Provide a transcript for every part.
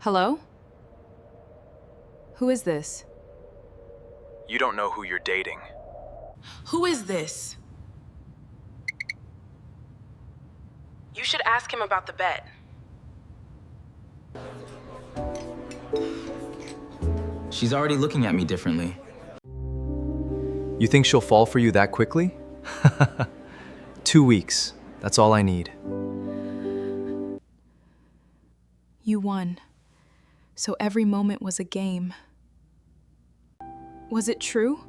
Hello? Who is this? You don't know who you're dating. Who is this? You should ask him about the bet. She's already looking at me differently. You think she'll fall for you that quickly? 2 weeks. That's all I need. You won. So every moment was a game. Was it true?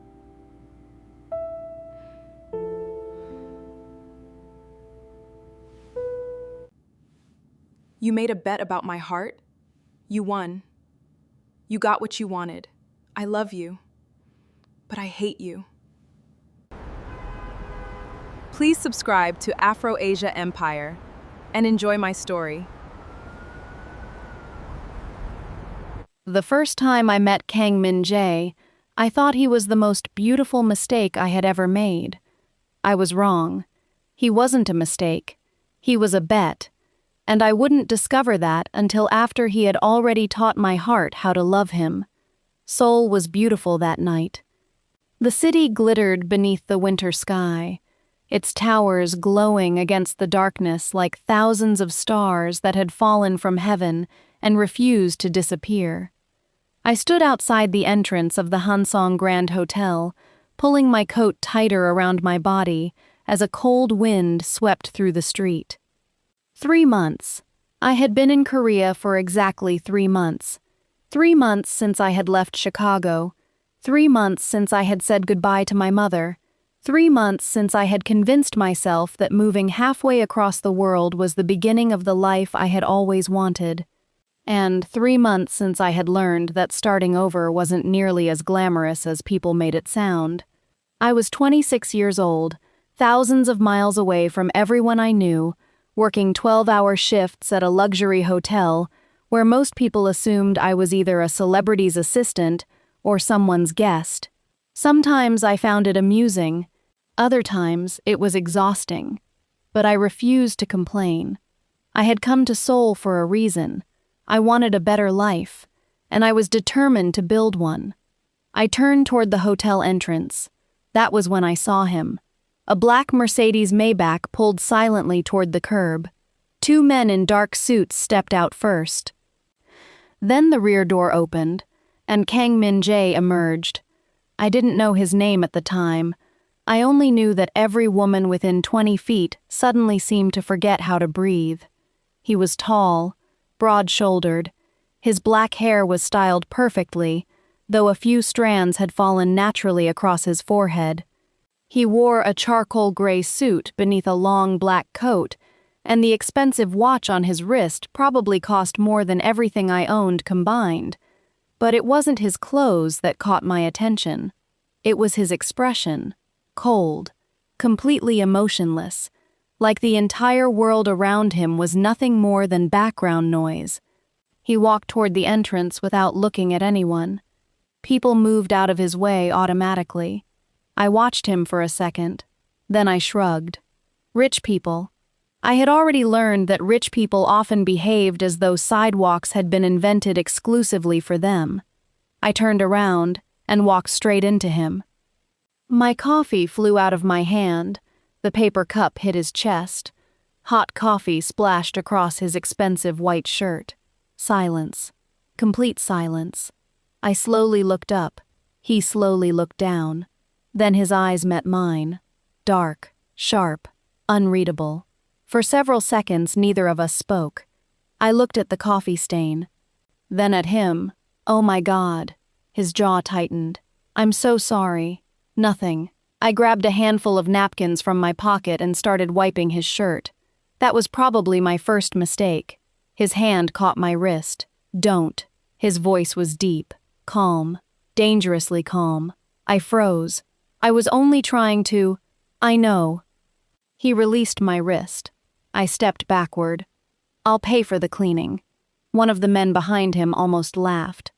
You made a bet about my heart. You won. You got what you wanted. I love you. But I hate you. Please subscribe to Afro-Asia Empire and enjoy my story. The first time I met Kang Min-jae, I thought he was the most beautiful mistake I had ever made. I was wrong. He wasn't a mistake. He was a bet. And I wouldn't discover that until after he had already taught my heart how to love him. Seoul was beautiful that night. The city glittered beneath the winter sky, its towers glowing against the darkness like thousands of stars that had fallen from heaven and refused to disappear. I stood outside the entrance of the Hansong Grand Hotel, pulling my coat tighter around my body as a cold wind swept through the street. 3 months. I had been in Korea for exactly 3 months. 3 months since I had left Chicago. 3 months since I had said goodbye to my mother. 3 months since I had convinced myself that moving halfway across the world was the beginning of the life I had always wanted. And 3 months since I had learned that starting over wasn't nearly as glamorous as people made it sound. I was 26 years old, thousands of miles away from everyone I knew, working 12-hour shifts at a luxury hotel where most people assumed I was either a celebrity's assistant or someone's guest. Sometimes I found it amusing, other times it was exhausting, but I refused to complain. I had come to Seoul for a reason. I wanted a better life, and I was determined to build one. I turned toward the hotel entrance. That was when I saw him. A black Mercedes Maybach pulled silently toward the curb. 2 men in dark suits stepped out first. Then the rear door opened, and Kang Min-jae emerged. I didn't know his name at the time. I only knew that every woman within 20 feet suddenly seemed to forget how to breathe. He was tall, broad-shouldered. His black hair was styled perfectly, though a few strands had fallen naturally across his forehead. He wore a charcoal gray suit beneath a long black coat, and the expensive watch on his wrist probably cost more than everything I owned combined. But it wasn't his clothes that caught my attention. It was his expression, cold, completely emotionless, like the entire world around him was nothing more than background noise. He walked toward the entrance without looking at anyone. People moved out of his way automatically. I watched him for a second. Then I shrugged. Rich people. I had already learned that rich people often behaved as though sidewalks had been invented exclusively for them. I turned around and walked straight into him. My coffee flew out of my hand. The paper cup hit his chest. Hot coffee splashed across his expensive white shirt. Silence. Complete silence. I slowly looked up. He slowly looked down. Then his eyes met mine. Dark, sharp, unreadable. For several seconds, neither of us spoke. I looked at the coffee stain. Then at him. Oh my God. His jaw tightened. I'm so sorry. Nothing. I grabbed a handful of napkins from my pocket and started wiping his shirt. That was probably my first mistake. His hand caught my wrist. Don't. His voice was deep, calm, dangerously calm. I froze. I was only trying to... I know. He released my wrist. I stepped backward. I'll pay for the cleaning. One of the men behind him almost laughed.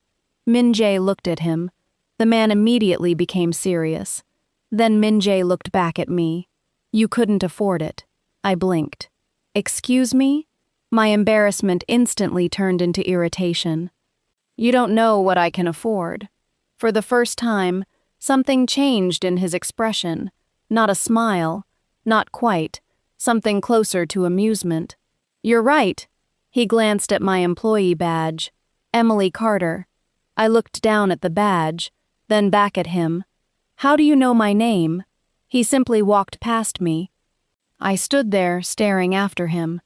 Min-jae looked at him. The man immediately became serious. Then Min-jae looked back at me. You couldn't afford it. I blinked. Excuse me? My embarrassment instantly turned into irritation. You don't know what I can afford. For the first time, something changed in his expression. Not a smile, not quite, something closer to amusement. You're right. He glanced at my employee badge. Emily Carter. I looked down at the badge, then back at him. How do you know my name? He simply walked past me. I stood there, staring after him.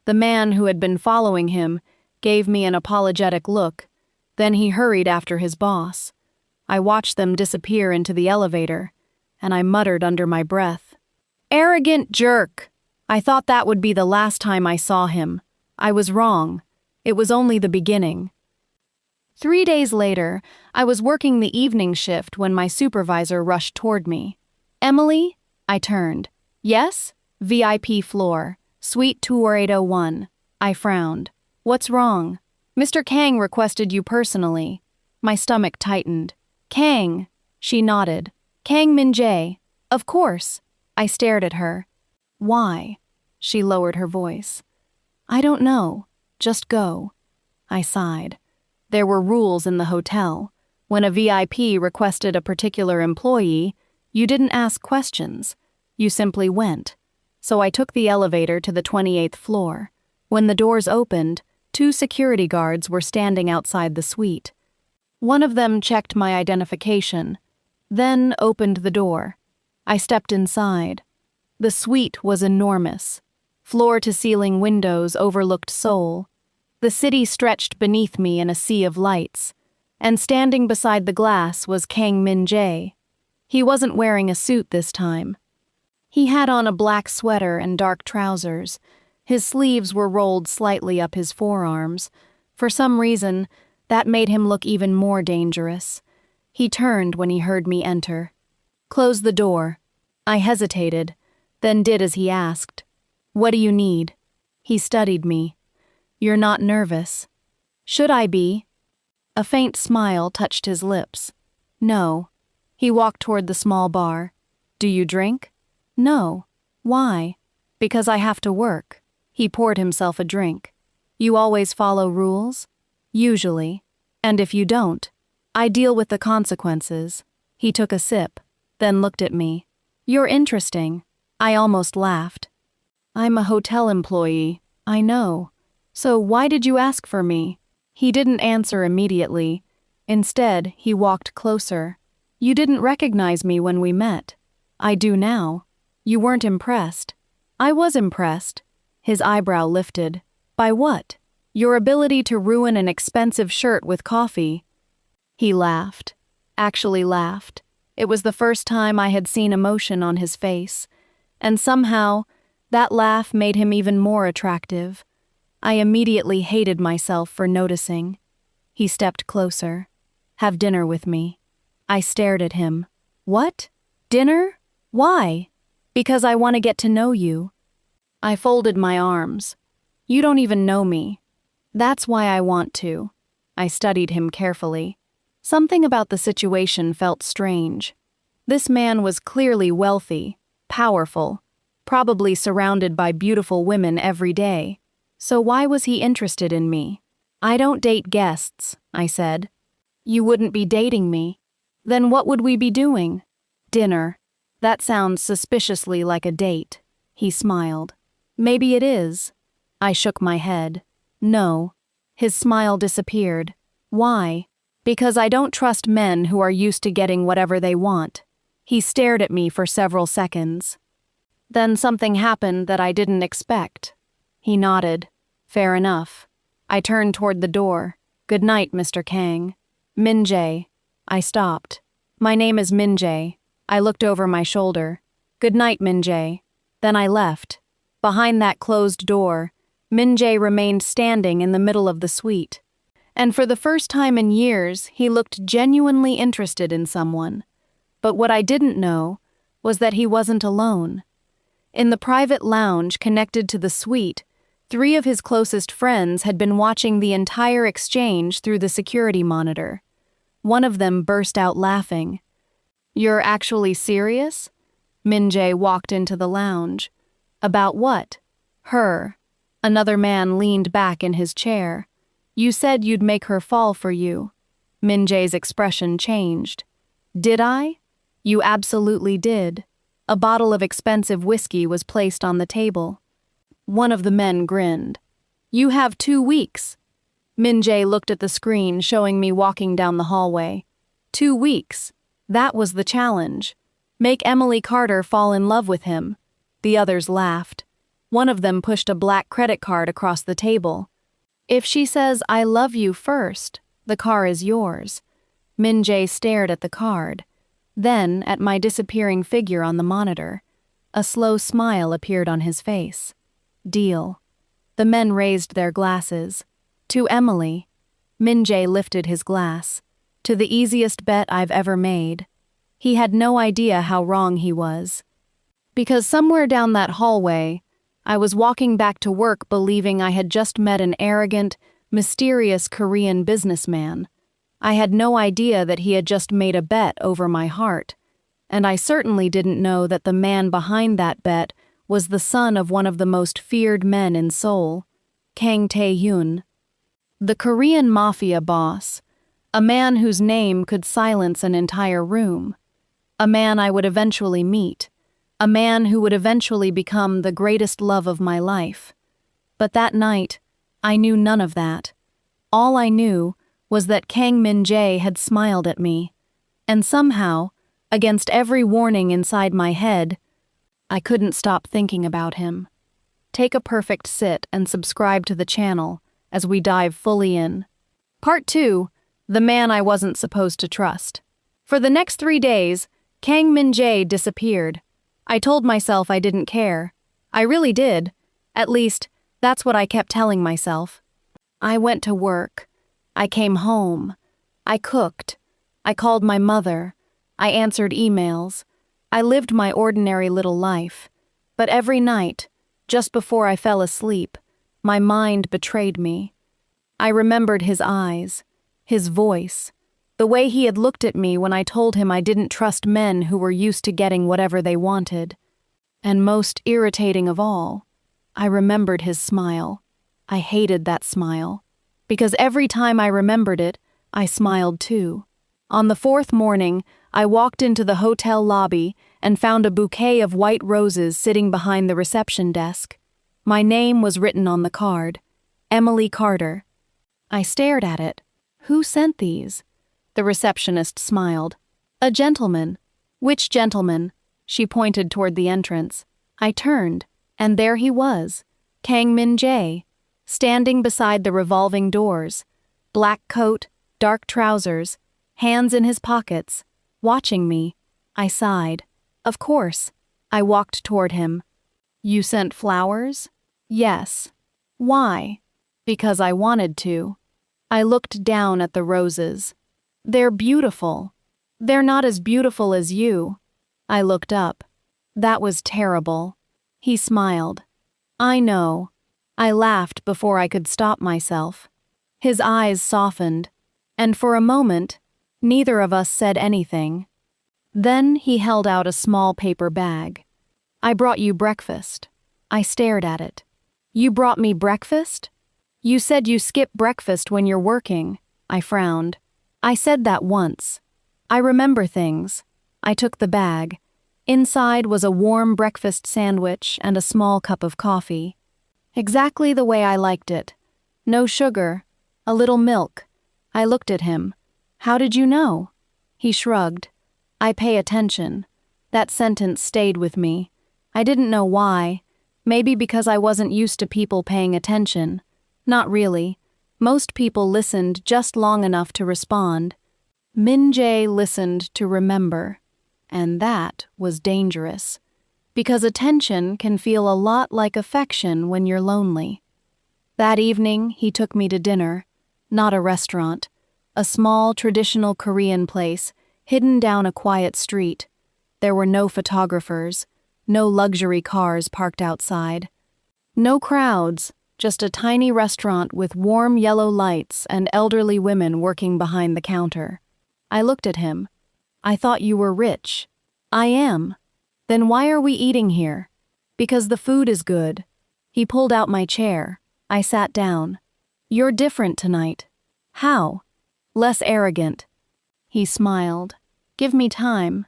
The man who had been following him gave me an apologetic look. Then he hurried after his boss. I watched them disappear into the elevator, and I muttered under my breath, "Arrogant jerk!" I thought that would be the last time I saw him. I was wrong. It was only the beginning. 3 days later, I was working the evening shift when my supervisor rushed toward me. "Emily?" I turned. "Yes?" "VIP floor, suite 2801. I frowned. "What's wrong?" "Mr. Kang requested you personally." My stomach tightened. "Kang?" She nodded. "Kang Min-jae. Of course." I stared at her. "Why?" She lowered her voice. "I don't know. Just go." I sighed. There were rules in the hotel. When a VIP requested a particular employee, you didn't ask questions. You simply went. So I took the elevator to the 28th floor. When the doors opened, 2 security guards were standing outside the suite. One of them checked my identification, then opened the door. I stepped inside. The suite was enormous. Floor-to-ceiling windows overlooked Seoul. The city stretched beneath me in a sea of lights, and standing beside the glass was Kang Min-jae. He wasn't wearing a suit this time. He had on a black sweater and dark trousers. His sleeves were rolled slightly up his forearms. For some reason, that made him look even more dangerous. He turned when he heard me enter. "Close the door." I hesitated, then did as he asked. "What do you need?" He studied me. "You're not nervous." "Should I be?" A faint smile touched his lips. "No." He walked toward the small bar. "Do you drink?" "No." "Why?" "Because I have to work." He poured himself a drink. "You always follow rules?" "Usually. And if you don't, I deal with the consequences." He took a sip, then looked at me. "You're interesting." I almost laughed. "I'm a hotel employee, I know. So why did you ask for me?" He didn't answer immediately. Instead, he walked closer. "You didn't recognize me when we met." "I do now." "You weren't impressed." "I was impressed." His eyebrow lifted. "By what?" "Your ability to ruin an expensive shirt with coffee." He laughed. Actually laughed. It was the first time I had seen emotion on his face. And somehow, that laugh made him even more attractive. I immediately hated myself for noticing. He stepped closer. "Have dinner with me." I stared at him. "What? Dinner? Why?" "Because I want to get to know you." I folded my arms. "You don't even know me." "That's why I want to." I studied him carefully. Something about the situation felt strange. This man was clearly wealthy, powerful, probably surrounded by beautiful women every day. So why was he interested in me? "I don't date guests," I said. "You wouldn't be dating me." "Then what would we be doing?" "Dinner." "That sounds suspiciously like a date." He smiled. "Maybe it is." I shook my head. "No." His smile disappeared. "Why?" "Because I don't trust men who are used to getting whatever they want." He stared at me for several seconds. Then something happened that I didn't expect. He nodded. "Fair enough." I turned toward the door. "Good night, Mr. Kang." "Min-jae." I stopped. "My name is Min-jae." I looked over my shoulder. "Good night, Min-jae." Then I left. Behind that closed door, Min-jae remained standing in the middle of the suite. And for the first time in years, he looked genuinely interested in someone. But what I didn't know was that he wasn't alone. In the private lounge connected to the suite, 3 of his closest friends had been watching the entire exchange through the security monitor. One of them burst out laughing. "You're actually serious?" Min-jae walked into the lounge. "About what?" "Her." Another man leaned back in his chair. You said you'd make her fall for you. Min Jae's expression changed. Did I? You absolutely did. A bottle of expensive whiskey was placed on the table. One of the men grinned. You have 2 weeks. Min Jae looked at the screen showing me walking down the hallway. 2 weeks. That was the challenge. Make Emily Carter fall in love with him. The others laughed. One of them pushed a black credit card across the table. If she says, I love you first, the car is yours. Min Jae stared at the card. Then at my disappearing figure on the monitor. A slow smile appeared on his face. Deal. The men raised their glasses. To Emily. Min Jae lifted his glass. To the easiest bet I've ever made. He had no idea how wrong he was. Because somewhere down that hallway, I was walking back to work believing I had just met an arrogant, mysterious Korean businessman. I had no idea that he had just made a bet over my heart, and I certainly didn't know that the man behind that bet was the son of one of the most feared men in Seoul, Kang Tae-Hyun. The Korean Mafia boss, a man whose name could silence an entire room, a man I would eventually meet, a man who would eventually become the greatest love of my life. But that night, I knew none of that. All I knew was that Kang Min Jae had smiled at me, and somehow, against every warning inside my head, I couldn't stop thinking about him. Take a perfect sit and subscribe to the channel as we dive fully in. Part 2, The Man I Wasn't Supposed to Trust. For the next 3 days, Kang Min Jae disappeared. I told myself I didn't care. I really did. At least, that's what I kept telling myself. I went to work. I came home. I cooked. I called my mother. I answered emails. I lived my ordinary little life. But every night, just before I fell asleep, my mind betrayed me. I remembered his eyes, his voice, the way he had looked at me when I told him I didn't trust men who were used to getting whatever they wanted. And most irritating of all, I remembered his smile. I hated that smile. Because every time I remembered it, I smiled too. On the 4th morning, I walked into the hotel lobby and found a bouquet of white roses sitting behind the reception desk. My name was written on the card, Emily Carter. I stared at it. Who sent these? The receptionist smiled. A gentleman. Which gentleman? She pointed toward the entrance. I turned, and there he was, Kang Min Jae, standing beside the revolving doors, black coat, dark trousers, hands in his pockets, watching me. I sighed. Of course. I walked toward him. You sent flowers? Yes. Why? Because I wanted to. I looked down at the roses. They're beautiful. They're not as beautiful as you. I looked up. That was terrible. He smiled. I know. I laughed before I could stop myself. His eyes softened, and for a moment, neither of us said anything. Then he held out a small paper bag. I brought you breakfast. I stared at it. You brought me breakfast? You said you skip breakfast when you're working. I frowned. I said that once. I remember things. I took the bag. Inside was a warm breakfast sandwich and a small cup of coffee. Exactly the way I liked it. No sugar. A little milk. I looked at him. How did you know? He shrugged. I pay attention. That sentence stayed with me. I didn't know why. Maybe because I wasn't used to people paying attention. Not really. Most people listened just long enough to respond. Min Jae listened to remember. And that was dangerous. Because attention can feel a lot like affection when you're lonely. That evening, he took me to dinner. Not a restaurant. A small, traditional Korean place, hidden down a quiet street. There were no photographers, no luxury cars parked outside. No crowds, just a tiny restaurant with warm yellow lights and elderly women working behind the counter. I looked at him. I thought you were rich. I am. Then why are we eating here? Because the food is good. He pulled out my chair. I sat down. You're different tonight. How? Less arrogant. He smiled. Give me time.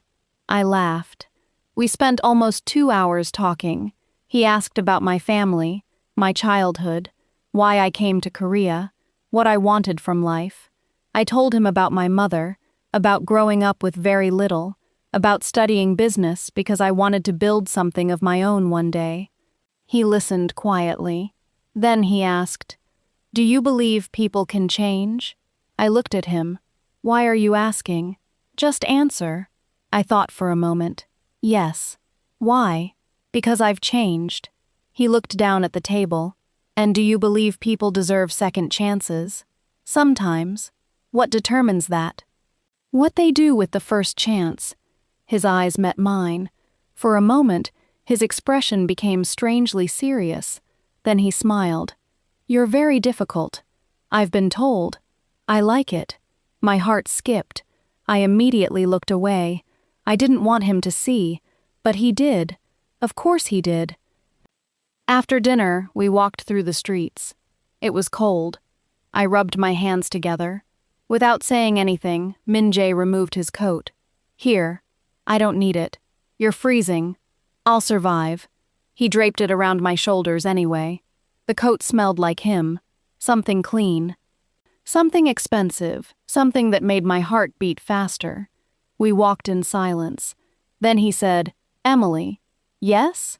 I laughed. We spent almost 2 hours talking. He asked about my family, my childhood, why I came to Korea, what I wanted from life. I told him about my mother, about growing up with very little, about studying business because I wanted to build something of my own one day. He listened quietly. Then he asked, "Do you believe people can change?" I looked at him. "Why are you asking? Just answer." I thought for a moment. "Yes." "Why?" "Because I've changed." He looked down at the table. "And do you believe people deserve second chances?" "Sometimes." "What determines that?" "What they do with the first chance." His eyes met mine. For a moment, his expression became strangely serious. Then he smiled. "You're very difficult. I've been told. I like it." My heart skipped. I immediately looked away. I didn't want him to see, but he did. Of course he did. After dinner, we walked through the streets. It was cold. I rubbed my hands together. Without saying anything, Min-jae removed his coat. "Here. I don't need it. You're freezing. I'll survive." He draped it around my shoulders anyway. The coat smelled like him. Something clean. Something expensive. Something that made my heart beat faster. We walked in silence. Then he said, "Emily." "Yes?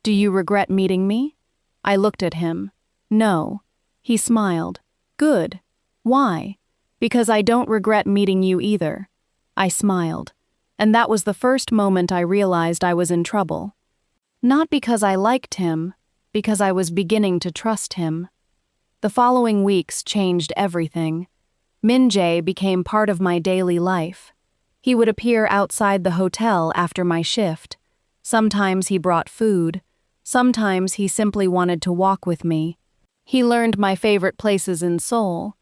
Do you regret meeting me?" I looked at him. "No." He smiled. "Good. Why?" "Because I don't regret meeting you either." I smiled. And that was the first moment I realized I was in trouble. Not because I liked him, because I was beginning to trust him. The following weeks changed everything. Min-jae became part of my daily life. He would appear outside the hotel after my shift. Sometimes he brought food. Sometimes he simply wanted to walk with me. He learned my favorite places in Seoul.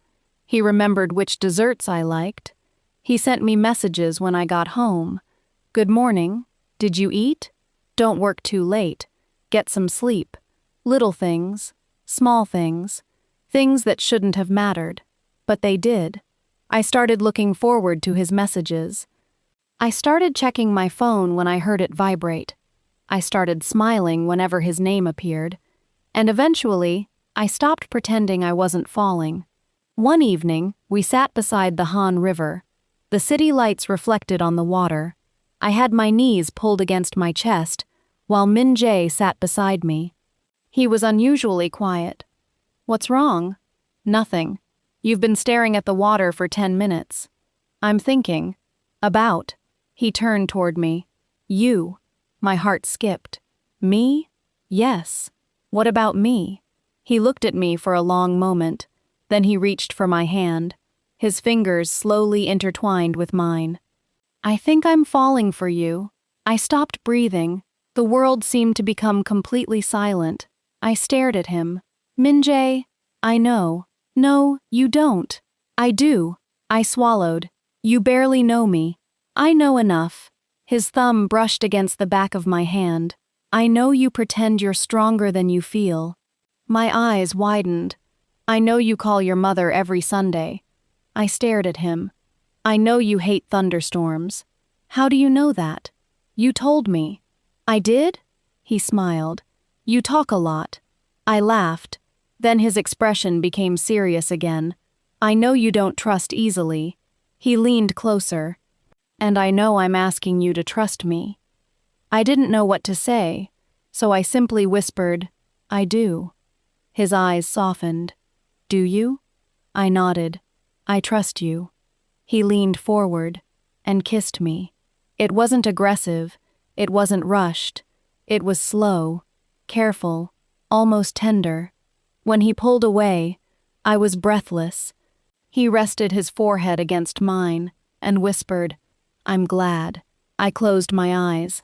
He remembered which desserts I liked. He sent me messages when I got home. "Good morning. Did you eat? Don't work too late. Get some sleep." Little things, small things, things that shouldn't have mattered. But they did. I started looking forward to his messages. I started checking my phone when I heard it vibrate. I started smiling whenever his name appeared. And eventually, I stopped pretending I wasn't falling. One evening, we sat beside the Han River. The city lights reflected on the water. I had my knees pulled against my chest, while Min-jae sat beside me. He was unusually quiet. "What's wrong?" "Nothing. You've been staring at the water for 10 minutes. "I'm thinking." "About." He turned toward me. "You." My heart skipped. "Me?" "Yes." "What about me?" He looked at me for a long moment. Then he reached for my hand. His fingers slowly intertwined with mine. "I think I'm falling for you." I stopped breathing. The world seemed to become completely silent. I stared at him. "Min-jae, I know." "No, you don't." "I do." I swallowed. "You barely know me." "I know enough." His thumb brushed against the back of my hand. "I know you pretend you're stronger than you feel." My eyes widened. "I know you call your mother every Sunday." I stared at him. "I know you hate thunderstorms." "How do you know that?" "You told me." "I did?" He smiled. "You talk a lot." I laughed. Then his expression became serious again. "I know you don't trust easily." He leaned closer. "And I know I'm asking you to trust me." I didn't know what to say, so I simply whispered, "I do." His eyes softened. "Do you?" I nodded. "I trust you." He leaned forward and kissed me. It wasn't aggressive. It wasn't rushed. It was slow, careful, almost tender. When he pulled away, I was breathless. He rested his forehead against mine and whispered, "I'm glad." I closed my eyes.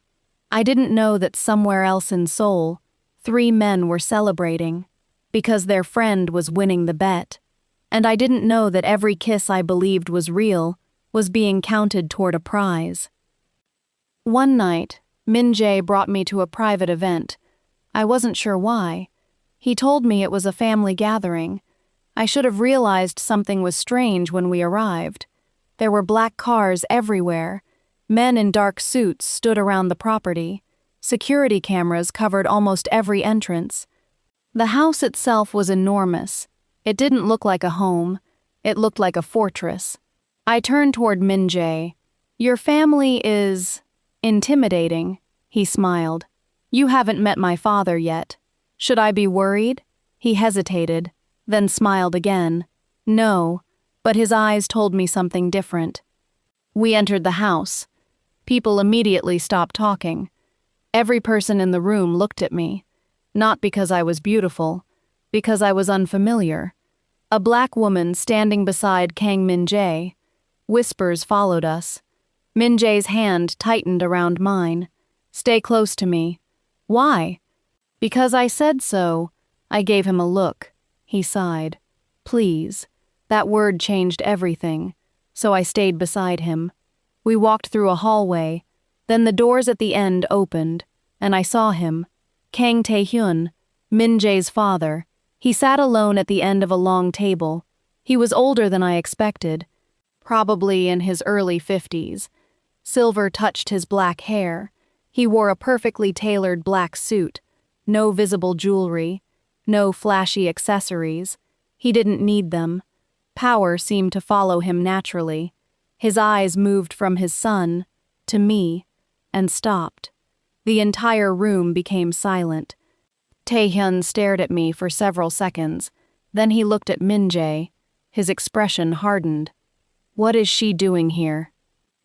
I didn't know that somewhere else in Seoul, 3 men were celebrating because their friend was winning the bet. And I didn't know that every kiss I believed was real was being counted toward a prize. One night, Min-jae brought me to a private event. I wasn't sure why. He told me it was a family gathering. I should have realized something was strange when we arrived. There were black cars everywhere. Men in dark suits stood around the property. Security cameras covered almost every entrance. The house itself was enormous. It didn't look like a home. It looked like a fortress. I turned toward Min-jae. "Your family is intimidating," he smiled. "You haven't met my father yet. Should I be worried?" He hesitated, then smiled again. "No," but his eyes told me something different. We entered the house. People immediately stopped talking. Every person in the room looked at me, not because I was beautiful, because I was unfamiliar. A black woman standing beside Kang Min-jae. Whispers followed us. Min-jae's hand tightened around mine. "Stay close to me." "Why?" "Because I said so." I gave him a look. He sighed. "Please." That word changed everything, so I stayed beside him. We walked through a hallway. Then the doors at the end opened, and I saw him. Kang Tae-Hyun, Min-jae's father. He sat alone at the end of a long table. He was older than I expected, probably in his early 50s. Silver touched his black hair. He wore a perfectly tailored black suit. No visible jewelry. No flashy accessories. He didn't need them. Power seemed to follow him naturally. His eyes moved from his son to me and stopped. The entire room became silent. Tae-Hyun stared at me for several seconds. Then he looked at Min-jae. His expression hardened. "What is she doing here?"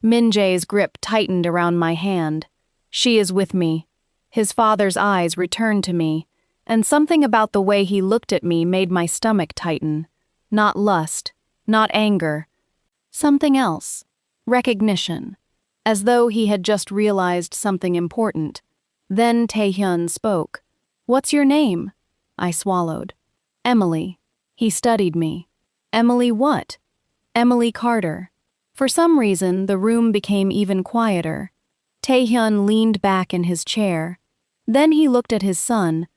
Min-jae's grip tightened around my hand. "She is with me." His father's eyes returned to me, and something about the way he looked at me made my stomach tighten. Not lust, not anger. Something else. Recognition. As though he had just realized something important. Then Tae-Hyun spoke. "What's your name?" I swallowed. "Emily." He studied me. "Emily what?" "Emily Carter." For some reason, the room became even quieter. Tae-Hyun leaned back in his chair. Then he looked at his son.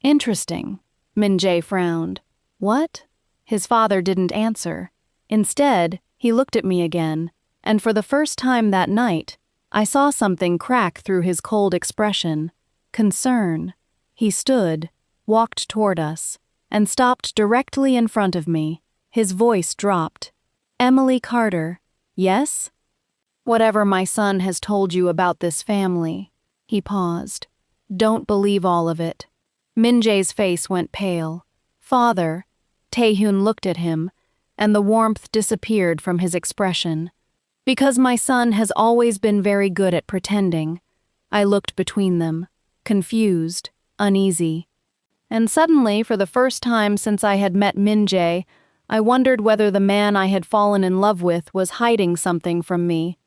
"Interesting." Min-jae frowned. "What?" His father didn't answer. Instead, he looked at me again, and for the first time that night, I saw something crack through his cold expression. Concern. He stood, walked toward us, and stopped directly in front of me. His voice dropped. "Emily Carter, yes?" "Whatever my son has told you about this family." He paused. "Don't believe all of it." Min-jae's face went pale. "Father." Tae-Hyun looked at him, and the warmth disappeared from his expression. "Because my son has always been very good at pretending." I looked between them, confused, uneasy. And suddenly, for the first time since I had met Min-jae, I wondered whether the man I had fallen in love with was hiding something from me.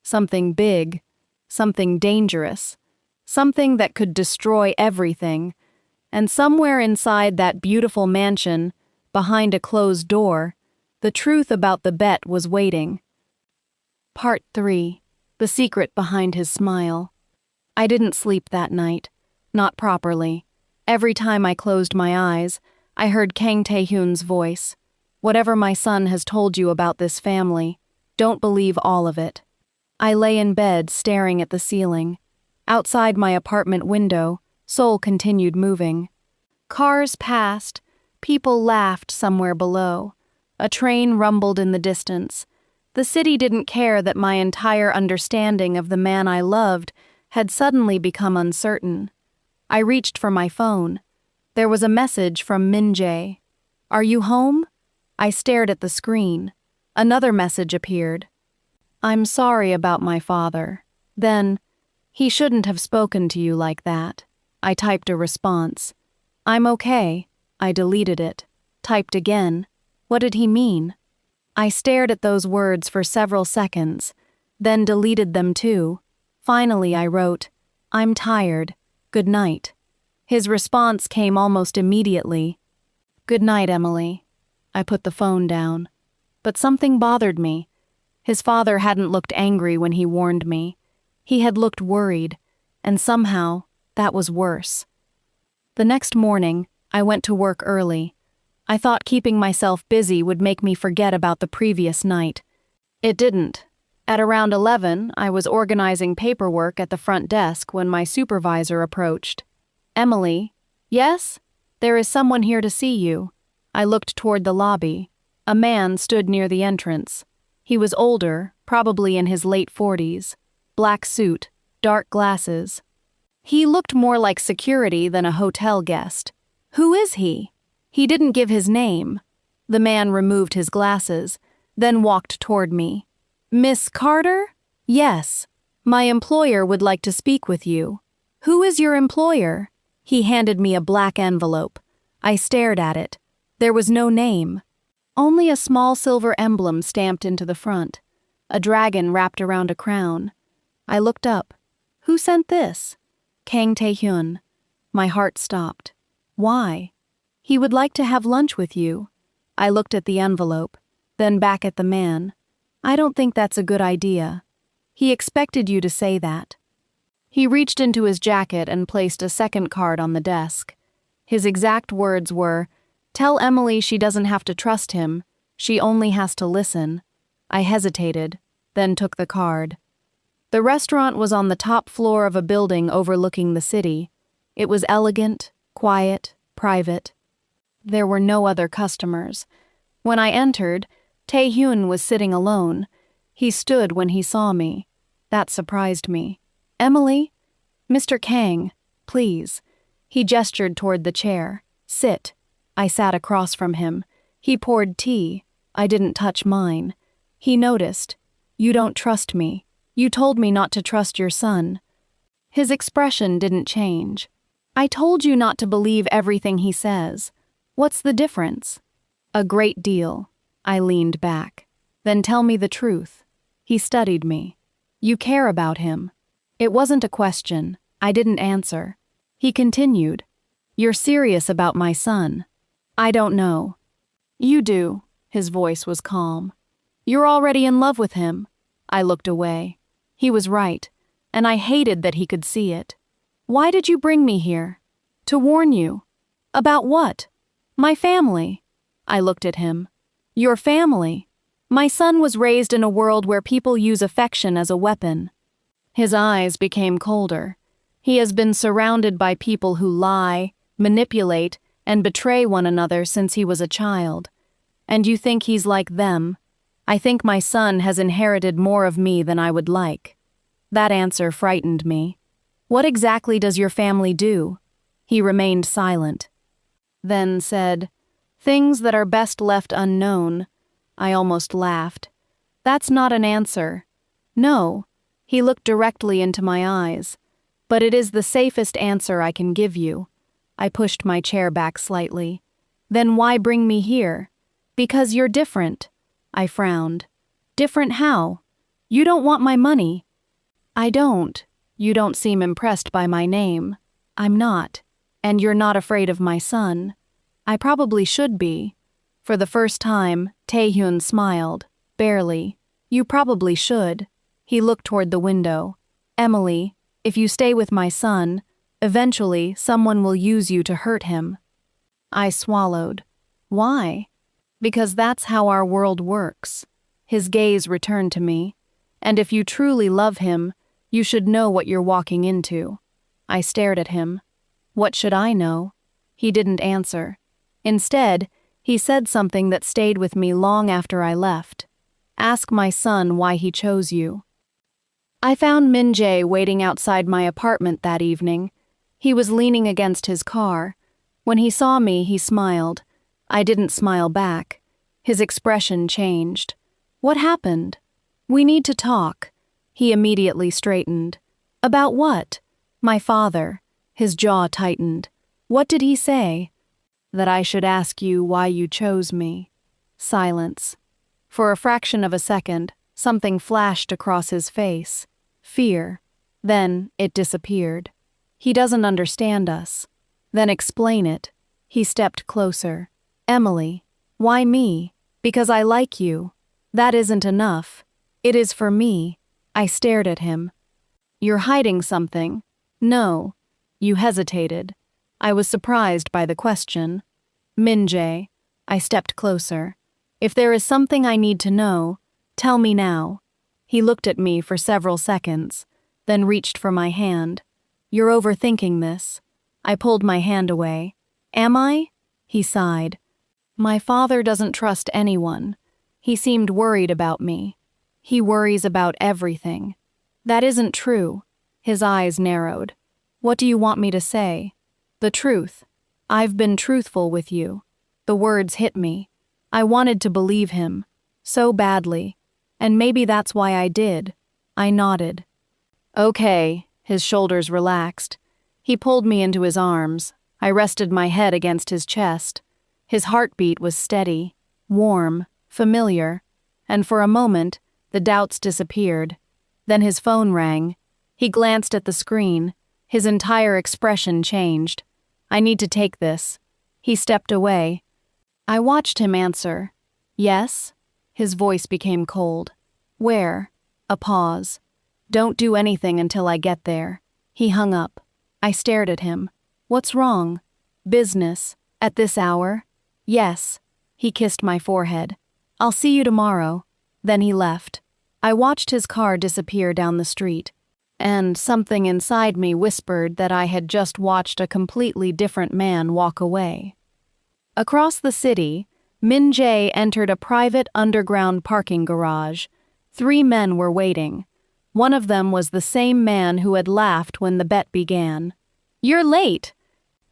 Something big, something dangerous, something that could destroy everything. And somewhere inside that beautiful mansion, behind a closed door, the truth about the bet was waiting. Part 3. The secret behind his smile. I didn't sleep that night. Not properly. Every time I closed my eyes, I heard Kang Tae-Hyun's voice. "Whatever my son has told you about this family, don't believe all of it." I lay in bed staring at the ceiling. Outside my apartment window, Seoul continued moving. Cars passed. People laughed somewhere below. A train rumbled in the distance. The city didn't care that my entire understanding of the man I loved had suddenly become uncertain. I reached for my phone. There was a message from Min-jae. "Are you home?" I stared at the screen. Another message appeared. "I'm sorry about my father." Then, "He shouldn't have spoken to you like that." I typed a response. "I'm okay." I deleted it. Typed again. What did he mean? I stared at those words for several seconds, then deleted them too. Finally, I wrote, "I'm tired. Good night." His response came almost immediately. "Good night, Emily." I put the phone down. But something bothered me. His father hadn't looked angry when he warned me. He had looked worried, and somehow that was worse. The next morning, I went to work early. I thought keeping myself busy would make me forget about the previous night. It didn't. At around 11, I was organizing paperwork at the front desk when my supervisor approached. "Emily?" "Yes? There is someone here to see you." I looked toward the lobby. A man stood near the entrance. He was older, probably in his late 40s. Black suit, dark glasses. He looked more like security than a hotel guest. "Who is he?" He didn't give his name. The man removed his glasses, then walked toward me. "Miss Carter?" "Yes. My employer would like to speak with you." "Who is your employer?" He handed me a black envelope. I stared at it. There was no name. Only a small silver emblem stamped into the front. A dragon wrapped around a crown. I looked up. Who sent this? Kang Tae-Hyun. My heart stopped. Why? He would like to have lunch with you. I looked at the envelope, then back at the man. I don't think that's a good idea. He expected you to say that. He reached into his jacket and placed a second card on the desk. His exact words were, "Tell Emily she doesn't have to trust him. She only has to listen." I hesitated, then took the card. The restaurant was on the top floor of a building overlooking the city. It was elegant, quiet, private. There were no other customers. When I entered, Tae-Hyun was sitting alone. He stood when he saw me. That surprised me. "Emily?" "Mr. Kang, please." He gestured toward the chair. "Sit." I sat across from him. He poured tea. I didn't touch mine. He noticed. "You don't trust me. You told me not to trust your son." His expression didn't change. "I told you not to believe everything he says. What's the difference?" "A great deal." I leaned back. "Then tell me the truth." He studied me. "You care about him." It wasn't a question. I didn't answer. He continued. "You're serious about my son." "I don't know." "You do." His voice was calm. "You're already in love with him." I looked away. He was right, and I hated that he could see it. "Why did you bring me here?" "To warn you." "About what?" "My family." I looked at him. "Your family?" "My son was raised in a world where people use affection as a weapon." His eyes became colder. "He has been surrounded by people who lie, manipulate, and betray one another since he was a child. And you think he's like them? I think my son has inherited more of me than I would like." That answer frightened me. "What exactly does your family do?" He remained silent. Then said, "Things that are best left unknown." I almost laughed. "That's not an answer." "No." He looked directly into my eyes. "But it is the safest answer I can give you." I pushed my chair back slightly. "Then why bring me here?" "Because you're different." I frowned. "Different how?" "You don't want my money." "I don't. You don't seem impressed by my name." "I'm not. And you're not afraid of my son." "I probably should be." For the first time, Tae-Hyun smiled. Barely. "You probably should." He looked toward the window. "Emily, if you stay with my son, eventually someone will use you to hurt him." I swallowed. "Why?" "Because that's how our world works." His gaze returned to me. "And if you truly love him, you should know what you're walking into." I stared at him. "What should I know?" He didn't answer. Instead, he said something that stayed with me long after I left. "Ask my son why he chose you." I found Min Jae waiting outside my apartment that evening. He was leaning against his car. When he saw me, he smiled. I didn't smile back. His expression changed. "What happened?" "We need to talk." He immediately straightened. "About what?" "My father." His jaw tightened. "What did he say?" "That I should ask you why you chose me." Silence. For a fraction of a second, something flashed across his face. Fear. Then it disappeared. "He doesn't understand us." "Then explain it." He stepped closer. "Emily, why me?" "Because I like you." "That isn't enough." "It is for me." I stared at him. "You're hiding something." "No." You hesitated. I was surprised by the question. Min Jae, I stepped closer. If there is something I need to know, tell me now. He looked at me for several seconds, then reached for my hand. You're overthinking this. I pulled my hand away. Am I? He sighed. My father doesn't trust anyone. He seemed worried about me. He worries about everything. That isn't true. His eyes narrowed. What do you want me to say? The truth. I've been truthful with you. The words hit me. I wanted to believe him. So badly. And maybe that's why I did. I nodded. Okay. His shoulders relaxed. He pulled me into his arms. I rested my head against his chest. His heartbeat was steady, warm, familiar, and for a moment, the doubts disappeared. Then his phone rang. He glanced at the screen. His entire expression changed. I need to take this. He stepped away. I watched him answer. Yes? His voice became cold. Where? A pause. Don't do anything until I get there. He hung up. I stared at him. What's wrong? Business. At this hour? Yes. He kissed my forehead. I'll see you tomorrow. Then he left. I watched his car disappear down the street, and something inside me whispered that I had just watched a completely different man walk away. Across the city, Min Jae entered a private underground parking garage. 3 men were waiting. One of them was the same man who had laughed when the bet began. You're late!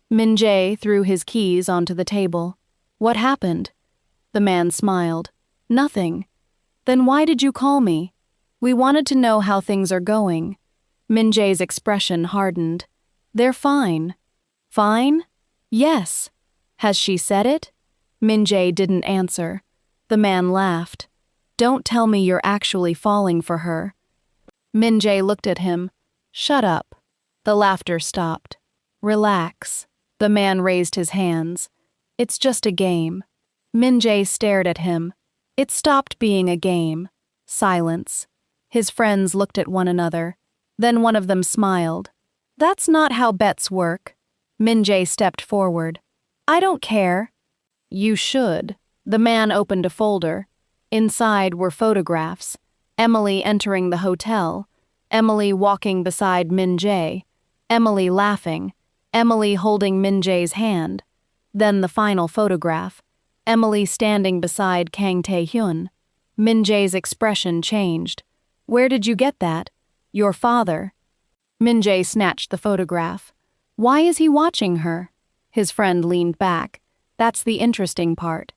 Min Jae threw his keys onto the table. What happened? The man smiled. Nothing. Then why did you call me? We wanted to know how things are going. Min Jae's expression hardened. They're fine. Fine? Yes. Has she said it? Min Jae didn't answer. The man laughed. Don't tell me you're actually falling for her. Min Jae looked at him. Shut up. The laughter stopped. Relax. The man raised his hands. It's just a game. Min Jae stared at him. It stopped being a game. Silence. His friends looked at one another. Then one of them smiled. That's not how bets work. Min Jae stepped forward. I don't care. You should. The man opened a folder. Inside were photographs. Emily entering the hotel. Emily walking beside Min Jae. Emily laughing. Emily holding Min Jae's hand. Then the final photograph. Emily standing beside Kang Tae-Hyun. Min Jae's expression changed. Where did you get that? Your father. Min Jae snatched the photograph. Why is he watching her? His friend leaned back. That's the interesting part.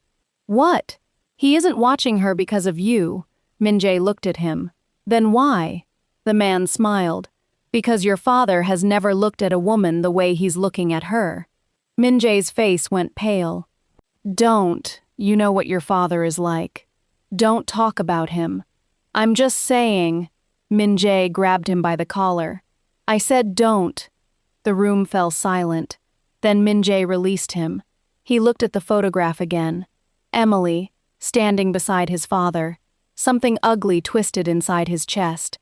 What? He isn't watching her because of you. Min Jae looked at him. Then why? The man smiled. Because your father has never looked at a woman the way he's looking at her. Min Jae's face went pale. Don't. You know what your father is like. Don't talk about him. I'm just saying. Min Jae grabbed him by the collar. I said don't. The room fell silent. Then Min Jae released him. He looked at the photograph again. Emily, standing beside his father. Something ugly twisted inside his chest.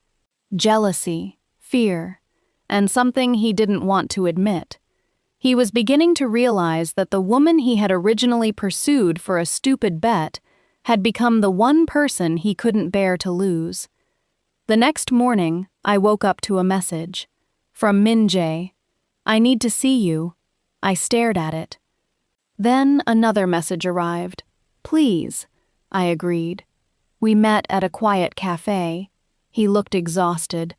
Jealousy, fear, and something he didn't want to admit. He was beginning to realize that the woman he had originally pursued for a stupid bet had become the one person he couldn't bear to lose. The next morning, I woke up to a message. From Min Jae. I need to see you. I stared at it. Then another message arrived. Please, I agreed. We met at a quiet cafe. He looked exhausted.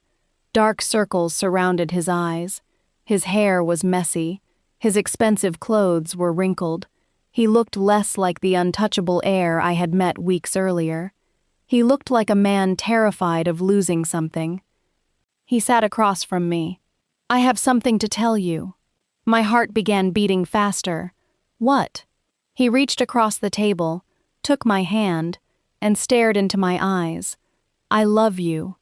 Dark circles surrounded his eyes. His hair was messy. His expensive clothes were wrinkled. He looked less like the untouchable heir I had met weeks earlier. He looked like a man terrified of losing something. He sat across from me. I have something to tell you. My heart began beating faster. What? He reached across the table, took my hand, and stared into my eyes. I love you.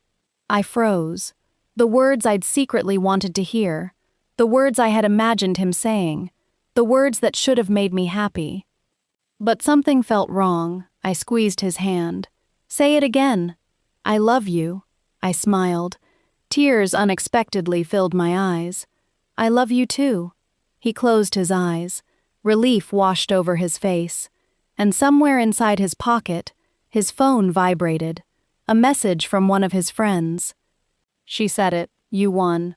I froze. The words I'd secretly wanted to hear. The words I had imagined him saying. The words that should have made me happy. But something felt wrong. I squeezed his hand. Say it again. I love you. I smiled. Tears unexpectedly filled my eyes. I love you too. He closed his eyes. Relief washed over his face. And somewhere inside his pocket, his phone vibrated. A message from one of his friends. She said it. You won.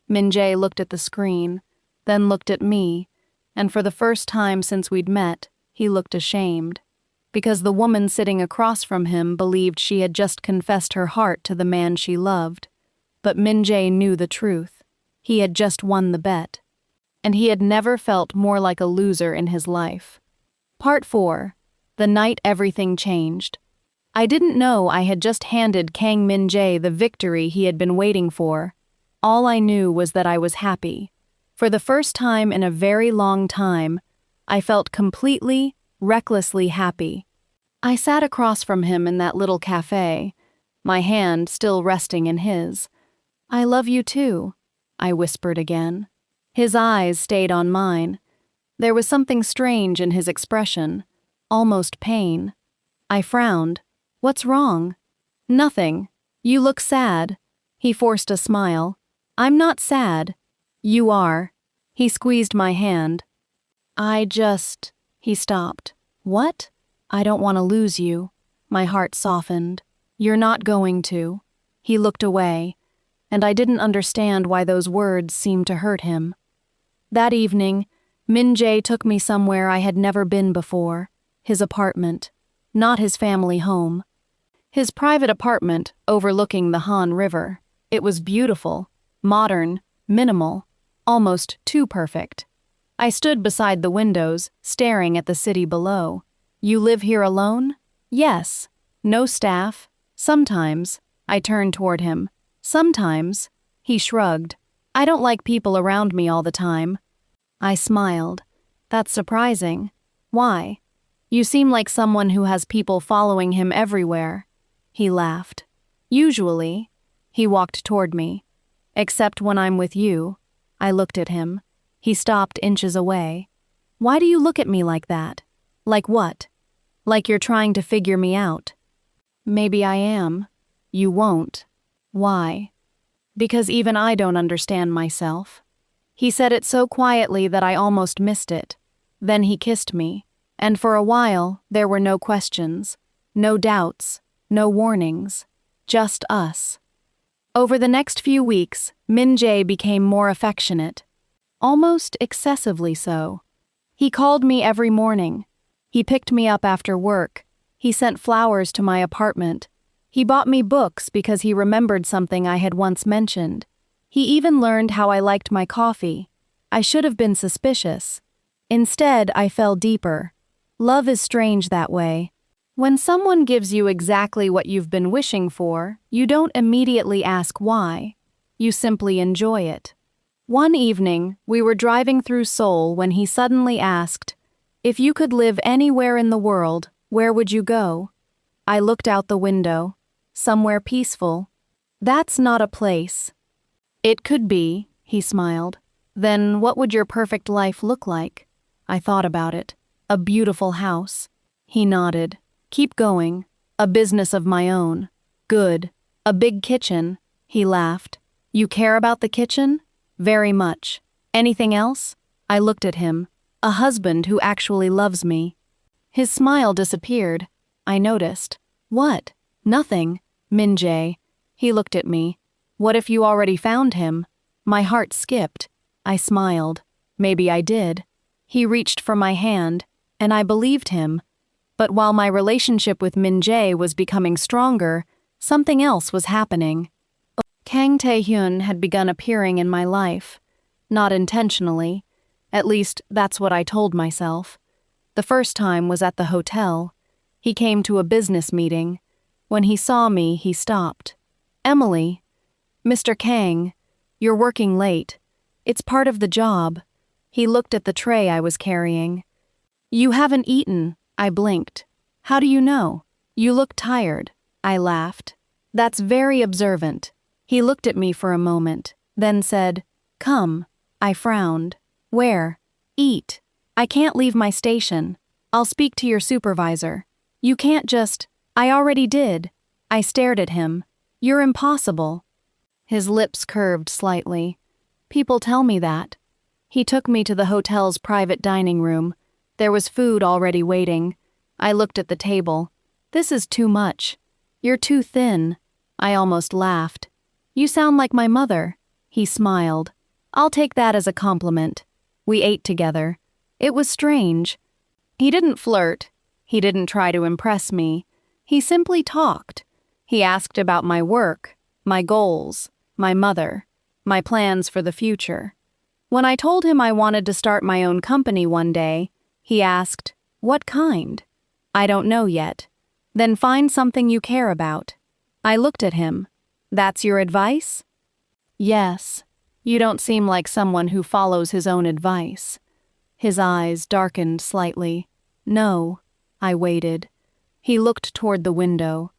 Min-jae looked at the screen, then looked at me, and for the first time since we'd met, he looked ashamed. Because the woman sitting across from him believed she had just confessed her heart to the man she loved. But Min-jae knew the truth. He had just won the bet. And he had never felt more like a loser in his life. Part 4. The night everything changed. I didn't know I had just handed Kang Min-jae the victory he had been waiting for. All I knew was that I was happy. For the first time in a very long time, I felt completely, recklessly happy. I sat across from him in that little cafe, my hand still resting in his. I love you too, I whispered again. His eyes stayed on mine. There was something strange in his expression, almost pain. I frowned. What's wrong? Nothing. You look sad. He forced a smile. I'm not sad. You are. He squeezed my hand. He stopped. What? I don't want to lose you. My heart softened. You're not going to. He looked away, and I didn't understand why those words seemed to hurt him. That evening, Min-jae took me somewhere I had never been before, his apartment, not his family home. His private apartment overlooking the Han River. It was beautiful, modern, minimal, almost too perfect. I stood beside the windows, staring at the city below. You live here alone? Yes. No staff? Sometimes. I turned toward him. Sometimes. He shrugged. I don't like people around me all the time. I smiled. That's surprising. Why? You seem like someone who has people following him everywhere. He laughed. Usually. He walked toward me. Except when I'm with you. I looked at him. He stopped inches away. Why do you look at me like that? Like what? Like you're trying to figure me out. Maybe I am. You won't. Why? Because even I don't understand myself. He said it so quietly that I almost missed it. Then he kissed me, and for a while there were no questions, no doubts, no warnings, just us. Over the next few weeks, Min-jae became more affectionate, almost excessively so. He called me every morning. He picked me up after work. He sent flowers to my apartment. He bought me books because he remembered something I had once mentioned. He even learned how I liked my coffee. I should have been suspicious. Instead, I fell deeper. Love is strange that way. When someone gives you exactly what you've been wishing for, you don't immediately ask why. You simply enjoy it. One evening, we were driving through Seoul when he suddenly asked, "If you could live anywhere in the world, where would you go?" I looked out the window. Somewhere peaceful. That's not a place. It could be, he smiled. Then what would your perfect life look like? I thought about it. A beautiful house. He nodded. Keep going. A business of my own. Good. A big kitchen. He laughed. You care about the kitchen? Very much. Anything else? I looked at him. A husband who actually loves me. His smile disappeared. I noticed. What? Nothing. Min-jae. He looked at me. What if you already found him? My heart skipped. I smiled. Maybe I did. He reached for my hand, and I believed him. But while my relationship with Min-jae was becoming stronger, something else was happening. Kang Tae-Hyun had begun appearing in my life. Not intentionally. At least, that's what I told myself. The first time was at the hotel. He came to a business meeting. When he saw me, he stopped. Emily, Mr. Kang, you're working late. It's part of the job. He looked at the tray I was carrying. You haven't eaten. I blinked. How do you know? You look tired. I laughed. That's very observant. He looked at me for a moment, then said, Come. I frowned. Where? Eat. I can't leave my station. I'll speak to your supervisor. You can't just... I already did. I stared at him. You're impossible. His lips curved slightly. People tell me that. He took me to the hotel's private dining room. There was food already waiting. I looked at the table. This is too much. You're too thin. I almost laughed. You sound like my mother. He smiled. I'll take that as a compliment. We ate together. It was strange. He didn't flirt. He didn't try to impress me. He simply talked. He asked about my work, my goals, my mother, my plans for the future. When I told him I wanted to start my own company one day, he asked, "What kind?" "I don't know yet." "Then find something you care about." I looked at him. "That's your advice?" "Yes. You don't seem like someone who follows his own advice." His eyes darkened slightly. "No." I waited. He looked toward the window.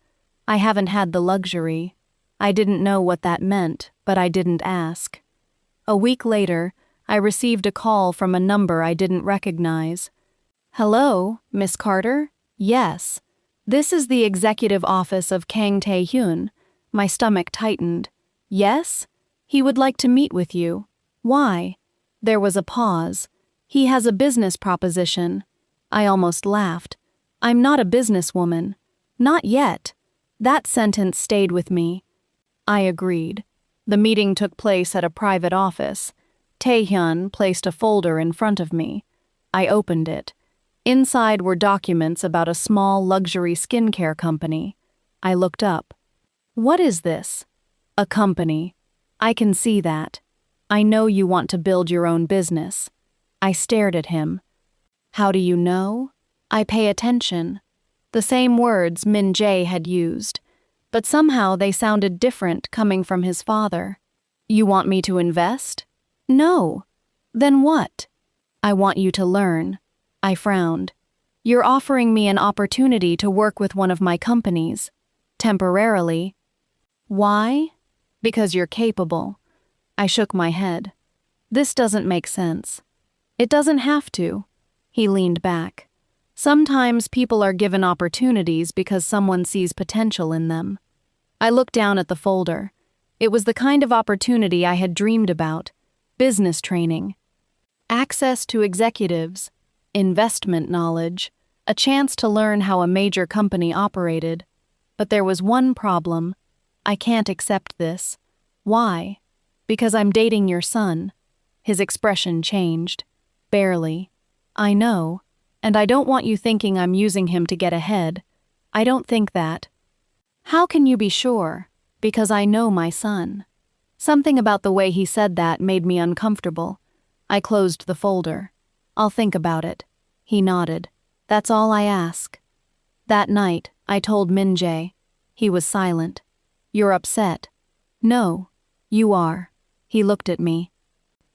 "I haven't had the luxury." I didn't know what that meant, but I didn't ask. A week later, I received a call from a number I didn't recognize. "Hello, Miss Carter?" "Yes." "This is the executive office of Kang Tae-Hyun." My stomach tightened. "Yes? He would like to meet with you." "Why?" There was a pause. "He has a business proposition." I almost laughed. "I'm not a businesswoman." "Not yet." That sentence stayed with me. I agreed. The meeting took place at a private office. Tae-Hyun placed a folder in front of me. I opened it. Inside were documents about a small luxury skincare company. I looked up. "What is this?" "A company." "I can see that. I know you want to build your own business." I stared at him. "How do you know?" "I pay attention." The same words Min Jae had used, but somehow they sounded different coming from his father. "You want me to invest?" "No." "Then what?" "I want you to learn." I frowned. "You're offering me an opportunity to work with one of my companies. Temporarily." "Why?" "Because you're capable." I shook my head. "This doesn't make sense." "It doesn't have to." He leaned back. "Sometimes people are given opportunities because someone sees potential in them." I looked down at the folder. It was the kind of opportunity I had dreamed about. Business training. Access to executives. Investment knowledge. A chance to learn how a major company operated. But there was one problem. I can't accept this. "Why?" "Because I'm dating your son." His expression changed. "Barely." "I know. And I don't want you thinking I'm using him to get ahead. I don't think that." "How can you be sure?" "Because I know my son." Something about the way he said that made me uncomfortable. I closed the folder. "I'll think about it." He nodded. "That's all I ask." That night, I told Min Jae. He was silent. "You're upset." "No. You are." He looked at me.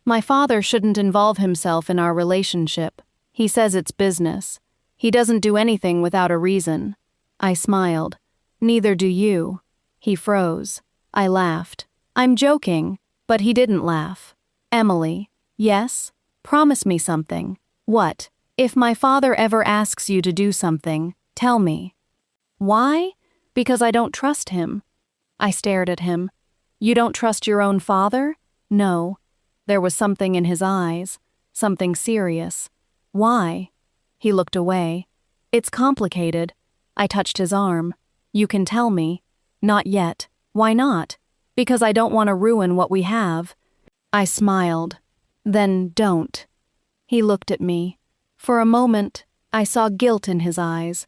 "My father shouldn't involve himself in our relationship. He says it's business. He doesn't do anything without a reason." I smiled. "Neither do you." He froze. I laughed. "I'm joking." But he didn't laugh. "Emily." "Yes?" "Promise me something." "What?" "If my father ever asks you to do something, tell me." "Why?" "Because I don't trust him." I stared at him. "You don't trust your own father?" "No." There was something in his eyes, something serious. "Why?" He looked away. "It's complicated." I touched his arm. "You can tell me." "Not yet." "Why not?" "Because I don't want to ruin what we have." I smiled. "Then don't." He looked at me. For a moment, I saw guilt in his eyes.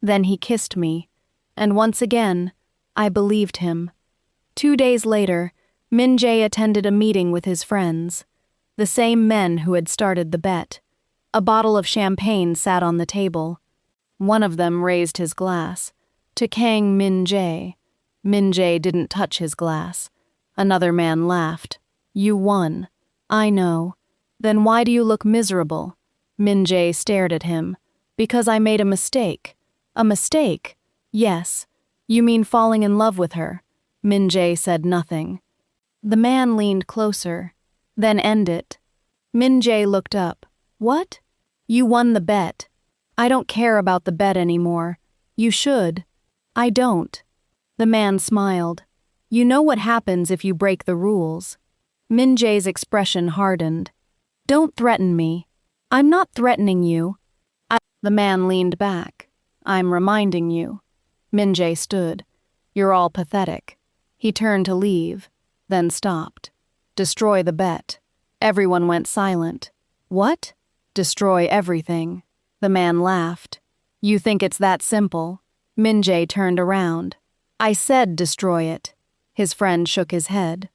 Then he kissed me. And once again, I believed him. 2 days later, Min Jae attended a meeting with his friends. The same men who had started the bet. A bottle of champagne sat on the table. One of them raised his glass. To Kang Min Jae. Min Jae didn't touch his glass. Another man laughed. "You won." "I know." "Then why do you look miserable?" Min Jae stared at him. "Because I made a mistake." "A mistake?" "Yes." "You mean falling in love with her?" Min Jae said nothing. The man leaned closer. "Then end it." Min Jae looked up. "What?" "You won the bet." "I don't care about the bet anymore." "You should." "I don't." The man smiled. "You know what happens if you break the rules." Min Jae's expression hardened. Don't threaten me. I'm not threatening you. The man leaned back. I'm reminding you. Min-jae stood. You're all pathetic. He turned to leave, then stopped. Destroy the bet. Everyone went silent. What? Destroy everything. The man laughed. You think it's that simple? Min-jae turned around. I said destroy it. His friend shook his head.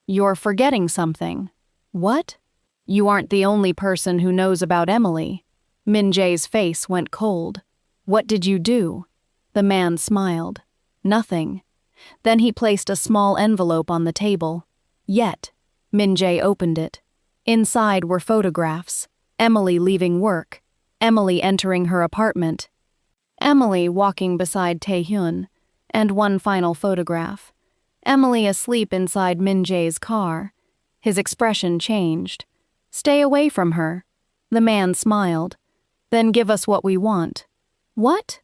You're forgetting something. What? You aren't the only person who knows about Emily. Min-jae's face went cold. What did you do? The man smiled. Nothing. Then he placed a small envelope on the table. Yet. Min-jae opened it. Inside were photographs. Emily leaving work. Emily entering her apartment. Emily walking beside Tae-Hyun. And one final photograph. Emily asleep inside Min-jae's car. His expression changed. Stay away from her. The man smiled. Then give us what we want. What?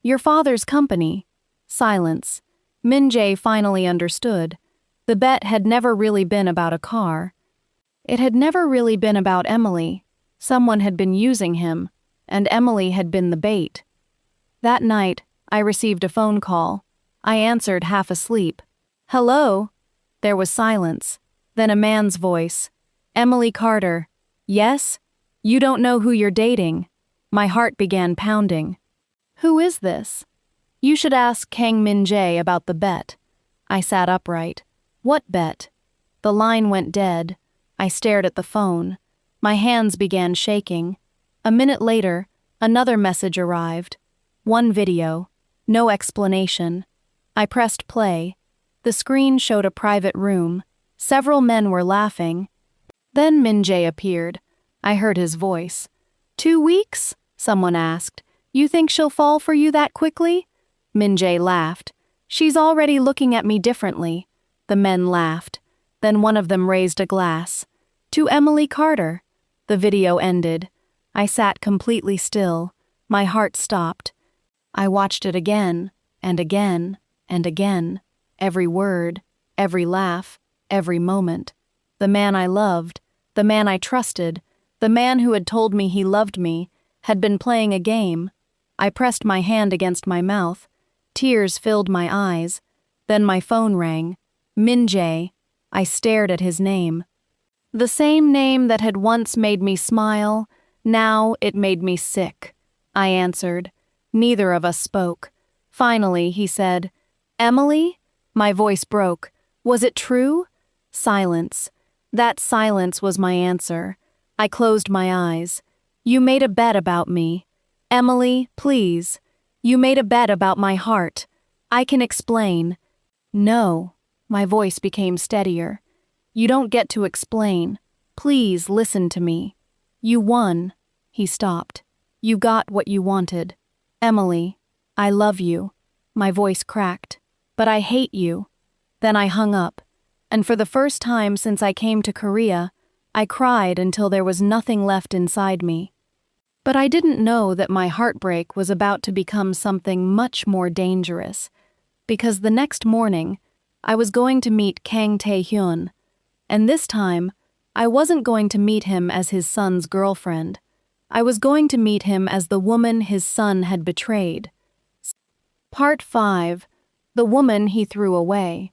Your father's company. Silence. Min-jae finally understood. The bet had never really been about a car. It had never really been about Emily. Someone had been using him, and Emily had been the bait. That night, I received a phone call. I answered half asleep. Hello? There was silence. Then a man's voice. Emily Carter. Yes? You don't know who you're dating. My heart began pounding. Who is this? You should ask Kang Min-jae about the bet. I sat upright. What bet? The line went dead. I stared at the phone. My hands began shaking. A minute later, another message arrived. One video. No explanation. I pressed play. The screen showed a private room. Several men were laughing. Then Min-jae appeared. I heard his voice. 2 weeks? Someone asked. You think she'll fall for you that quickly? Min-jae laughed. She's already looking at me differently. The men laughed. Then one of them raised a glass. To Emily Carter. The video ended. I sat completely still. My heart stopped. I watched it again, and again, and again. Every word, every laugh, every moment. The man I loved, the man I trusted, the man who had told me he loved me, had been playing a game. I pressed my hand against my mouth. Tears filled my eyes. Then my phone rang. Min-jae. I stared at his name. The same name that had once made me smile, now it made me sick. I answered. Neither of us spoke. Finally, he said, Emily? My voice broke. Was it true? Silence. That silence was my answer. I closed my eyes. You made a bet about me. Emily, please. You made a bet about my heart. I can explain. No. My voice became steadier. You don't get to explain. Please listen to me. You won. He stopped. You got what you wanted. Emily, I love you. My voice cracked. But I hate you. Then I hung up. And for the first time since I came to Korea, I cried until there was nothing left inside me. But I didn't know that my heartbreak was about to become something much more dangerous, because the next morning, I was going to meet Kang Tae-Hyun, and this time, I wasn't going to meet him as his son's girlfriend. I was going to meet him as the woman his son had betrayed. Part 5. The woman he threw away.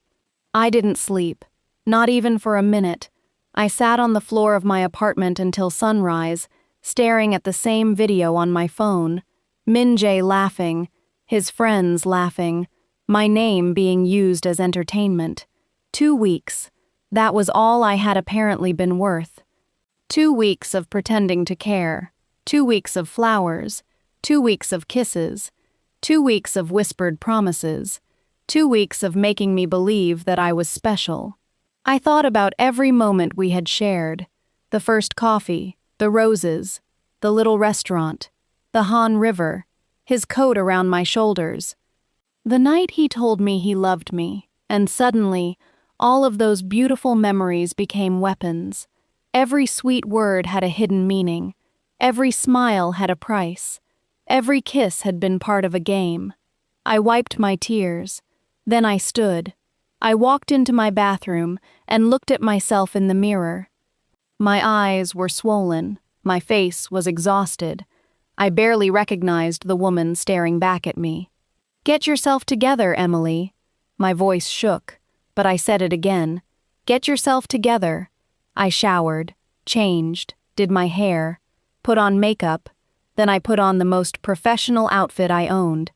I didn't sleep, not even for a minute. I sat on the floor of my apartment until sunrise, staring at the same video on my phone. Min-jae laughing, his friends laughing, my name being used as entertainment. 2 weeks. That was all I had apparently been worth. 2 weeks of pretending to care. 2 weeks of flowers. 2 weeks of kisses. 2 weeks of whispered promises. 2 weeks of making me believe that I was special. I thought about every moment we had shared. The first coffee, the roses, the little restaurant, the Han River, his coat around my shoulders. The night he told me he loved me, and suddenly, all of those beautiful memories became weapons. Every sweet word had a hidden meaning. Every smile had a price. Every kiss had been part of a game. I wiped my tears. Then I stood. I walked into my bathroom and looked at myself in the mirror. My eyes were swollen. My face was exhausted. I barely recognized the woman staring back at me. "Get yourself together, Emily." My voice shook, but I said it again. "Get yourself together." I showered, changed, did my hair, put on makeup, then I put on the most professional outfit I owned.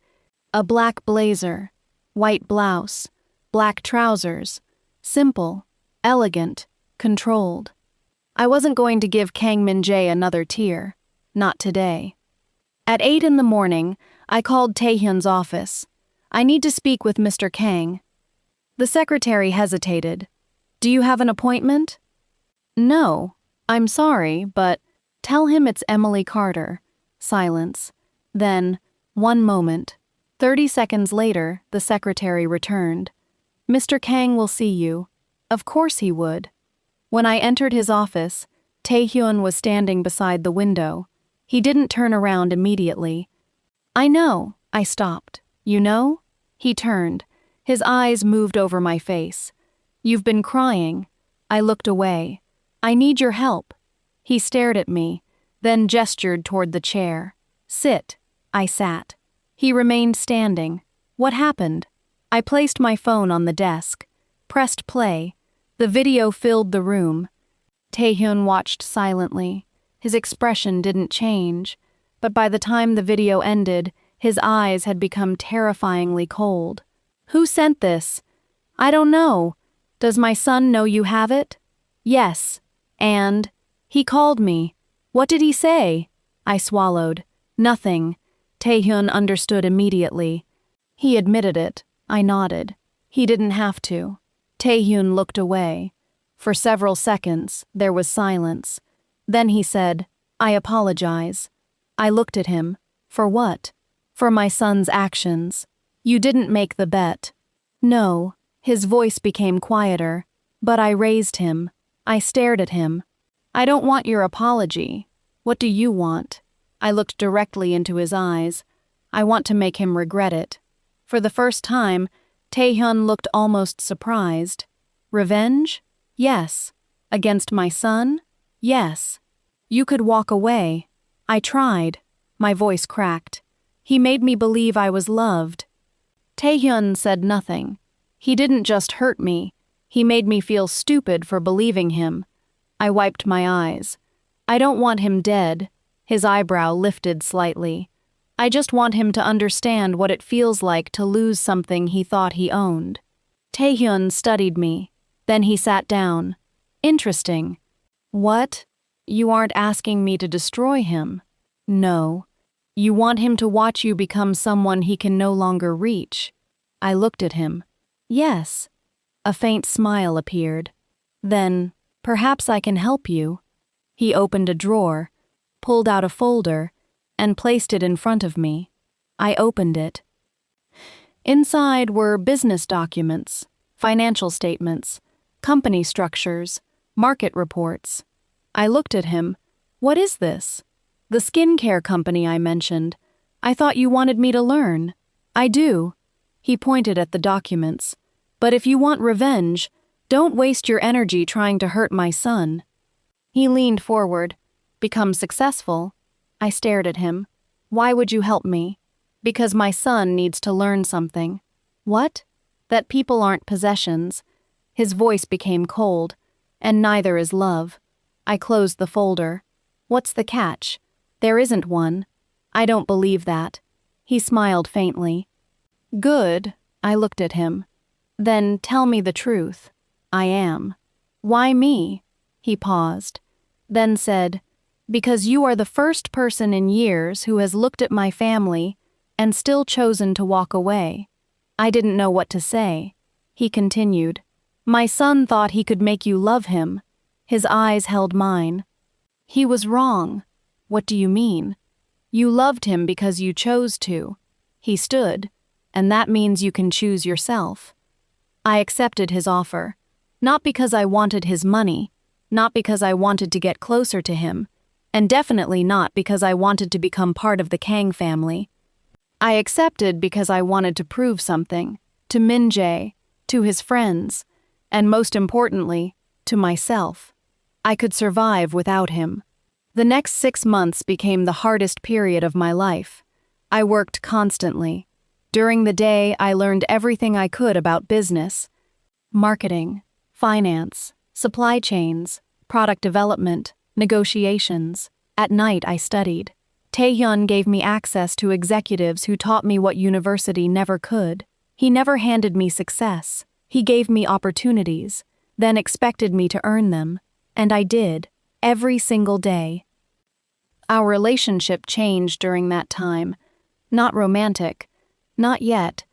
A black blazer, white blouse, black trousers. Simple, elegant, controlled. I wasn't going to give Kang Min-jae another tear. Not today. At 8 in the morning, I called Tae-Hyun's office. "I need to speak with Mr. Kang." The secretary hesitated. "Do you have an appointment?" "No, I'm sorry, but tell him it's Emily Carter." Silence. Then, one moment. 30 seconds later, the secretary returned. "Mr. Kang will see you." Of course he would. When I entered his office, Tae-Hyun was standing beside the window. He didn't turn around immediately. "I know." I stopped. "You know?" He turned. His eyes moved over my face. "You've been crying." I looked away. "I need your help." He stared at me, then gestured toward the chair. "Sit." I sat. He remained standing. "What happened?" I placed my phone on the desk, pressed play. The video filled the room. Tae-Hyun watched silently. His expression didn't change, but by the time the video ended, his eyes had become terrifyingly cold. "Who sent this?" "I don't know." "Does my son know you have it?" "Yes." "And?" "He called me." "What did he say?" I swallowed. "Nothing." Tae-Hyun understood immediately. He admitted it. I nodded. He didn't have to. Tae-Hyun looked away. For several seconds, there was silence. Then he said, "I apologize." I looked at him. "For what?" "For my son's actions." "You didn't make the bet." "No." His voice became quieter. But I raised him. I stared at him. "I don't want your apology. What do you want?" I looked directly into his eyes. "I want to make him regret it." For the first time, Tae-Hyun looked almost surprised. "Revenge?" "Yes." "Against my son?" "Yes." "You could walk away." I tried. My voice cracked. "He made me believe I was loved." Tae-Hyun said nothing. He didn't just hurt me. He made me feel stupid for believing him. I wiped my eyes. "I don't want him dead." His eyebrow lifted slightly. "I just want him to understand what it feels like to lose something he thought he owned." Tae-Hyun studied me. Then he sat down. "Interesting." "What? You aren't asking me to destroy him?" "No." "You want him to watch you become someone he can no longer reach?" I looked at him. "Yes." A faint smile appeared. "Then, perhaps I can help you." He opened a drawer, pulled out a folder, and placed it in front of me. I opened it. Inside were business documents, financial statements, company structures, market reports. I looked at him. "What is this?" "The skincare company I mentioned. I thought you wanted me to learn." "I do." He pointed at the documents. "But if you want revenge, don't waste your energy trying to hurt my son." He leaned forward. "Become successful?" I stared at him. "Why would you help me?" "Because my son needs to learn something." "What?" "That people aren't possessions." His voice became cold. "And neither is love." I closed the folder. "What's the catch?" "There isn't one." "I don't believe that." He smiled faintly. "Good." I looked at him. "Then tell me the truth." "I am." "Why me?" He paused. Then said, "Because you are the first person in years who has looked at my family and still chosen to walk away." I didn't know what to say. He continued, "My son thought he could make you love him." His eyes held mine. "He was wrong." "What do you mean?" "You loved him because you chose to." He stood, "And that means you can choose yourself." I accepted his offer, not because I wanted his money, not because I wanted to get closer to him, and definitely not because I wanted to become part of the Kang family. I accepted because I wanted to prove something, to Min-jae, to his friends, and most importantly, to myself. I could survive without him. The next 6 months became the hardest period of my life. I worked constantly. During the day, I learned everything I could about business, marketing, finance, supply chains, product development, negotiations. At night, I studied. Tae-Hyun gave me access to executives who taught me what university never could. He never handed me success. He gave me opportunities, then expected me to earn them. And I did, every single day. Our relationship changed during that time. Not romantic. Not yet.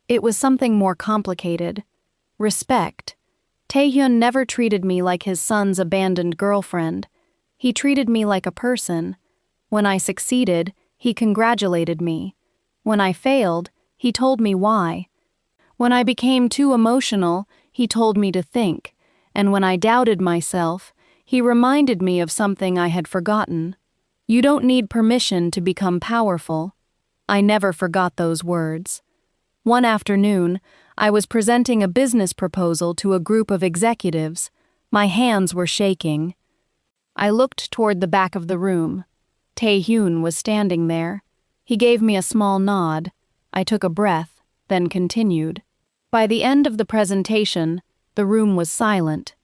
It was something more complicated. Respect. Tae-Hyun never treated me like his son's abandoned girlfriend. He treated me like a person. When I succeeded, he congratulated me. When I failed, he told me why. When I became too emotional, he told me to think. And when I doubted myself, he reminded me of something I had forgotten. You don't need permission to become powerful. I never forgot those words. One afternoon, I was presenting a business proposal to a group of executives. My hands were shaking. I looked toward the back of the room. Tae-Hyun was standing there. He gave me a small nod. I took a breath, then continued. By the end of the presentation, the room was silent.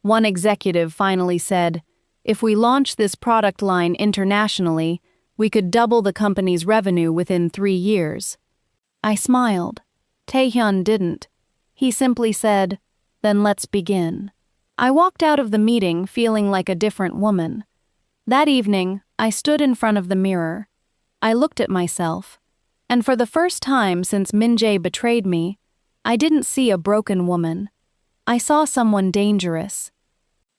One executive finally said, "If we launch this product line internationally, we could double the company's revenue within 3 years." I smiled. Tae-Hyun didn't. He simply said, "Then let's begin." I walked out of the meeting feeling like a different woman. That evening, I stood in front of the mirror. I looked at myself, and for the first time since Min-jae betrayed me, I didn't see a broken woman. I saw someone dangerous.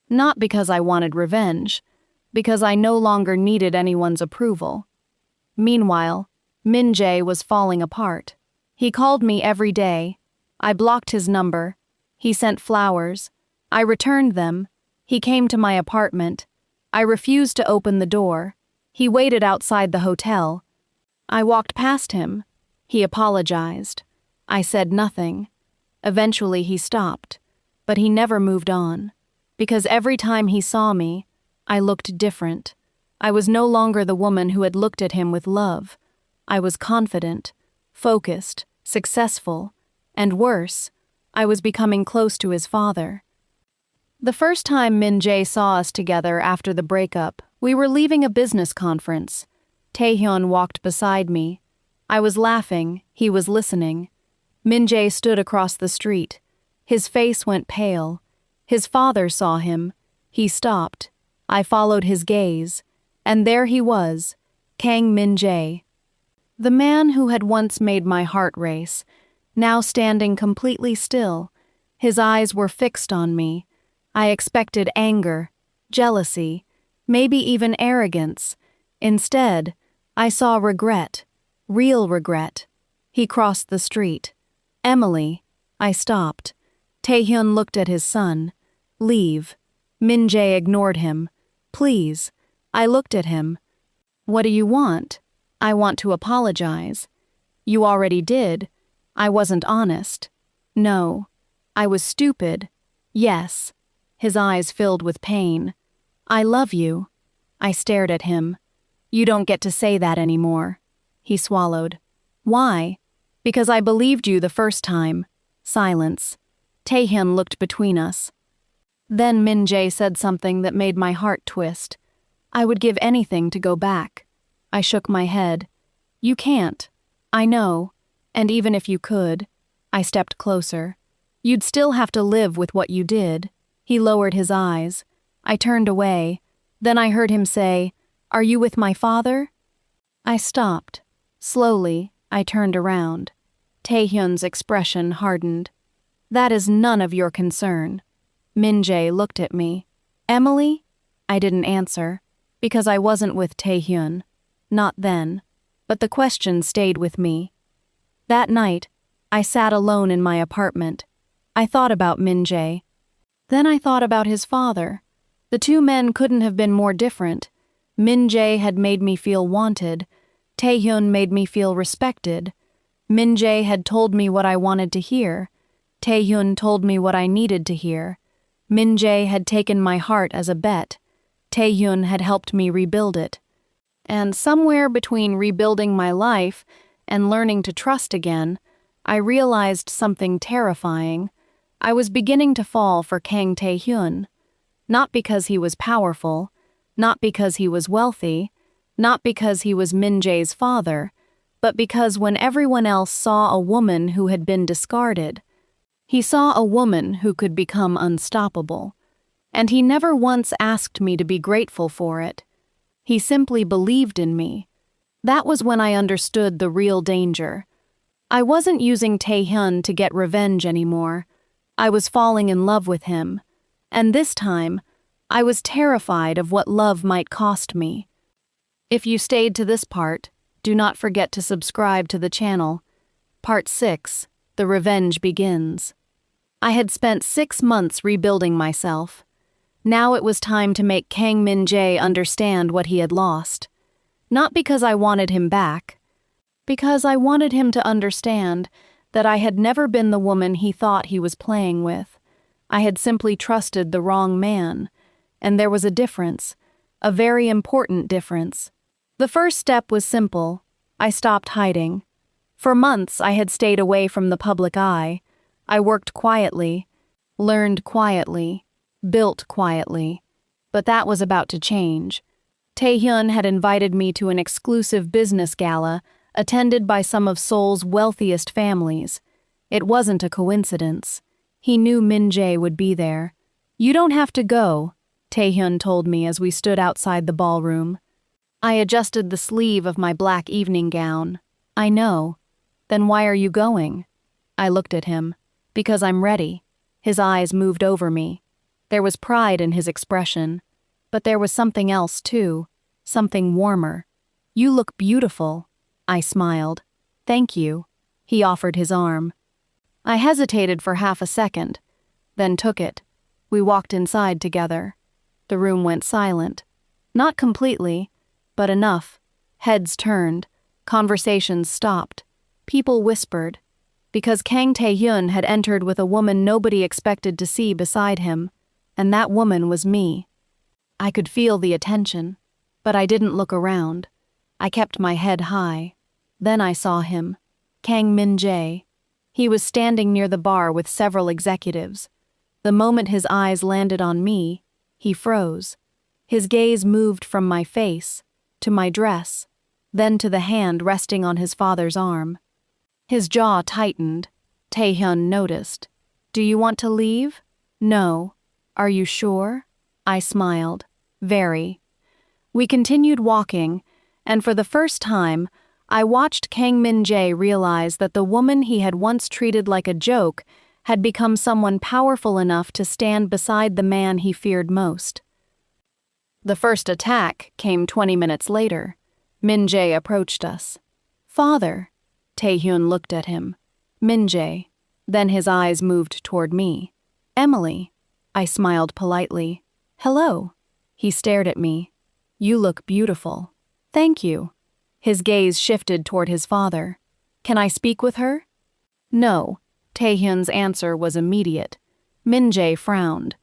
Not because I wanted revenge, because I no longer needed anyone's approval. Meanwhile, Min-jae was falling apart. He called me every day. I blocked his number. He sent flowers. I returned them. He came to my apartment. I refused to open the door. He waited outside the hotel. I walked past him. He apologized. I said nothing. Eventually he stopped, but he never moved on. Because every time he saw me, I looked different. I was no longer the woman who had looked at him with love. I was confident, focused, successful, and worse, I was becoming close to his father. The first time Min-jae saw us together after the breakup, we were leaving a business conference. Tae-Hyun walked beside me. I was laughing, he was listening. Min-jae stood across the street. His face went pale. His father saw him. He stopped. I followed his gaze. And there he was, Kang Min-jae. The man who had once made my heart race, now standing completely still. His eyes were fixed on me. I expected anger, jealousy, maybe even arrogance. Instead, I saw regret, real regret. He crossed the street. "Emily." I stopped. Tae-Hyun looked at his son. "Leave." Min-jae ignored him. "Please." I looked at him. "What do you want?" "I want to apologize." "You already did." "I wasn't honest." "No." "I was stupid." "Yes." His eyes filled with pain. "I love you." I stared at him. "You don't get to say that anymore." He swallowed. "Why?" "Because I believed you the first time." Silence. Tae-Hyun looked between us. Then Min-jae said something that made my heart twist. "I would give anything to go back." I shook my head. "You can't." "I know. And even if you could," I stepped closer, "you'd still have to live with what you did." He lowered his eyes. I turned away. Then I heard him say, "Are you with my father?" I stopped. Slowly, I turned around. Tae-Hyun's expression hardened. "That is none of your concern." Min-jae looked at me. "Emily?" I didn't answer, because I wasn't with Tae-Hyun. Not then. But the question stayed with me. That night, I sat alone in my apartment. I thought about Min-jae. Then I thought about his father. The two men couldn't have been more different. Min-jae had made me feel wanted. Tae-Hyun made me feel respected. Min-jae had told me what I wanted to hear. Tae-Hyun told me what I needed to hear. Min-jae had taken my heart as a bet. Tae-Hyun had helped me rebuild it. And somewhere between rebuilding my life and learning to trust again, I realized something terrifying. I was beginning to fall for Kang Tae-Hyun. Not because he was powerful, not because he was wealthy, not because he was Min-jae's father, but because when everyone else saw a woman who had been discarded, he saw a woman who could become unstoppable. And he never once asked me to be grateful for it. He simply believed in me. That was when I understood the real danger. I wasn't using Tae-Hyun to get revenge anymore. I was falling in love with him. And this time, I was terrified of what love might cost me. If you stayed to this part, do not forget to subscribe to the channel. Part 6, The Revenge Begins. I had spent 6 months rebuilding myself. Now it was time to make Kang Min-jae understand what he had lost. Not because I wanted him back, because I wanted him to understand that I had never been the woman he thought he was playing with. I had simply trusted the wrong man, and there was a difference, a very important difference. The first step was simple. I stopped hiding. For months I had stayed away from the public eye. I worked quietly, learned quietly, built quietly. But that was about to change. Tae-Hyun had invited me to an exclusive business gala attended by some of Seoul's wealthiest families. It wasn't a coincidence. He knew Min-jae would be there. "You don't have to go," Tae-Hyun told me as we stood outside the ballroom. I adjusted the sleeve of my black evening gown. "I know." "Then why are you going?" I looked at him. "Because I'm ready." His eyes moved over me. There was pride in his expression. But there was something else, too. Something warmer. "You look beautiful." I smiled. "Thank you." He offered his arm. I hesitated for half a second, then took it. We walked inside together. The room went silent. Not completely, but enough. Heads turned. Conversations stopped. People whispered. Because Kang Tae-Hyun had entered with a woman nobody expected to see beside him, and that woman was me. I could feel the attention, but I didn't look around. I kept my head high. Then I saw him. Kang Min-jae. He was standing near the bar with several executives. The moment his eyes landed on me, he froze. His gaze moved from my face, to my dress, then to the hand resting on his father's arm. His jaw tightened. Tae-Hyun noticed. "Do you want to leave?" "No." "Are you sure?" I smiled. "Very." We continued walking, and for the first time, I watched Kang Min-jae realize that the woman he had once treated like a joke had become someone powerful enough to stand beside the man he feared most. The first attack came 20 minutes later. Min-jae approached us. "Father." Tae-Hyun looked at him. "Min-jae." Then his eyes moved toward me. "Emily." I smiled politely. "Hello." He stared at me. "You look beautiful." "Thank you." His gaze shifted toward his father. "Can I speak with her?" "No." Tae-Hyun's answer was immediate. Min-jae frowned.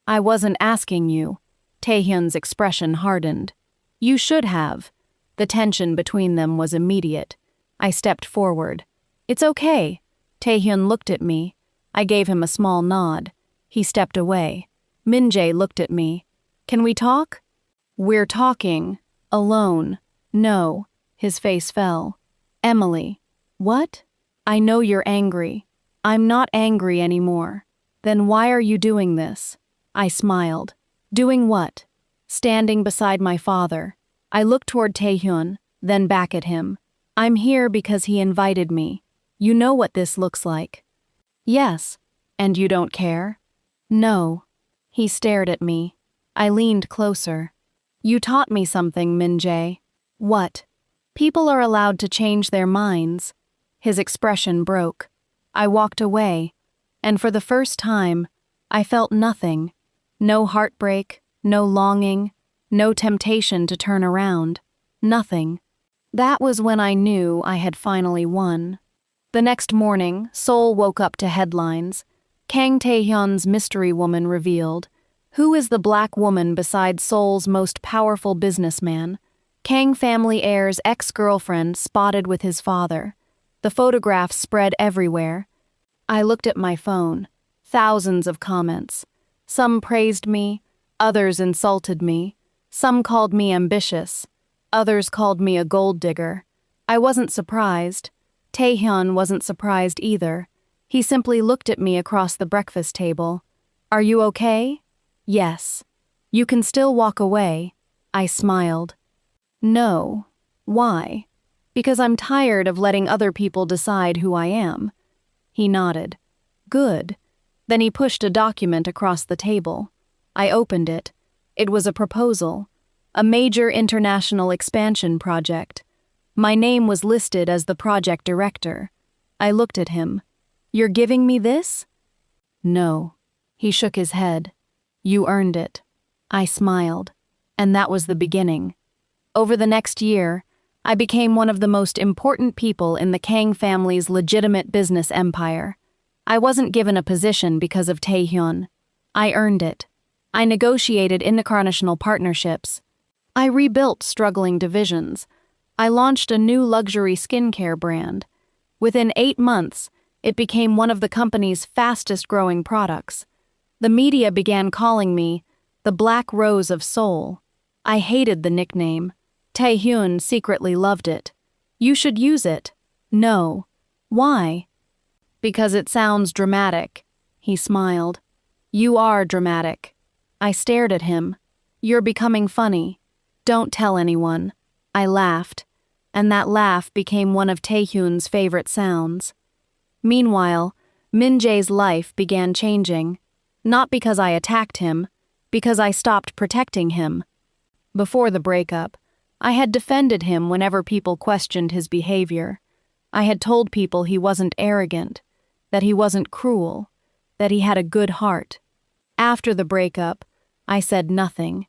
"I wasn't asking you." Tae-Hyun's expression hardened. "You should have." The tension between them was immediate. I stepped forward. "It's okay." Tae-Hyun looked at me. I gave him a small nod. He stepped away. Min-jae looked at me. "Can we talk?" "We're talking. Alone." "No." His face fell. "Emily." "What?" "I know you're angry." "I'm not angry anymore." "Then why are you doing this?" I smiled. "Doing what?" "Standing beside my father." I looked toward Tae-Hyun, then back at him. "I'm here because he invited me. You know what this looks like." "Yes." "And you don't care?" "No." He stared at me. I leaned closer. "You taught me something, Min-jae." "What?" "People are allowed to change their minds." His expression broke. I walked away, and for the first time, I felt nothing. No heartbreak, no longing, no temptation to turn around. Nothing. That was when I knew I had finally won. The next morning, Seoul woke up to headlines. Kang Tae-Hyun's mystery woman revealed. Who is the black woman besides Seoul's most powerful businessman? Kang family heir's ex-girlfriend spotted with his father. The photographs spread everywhere. I looked at my phone. Thousands of comments. Some praised me, others insulted me. Some called me ambitious. Others called me a gold digger. I wasn't surprised. Tae-Hyun wasn't surprised either. He simply looked at me across the breakfast table. Are you okay? Yes. You can still walk away. I smiled. No. Why? Because I'm tired of letting other people decide who I am. He nodded. Good. Then he pushed a document across the table. I opened it. It was a proposal. A major international expansion project. My name was listed as the project director. I looked at him. You're giving me this? No. He shook his head. You earned it. I smiled. And that was the beginning. Over the next year, I became one of the most important people in the Kang family's legitimate business empire. I wasn't given a position because of Tae-Hyun. I earned it. I negotiated international partnerships. I rebuilt struggling divisions. I launched a new luxury skincare brand. Within 8 months, it became one of the company's fastest-growing products. The media began calling me the Black Rose of Seoul. I hated the nickname. Tae-Hyun secretly loved it. You should use it. No. Why? Because it sounds dramatic. He smiled. You are dramatic. I stared at him. You're becoming funny. Don't tell anyone. I laughed, and that laugh became one of Tae-Hyun's favorite sounds. Meanwhile, Min-jae's life began changing. Not because I attacked him, because I stopped protecting him. Before the breakup, I had defended him whenever people questioned his behavior. I had told people he wasn't arrogant, that he wasn't cruel, that he had a good heart. After the breakup, I said nothing,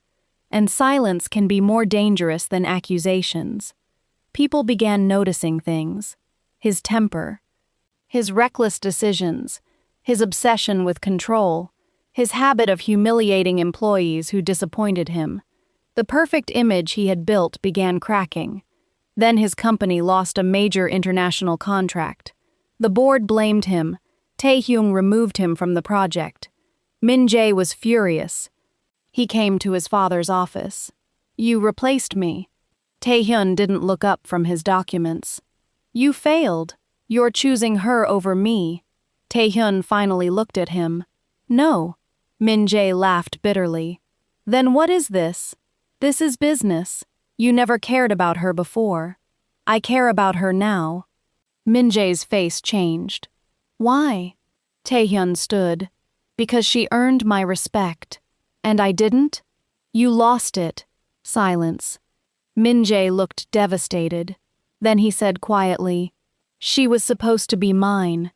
and silence can be more dangerous than accusations. People began noticing things. His temper, his reckless decisions, his obsession with control, his habit of humiliating employees who disappointed him. The perfect image he had built began cracking. Then his company lost a major international contract. The board blamed him. Tae-Hyun removed him from the project. Min-jae was furious. He came to his father's office. You replaced me. Tae-Hyun didn't look up from his documents. You failed. You're choosing her over me. Tae-Hyun finally looked at him. No. Min-jae laughed bitterly. Then what is this? This is business. You never cared about her before. I care about her now. Min-jae's face changed. Why? Tae-Hyun stood. Because she earned my respect. And I didn't? You lost it. Silence. Min-jae looked devastated. Then he said quietly, She was supposed to be mine.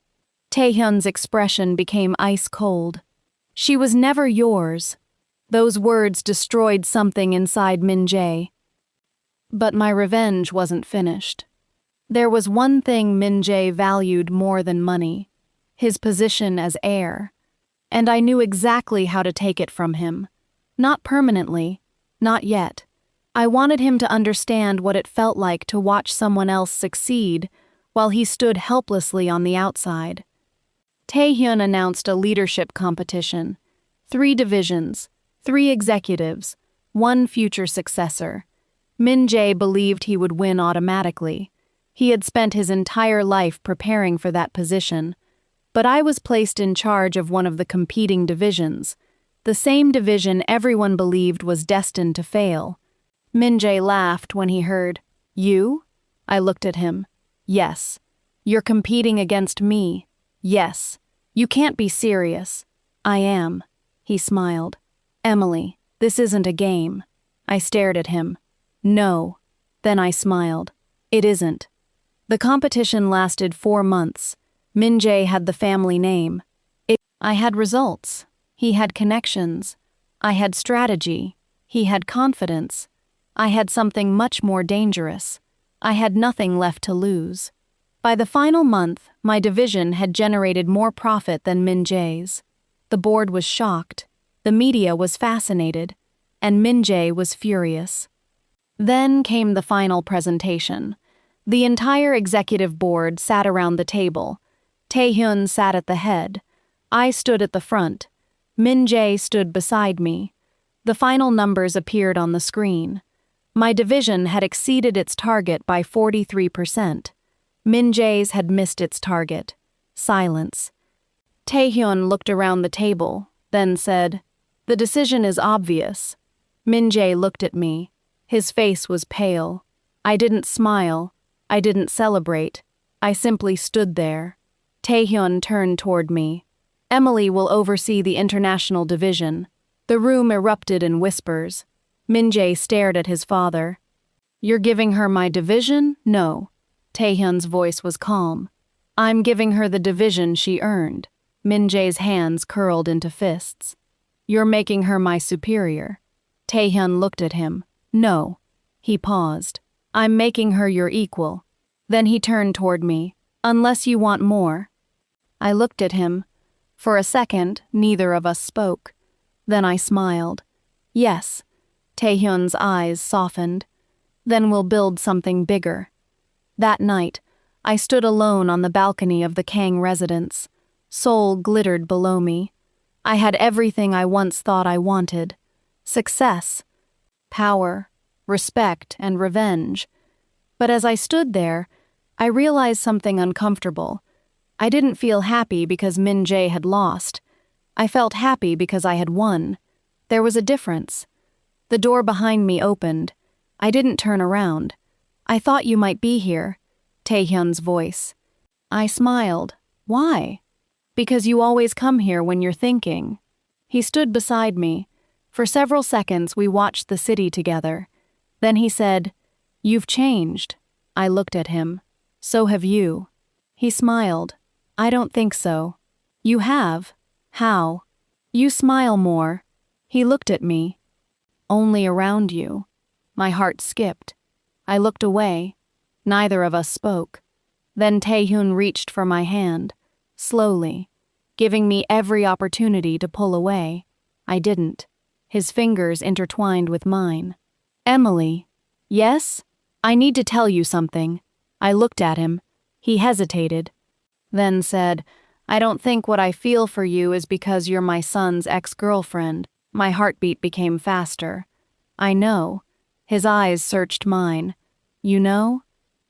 Tae-Hyun's expression became ice cold. She was never yours. Those words destroyed something inside Min-jae. But my revenge wasn't finished. There was one thing Min-jae valued more than money, his position as heir. And I knew exactly how to take it from him. Not permanently, not yet. I wanted him to understand what it felt like to watch someone else succeed while he stood helplessly on the outside. Tae-Hyun announced a leadership competition. 3 divisions, 3 executives, 1 future successor. Min-jae believed he would win automatically. He had spent his entire life preparing for that position. But I was placed in charge of one of the competing divisions, the same division everyone believed was destined to fail. Min-jae laughed when he heard, You? I looked at him. Yes. You're competing against me. Yes. You can't be serious. I am. He smiled. Emily, this isn't a game. I stared at him. No. Then I smiled. It isn't. The competition lasted 4 months. Min-jae had the family name. I had results. He had connections. I had strategy. He had confidence. I had something much more dangerous. I had nothing left to lose. By the final month, my division had generated more profit than Min Jae's. The board was shocked, the media was fascinated, and Min Jae was furious. Then came the final presentation. The entire executive board sat around the table. Tae-Hyun sat at the head. I stood at the front. Min Jae stood beside me. The final numbers appeared on the screen. My division had exceeded its target by 43%. Min Jae's had missed its target. Silence. Tae-Hyun looked around the table, then said, "The decision is obvious." Min Jae looked at me. His face was pale. I didn't smile. I didn't celebrate. I simply stood there. Tae-Hyun turned toward me. "Emily will oversee the international division." The room erupted in whispers. Min Jae stared at his father. "You're giving her my division?" "No." Tae-Hyun's voice was calm. "I'm giving her the division she earned." Min Jae's hands curled into fists. "You're making her my superior." Tae-Hyun looked at him. "No." He paused. "I'm making her your equal." Then he turned toward me. "Unless you want more." I looked at him. For a second, neither of us spoke. Then I smiled. "Yes." Tae-Hyun's eyes softened. "Then we'll build something bigger." That night, I stood alone on the balcony of the Kang residence. Seoul glittered below me. I had everything I once thought I wanted. Success, power, respect, and revenge. But as I stood there, I realized something uncomfortable. I didn't feel happy because Min Jae had lost. I felt happy because I had won. There was a difference. The door behind me opened. I didn't turn around. "I thought you might be here." Tae-Hyun's voice. I smiled. "Why?" "Because you always come here when you're thinking." He stood beside me. For several seconds we watched the city together. Then he said, "You've changed." I looked at him. "So have you." He smiled. "I don't think so." "You have." "How?" "You smile more." He looked at me. "Only around you." My heart skipped. I looked away. Neither of us spoke. Then Tae-Hyun reached for my hand, slowly, giving me every opportunity to pull away. I didn't. His fingers intertwined with mine. "Emily." "Yes? I need to tell you something." I looked at him. He hesitated, then said, "I don't think what I feel for you is because you're my son's ex-girlfriend." My heartbeat became faster. "I know." His eyes searched mine. "You know?"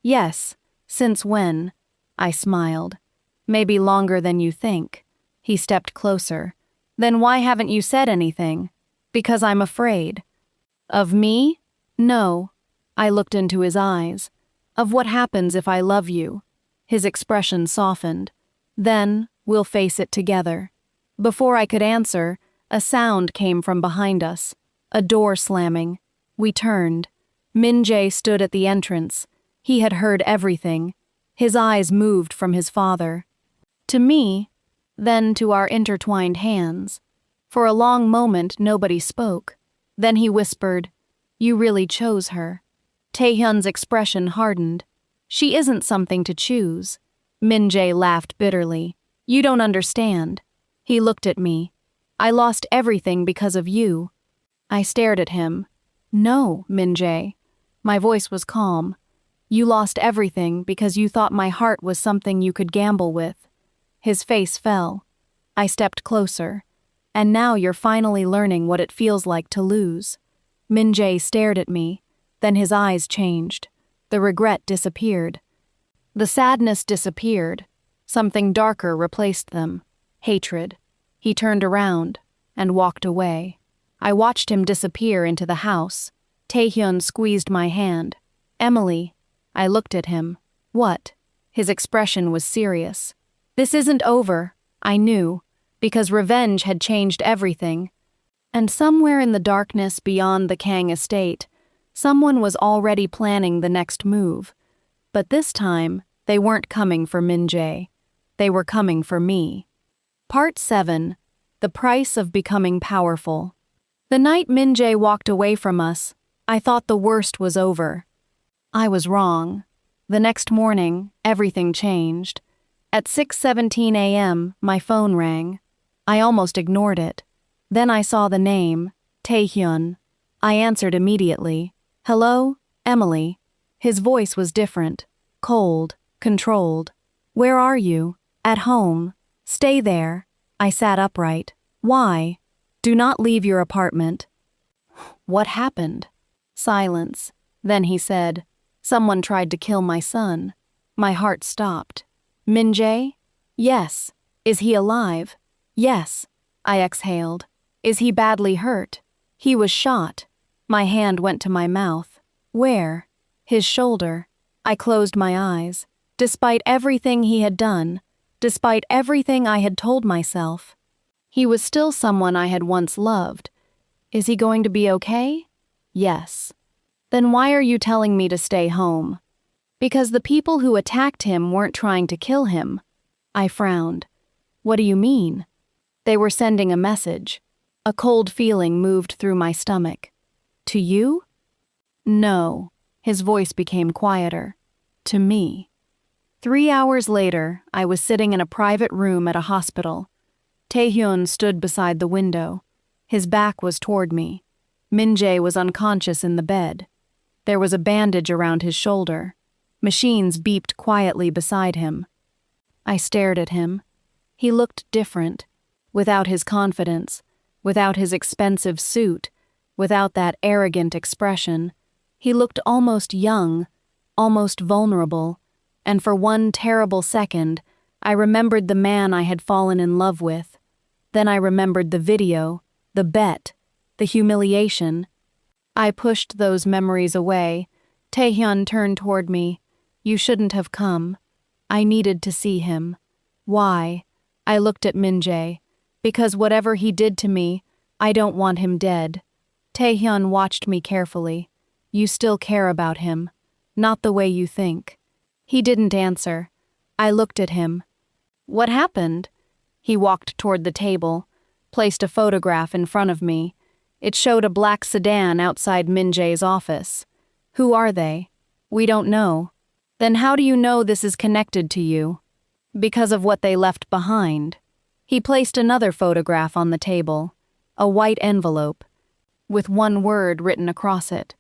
"Yes." "Since when?" I smiled. "Maybe longer than you think." He stepped closer. "Then why haven't you said anything?" "Because I'm afraid." "Of me?" "No." I looked into his eyes. "Of what happens if I love you." His expression softened. "Then we'll face it together." Before I could answer, a sound came from behind us. A door slamming. We turned. Min Jae stood at the entrance. He had heard everything. His eyes moved from his father to me, then to our intertwined hands. For a long moment, nobody spoke. Then he whispered, "You really chose her." Tae-Hyun's expression hardened. "She isn't something to choose." Min Jae laughed bitterly. "You don't understand." He looked at me. "I lost everything because of you." I stared at him. "No, Min Jae." My voice was calm. "You lost everything because you thought my heart was something you could gamble with." His face fell. I stepped closer. "And now you're finally learning what it feels like to lose." Min Jae stared at me. Then his eyes changed. The regret disappeared. The sadness disappeared. Something darker replaced them. Hatred. He turned around and walked away. I watched him disappear into the house. Tae-Hyun squeezed my hand. "Emily." I looked at him. "What?" His expression was serious. "This isn't over." I knew, because revenge had changed everything. And somewhere in the darkness beyond the Kang estate, someone was already planning the next move. But this time, they weren't coming for Min Jae. They were coming for me. Part 7. The Price of Becoming Powerful. The night Min Jae walked away from us, I thought the worst was over. I was wrong. The next morning, everything changed. At 6:17 a.m., my phone rang. I almost ignored it. Then I saw the name, Tae-Hyun. I answered immediately. "Hello, Emily." His voice was different, cold, controlled. "Where are you?" "At home." "Stay there." I sat upright. "Why?" "Do not leave your apartment." What happened? Silence. Then he said, "Someone tried to kill my son." My heart stopped. "Min-jae?" "Yes." "Is he alive?" "Yes." I exhaled. "Is he badly hurt?" "He was shot." My hand went to my mouth. "Where?" "His shoulder." I closed my eyes. Despite everything he had done, despite everything I had told myself, he was still someone I had once loved. Is he going to be okay? Yes. Then why are you telling me to stay home? Because the people who attacked him weren't trying to kill him. I frowned. What do you mean? They were sending a message. A cold feeling moved through my stomach. To you? No. His voice became quieter. To me. 3 hours later, I was sitting in a private room at a hospital. Tae-Hyun stood beside the window. His back was toward me. Min-jae was unconscious in the bed. There was a bandage around his shoulder. Machines beeped quietly beside him. I stared at him. He looked different, without his confidence, without his expensive suit, without that arrogant expression. He looked almost young, almost vulnerable, and for one terrible second, I remembered the man I had fallen in love with. Then I remembered the video, the bet, the humiliation. I pushed those memories away. Tae-Hyun turned toward me. You shouldn't have come. I needed to see him. Why? I looked at Min-jae. Because whatever he did to me, I don't want him dead. Tae-Hyun watched me carefully. You still care about him. Not the way you think. He didn't answer. I looked at him. What happened? He walked toward the table, placed a photograph in front of me. It showed a black sedan outside Min-jae's office. Who are they? We don't know. Then how do you know this is connected to you? Because of what they left behind. He placed another photograph on the table, a white envelope, with one word written across it.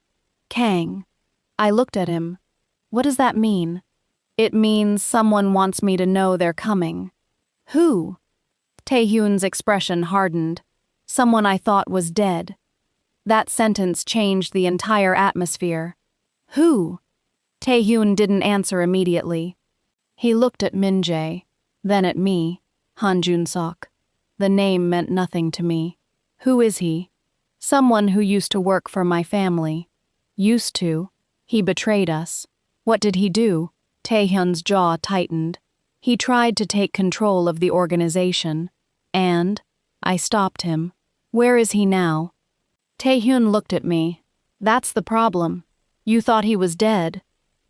Kang. I looked at him. What does that mean? It means someone wants me to know they're coming. Who? Tae-Hyun's expression hardened. Someone I thought was dead. That sentence changed the entire atmosphere. Who? Tae-Hyun didn't answer immediately. He looked at Min-jae, then at me, Han Jun-sok. The name meant nothing to me. Who is he? Someone who used to work for my family. Used to. He betrayed us. What did he do? Tae-Hyun's jaw tightened. He tried to take control of the organization. And I stopped him. Where is he now? Tae-Hyun looked at me. That's the problem. You thought he was dead.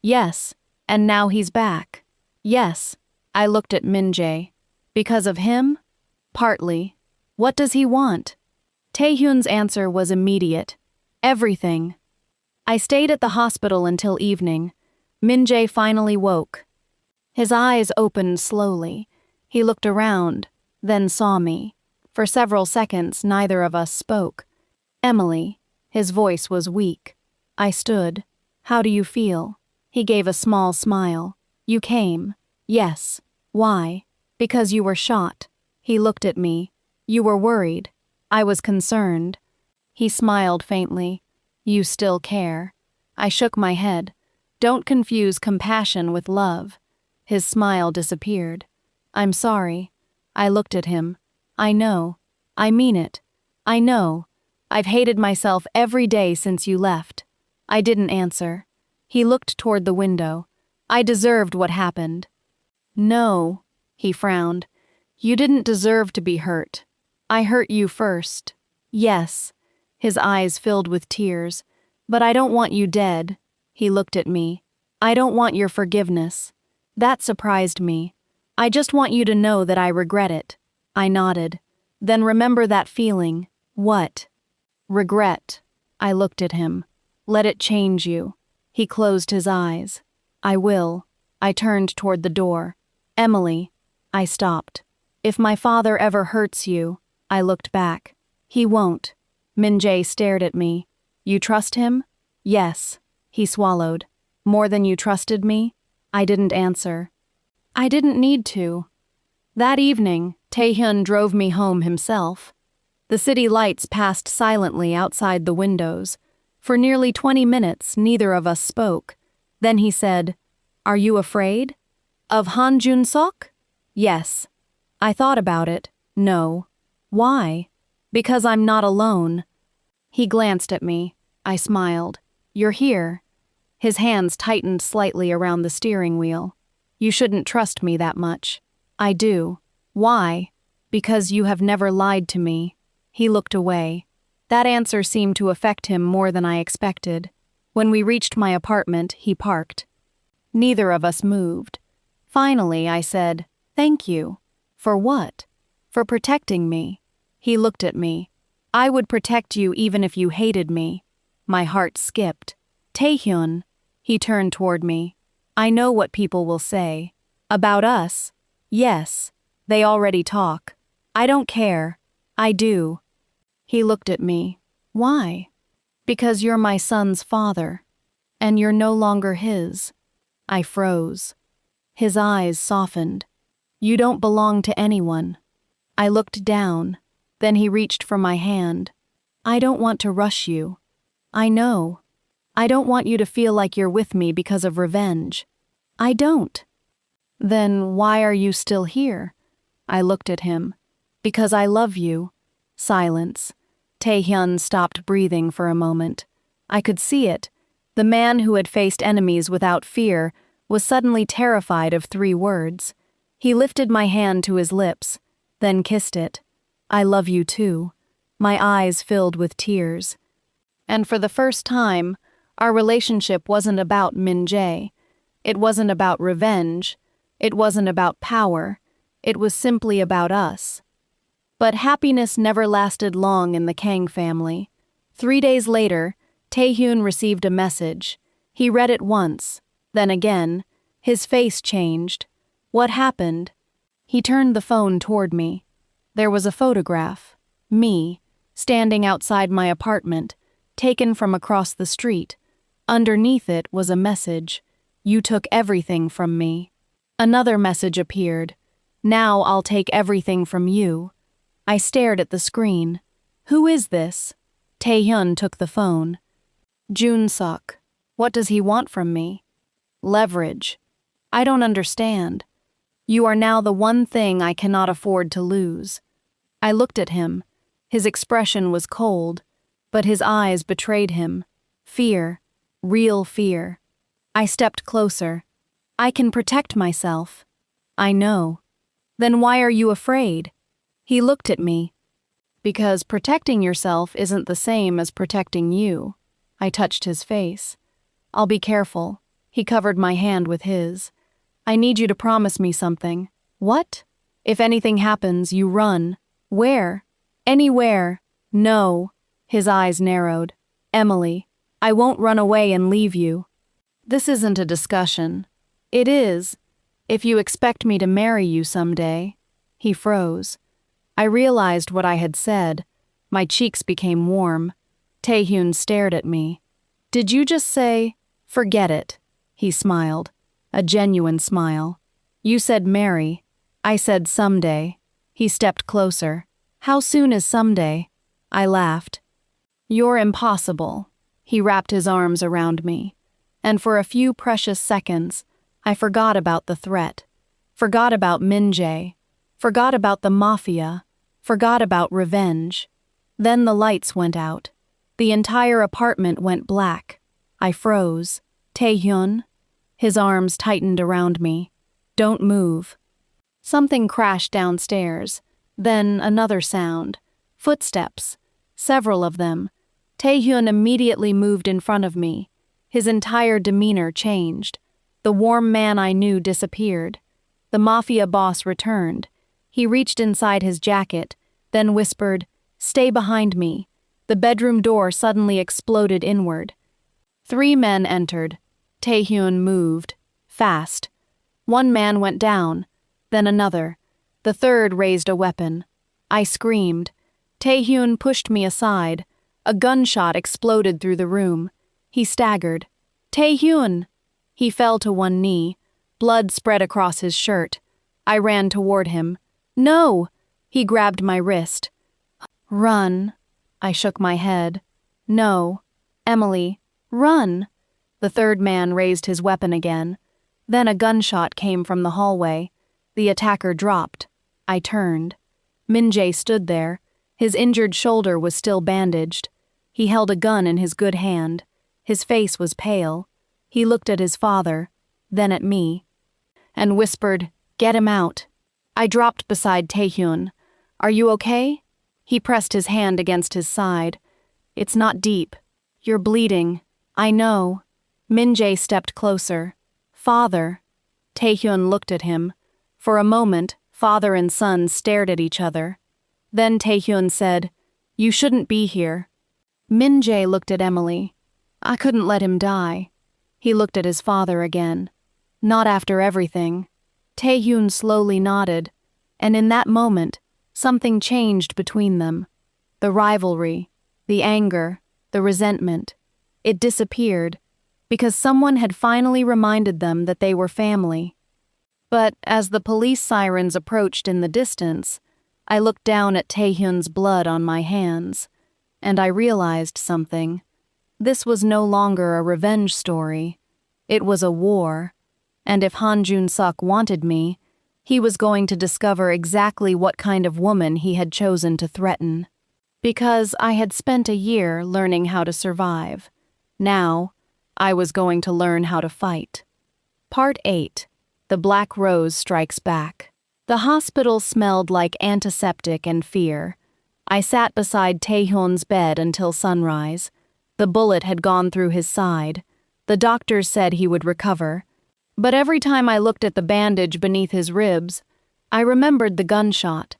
Yes, and now he's back. Yes. I looked at Min-jae. Because of him? Partly. What does he want? Tae-Hyun's answer was immediate. Everything. I stayed at the hospital until evening. Min-jae finally woke. His eyes opened slowly. He looked around, then saw me. For several seconds, neither of us spoke. Emily. His voice was weak. I stood. How do you feel? He gave a small smile. You came. Yes. Why? Because you were shot. He looked at me. You were worried. I was concerned. He smiled faintly. You still care. I shook my head. Don't confuse compassion with love. His smile disappeared. I'm sorry. I looked at him. I know. I mean it. I know. I've hated myself every day since you left. I didn't answer. He looked toward the window. I deserved what happened. No, he frowned. You didn't deserve to be hurt. I hurt you first. Yes. His eyes filled with tears. But I don't want you dead. He looked at me. I don't want your forgiveness. That surprised me. I just want you to know that I regret it. I nodded. Then remember that feeling. What? Regret. I looked at him. Let it change you. He closed his eyes. I will. I turned toward the door. Emily. I stopped. If my father ever hurts you, I looked back. He won't. Min-jae stared at me. You trust him? Yes. He swallowed. More than you trusted me? I didn't answer. I didn't need to. That evening, Tae-Hyun drove me home himself. The city lights passed silently outside the windows. For nearly 20 minutes, neither of us spoke. Then he said, "Are you afraid?" "Of Han Jun-sok?" "Yes." I thought about it. "No." "Why?" "Because I'm not alone." He glanced at me. I smiled. "You're here." His hands tightened slightly around the steering wheel. "You shouldn't trust me that much." "I do." "Why?" "Because you have never lied to me." He looked away. That answer seemed to affect him more than I expected. When we reached my apartment, he parked. Neither of us moved. Finally, I said, "Thank you." "For what?" "For protecting me." He looked at me. "I would protect you even if you hated me." My heart skipped. "Tae-Hyun." He turned toward me. "I know what people will say." "About us?" "Yes. They already talk." "I don't care." "I do." He looked at me. "Why?" "Because you're my son's father. And you're no longer his." I froze. His eyes softened. "You don't belong to anyone." I looked down. Then he reached for my hand. "I don't want to rush you." "I know. I don't want you to feel like you're with me because of revenge." "I don't." "Then why are you still here?" I looked at him. "Because I love you." Silence. Tae-Hyun stopped breathing for a moment. I could see it. The man who had faced enemies without fear was suddenly terrified of 3 words. He lifted my hand to his lips, then kissed it. "I love you too." My eyes filled with tears. And for the first time, our relationship wasn't about Min-jae. It wasn't about revenge. It wasn't about power. It was simply about us. But happiness never lasted long in the Kang family. 3 days later, Tae-Hyun received a message. He read it once, then again. His face changed. "What happened?" He turned the phone toward me. There was a photograph. Me, standing outside my apartment, taken from across the street. Underneath it was a message. "You took everything from me." Another message appeared. "Now I'll take everything from you." I stared at the screen. "Who is this?" Tae-Hyun took the phone. "Jun-suk. What does he want from me?" "Leverage." "I don't understand." "You are now the one thing I cannot afford to lose." I looked at him. His expression was cold, but his eyes betrayed him. Fear. Real fear. I stepped closer. "I can protect myself." "I know." "Then why are you afraid?" He looked at me. "Because protecting yourself isn't the same as protecting you." I touched his face. "I'll be careful." He covered my hand with his. "I need you to promise me something." "What?" "If anything happens, you run." "Where?" "Anywhere." "No." His eyes narrowed. "Emily, I won't run away and leave you." "This isn't a discussion." "It is. If you expect me to marry you someday." He froze. I realized what I had said. My cheeks became warm. Tae-Hyun stared at me. "Did you just say, 'Forget it'?" He smiled. A genuine smile. "You said marry." I said someday. He stepped closer. "How soon is someday?" I laughed. "You're impossible." He wrapped his arms around me. And for a few precious seconds, I forgot about the threat. Forgot about Min-jae. Forgot about the Mafia. Forgot about revenge. Then the lights went out. The entire apartment went black. I froze. "Tae-Hyun?" His arms tightened around me. "Don't move." Something crashed downstairs. Then another sound. Footsteps. Several of them. Tae-Hyun immediately moved in front of me. His entire demeanor changed. The warm man I knew disappeared. The Mafia boss returned. He reached inside his jacket, then whispered, "Stay behind me." The bedroom door suddenly exploded inward. 3 men entered. Tae-Hyun moved. fast. One man went down, then another. The third raised a weapon. I screamed. Tae-Hyun pushed me aside. A gunshot exploded through the room. He staggered. Tae-Hyun! He fell to one knee. Blood spread across his shirt. I ran toward him. No! He grabbed my wrist. Run. I shook my head. No. Emily, run. The third man raised his weapon again. Then a gunshot came from the hallway. The attacker dropped. I turned. Min-jae stood there. His injured shoulder was still bandaged. He held a gun in his good hand. His face was pale. He looked at his father, then at me, and whispered, "Get him out." I dropped beside Tae-Hyun. "Are you okay?" He pressed his hand against his side. "It's not deep. You're bleeding. I know." Min-jae stepped closer. "Father." Tae-Hyun looked at him. For a moment, father and son stared at each other. Then Tae-Hyun said, "You shouldn't be here." Min-jae looked at Emily. "I couldn't let him die." He looked at his father again. "Not after everything." Tae-Hyun slowly nodded, and in that moment, something changed between them. The rivalry, the anger, the resentment. It disappeared, because someone had finally reminded them that they were family. But as the police sirens approached in the distance, I looked down at Tae-Hyun's blood on my hands, and I realized something. This was no longer a revenge story. It was a war, and if Han Jun-suk wanted me, he was going to discover exactly what kind of woman he had chosen to threaten. Because I had spent a year learning how to survive. Now, I was going to learn how to fight. Part 8. The Black Rose Strikes Back. The hospital smelled like antiseptic and fear. I sat beside Tae-Hyun's bed until sunrise. The bullet had gone through his side. The doctors said he would recover. But every time I looked at the bandage beneath his ribs, I remembered the gunshot.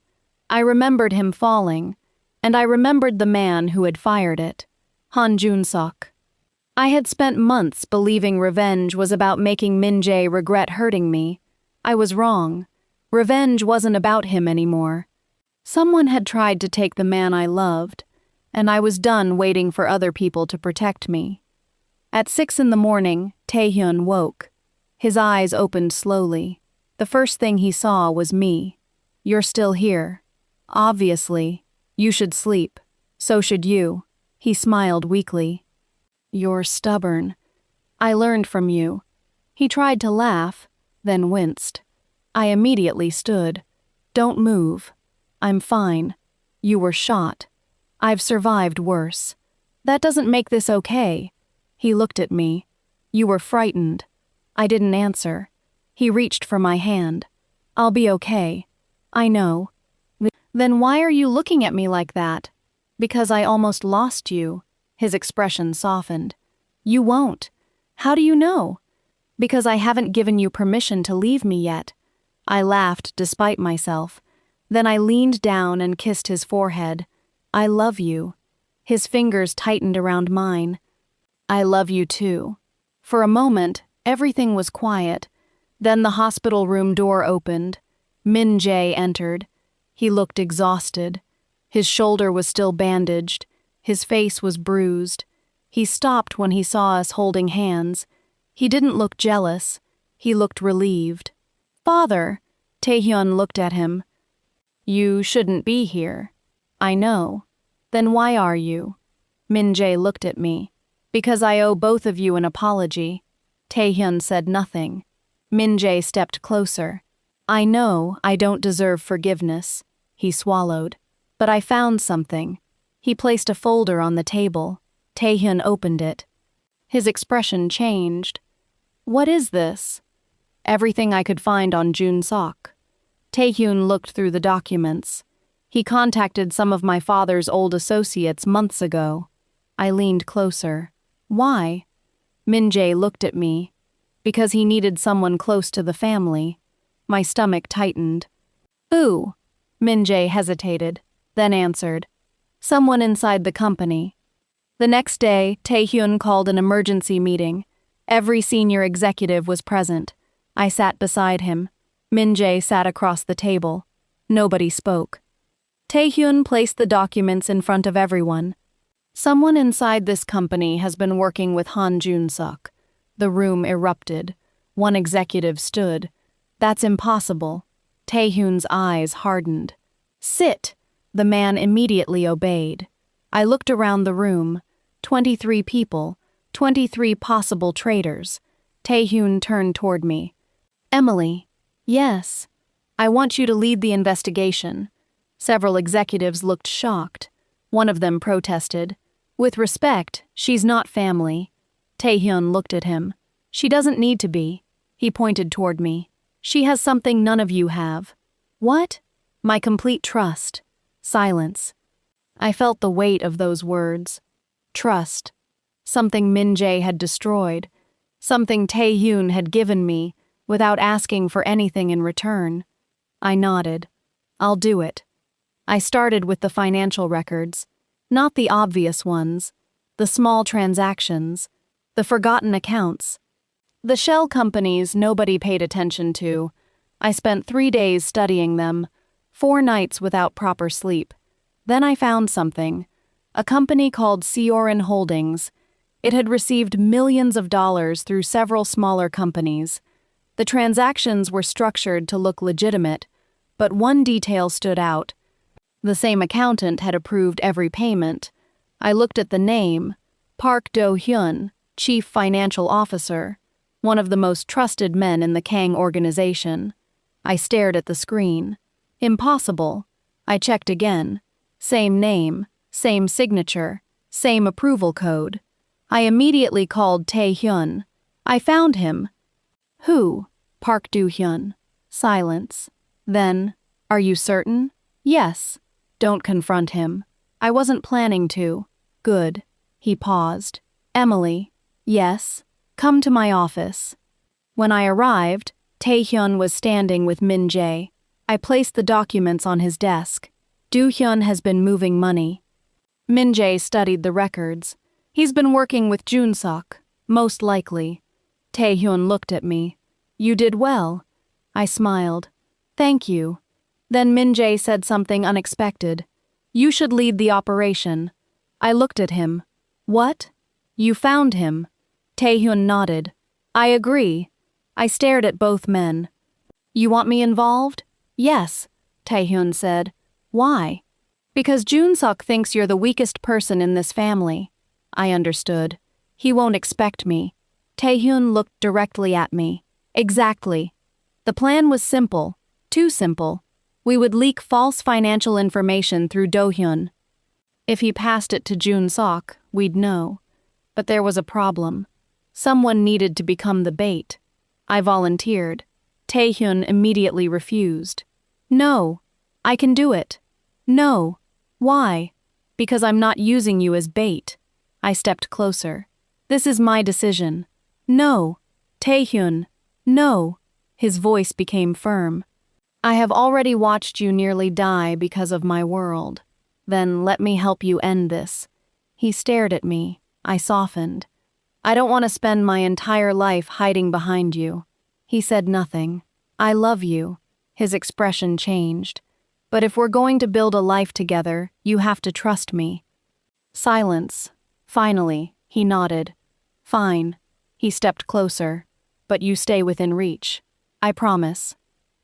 I remembered him falling, and I remembered the man who had fired it, Han Jun-suk. I had spent months believing revenge was about making Min-jae regret hurting me. I was wrong. Revenge wasn't about him anymore. Someone had tried to take the man I loved, and I was done waiting for other people to protect me. At 6 a.m, Tae-Hyun woke. His eyes opened slowly. The first thing he saw was me. "You're still here. Obviously. You should sleep. So should you." He smiled weakly. "You're stubborn. I learned from you." He tried to laugh, then winced. I immediately stood. "Don't move. I'm fine. You were shot. I've survived worse. That doesn't make this okay." He looked at me. "You were frightened." I didn't answer. He reached for my hand. "I'll be okay. I know." "Then why are you looking at me like that?" "Because I almost lost you." His expression softened. "You won't." "How do you know?" "Because I haven't given you permission to leave me yet." I laughed despite myself. Then I leaned down and kissed his forehead. "I love you." His fingers tightened around mine. "I love you too." For a moment, everything was quiet. Then the hospital room door opened. Min-jae entered. He looked exhausted. His shoulder was still bandaged. His face was bruised. He stopped when he saw us holding hands. He didn't look jealous. He looked relieved. "Father," Tae-Hyun looked at him. "You shouldn't be here." "I know." "Then why are you?" Min-jae looked at me. "Because I owe both of you an apology." Tae-Hyun said nothing. Min-jae stepped closer. "I know I don't deserve forgiveness." He swallowed. "But I found something." He placed a folder on the table. Tae-Hyun opened it. His expression changed. "What is this?" "Everything I could find on Jun-suk." Tae-Hyun looked through the documents. "He contacted some of my father's old associates months ago." I leaned closer. "Why?" Min-jae looked at me. "Because he needed someone close to the family." My stomach tightened. "Who?" Min-jae hesitated, then answered. "Someone inside the company." The next day, Tae-Hyun called an emergency meeting. Every senior executive was present. I sat beside him. Min-jae sat across the table. Nobody spoke. Tae-Hyun placed the documents in front of everyone. Someone inside this company has been working with Han Jun-suk. The room erupted. One executive stood. That's impossible. Tae-Hyun's eyes hardened. Sit! The man immediately obeyed. I looked around the room. 23 people, 23 possible traitors. Tae-Hyun turned toward me. Emily. Yes. I want you to lead the investigation. Several executives looked shocked. One of them protested. With respect, she's not family. Tae-Hyun looked at him. She doesn't need to be. He pointed toward me. She has something none of you have. What? My complete trust. Silence. I felt the weight of those words. Trust. Something Min-jae had destroyed. Something Tae-Hyun had given me, without asking for anything in return. I nodded. I'll do it. I started with the financial records. Not the obvious ones. The small transactions. The forgotten accounts. The shell companies nobody paid attention to. I spent 3 days studying them, 4 nights without proper sleep. Then I found something. A company called Seoul Holdings. It had received millions of dollars through several smaller companies. The transactions were structured to look legitimate, but one detail stood out. The same accountant had approved every payment. I looked at the name, Park Do-hyun, Chief Financial Officer, one of the most trusted men in the Kang organization. I stared at the screen. Impossible. I checked again. Same name, same signature, same approval code. I immediately called Tae-Hyun. I found him. Who? Park Do-hyun. Silence. Then, are you certain? Yes. Don't confront him. I wasn't planning to. Good. He paused. Emily. Yes. Come to my office. When I arrived, Tae-Hyun was standing with Min-jae. I placed the documents on his desk. Do-hyun has been moving money. Min-jae studied the records. He's been working with Jun-suk, most likely. Tae-Hyun looked at me. You did well. I smiled. Thank you. Then Min-jae said something unexpected. You should lead the operation. I looked at him. What? You found him. Tae-Hyun nodded. I agree. I stared at both men. You want me involved? Yes, Tae-Hyun said. Why? Because Jun-suk thinks you're the weakest person in this family. I understood. He won't expect me. Tae-Hyun looked directly at me. Exactly. The plan was simple. Too simple. We would leak false financial information through Do-hyun. If he passed it to Jun-suk, we'd know. But there was a problem. Someone needed to become the bait. I volunteered. Tae-Hyun immediately refused. No. I can do it. No. Why? Because I'm not using you as bait. I stepped closer. This is my decision. No. Tae-Hyun. No. His voice became firm. I have already watched you nearly die because of my world. Then let me help you end this. He stared at me. I softened. I don't want to spend my entire life hiding behind you. He said nothing. I love you. His expression changed. But if we're going to build a life together, you have to trust me. Silence. Finally, he nodded. Fine. He stepped closer. But you stay within reach. I promise.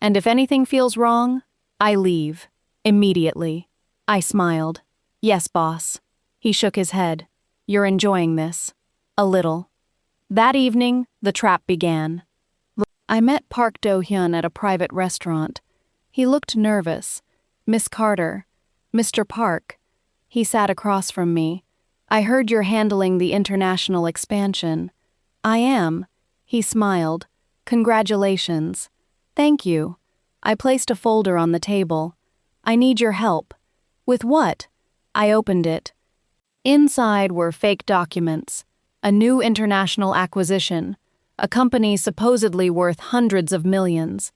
And if anything feels wrong, I leave. Immediately. I smiled. Yes, boss. He shook his head. You're enjoying this. A little. That evening, the trap began. I met Park Do-hyun at a private restaurant. He looked nervous. Miss Carter. Mr. Park. He sat across from me. I heard you're handling the international expansion. I am. He smiled. Congratulations. Thank you. I placed a folder on the table. I need your help. With what? I opened it. Inside were fake documents. A new international acquisition. A company supposedly worth hundreds of millions.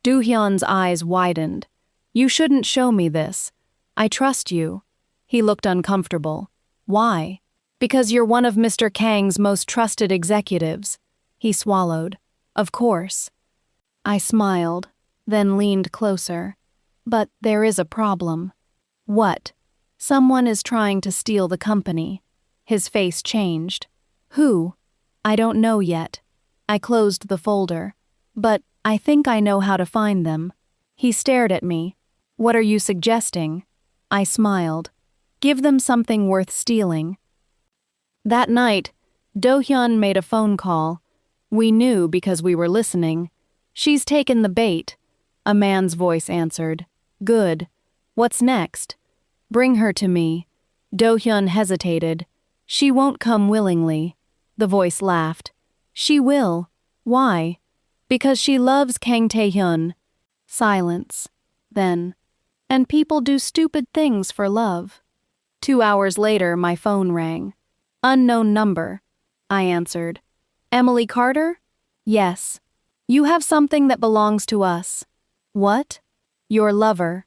Do-hyun's eyes widened. You shouldn't show me this. I trust you. He looked uncomfortable. Why? Because you're one of Mr. Kang's most trusted executives. He swallowed. Of course. I smiled, then leaned closer. But there is a problem. What? Someone is trying to steal the company. His face changed. Who? I don't know yet. I closed the folder. But I think I know how to find them. He stared at me. What are you suggesting? I smiled. Give them something worth stealing. That night, Do-hyun made a phone call. We knew because we were listening. She's taken the bait. A man's voice answered. Good. What's next? Bring her to me. Do-hyun hesitated. She won't come willingly. The voice laughed. She will. Why? Because she loves Kang Tae-hyun. Silence. Then. And people do stupid things for love. 2 hours later, my phone rang. Unknown number. I answered. Emily Carter? Yes. You have something that belongs to us. What? Your lover.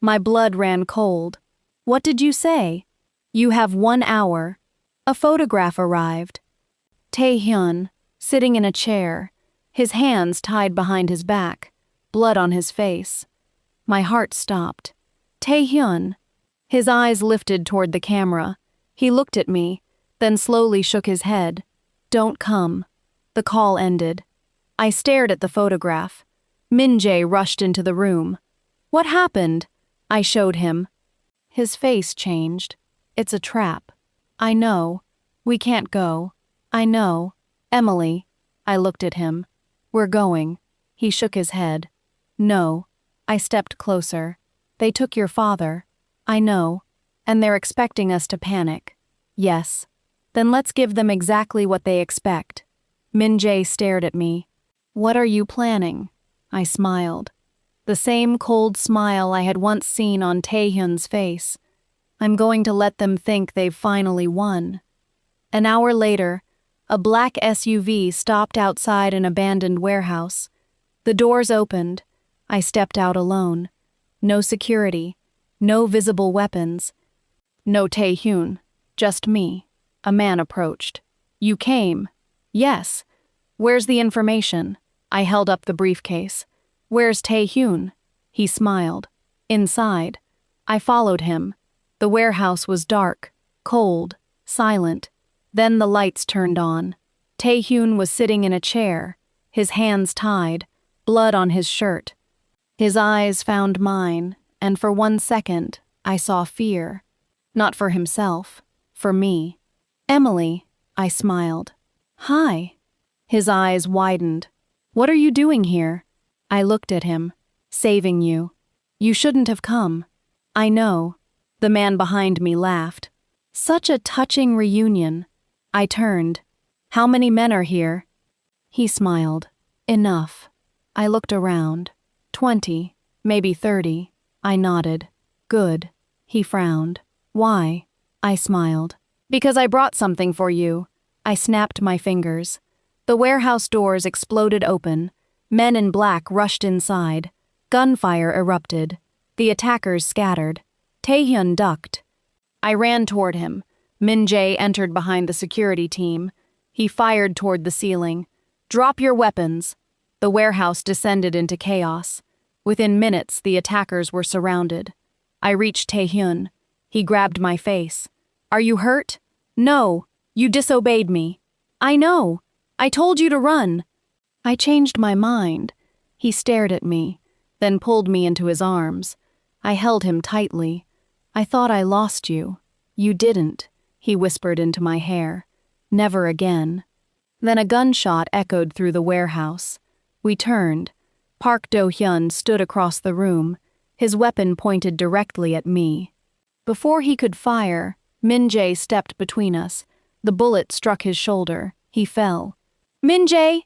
My blood ran cold. What did you say? You have 1 hour. A photograph arrived. Tae-Hyun, sitting in a chair, his hands tied behind his back, blood on his face. My heart stopped. Tae-Hyun. His eyes lifted toward the camera. He looked at me, then slowly shook his head. Don't come. The call ended. I stared at the photograph. Min-jae rushed into the room. What happened? I showed him. His face changed. It's a trap. I know. We can't go. I know. Emily. I looked at him. We're going. He shook his head. No. I stepped closer. They took your father. I know. And they're expecting us to panic. Yes. Then let's give them exactly what they expect. Min-jae stared at me. What are you planning? I smiled. The same cold smile I had once seen on Tae-Hyun's face. I'm going to let them think they've finally won. An hour later, a black SUV stopped outside an abandoned warehouse. The doors opened. I stepped out alone. No security. No visible weapons. No Tae-Hyun. Just me. A man approached. You came. Yes. Where's the information? I held up the briefcase. Where's Tae-Hyun? He smiled. Inside. I followed him. The warehouse was dark, cold, silent. Then the lights turned on. Tae-Hyun was sitting in a chair, his hands tied, blood on his shirt. His eyes found mine, and for 1 second, I saw fear. Not for himself, for me. Emily, I smiled. Hi. His eyes widened. What are you doing here? I looked at him. Saving you. You shouldn't have come. I know. The man behind me laughed. Such a touching reunion. I turned. How many men are here? He smiled. Enough. I looked around. 20, maybe 30. I nodded. Good. He frowned. Why? I smiled. Because I brought something for you. I snapped my fingers. The warehouse doors exploded open. Men in black rushed inside. Gunfire erupted. The attackers scattered. Tae-Hyun ducked. I ran toward him. Min-jae entered behind the security team. He fired toward the ceiling. Drop your weapons. The warehouse descended into chaos. Within minutes, the attackers were surrounded. I reached Tae-Hyun. He grabbed my face. Are you hurt? No. You disobeyed me. I know. I told you to run. I changed my mind. He stared at me, then pulled me into his arms. I held him tightly. I thought I lost you. You didn't, he whispered into my hair. Never again. Then a gunshot echoed through the warehouse. We turned. Park Do-hyun stood across the room, his weapon pointed directly at me. Before he could fire, Min-jae stepped between us. The bullet struck his shoulder. He fell. Min-jae!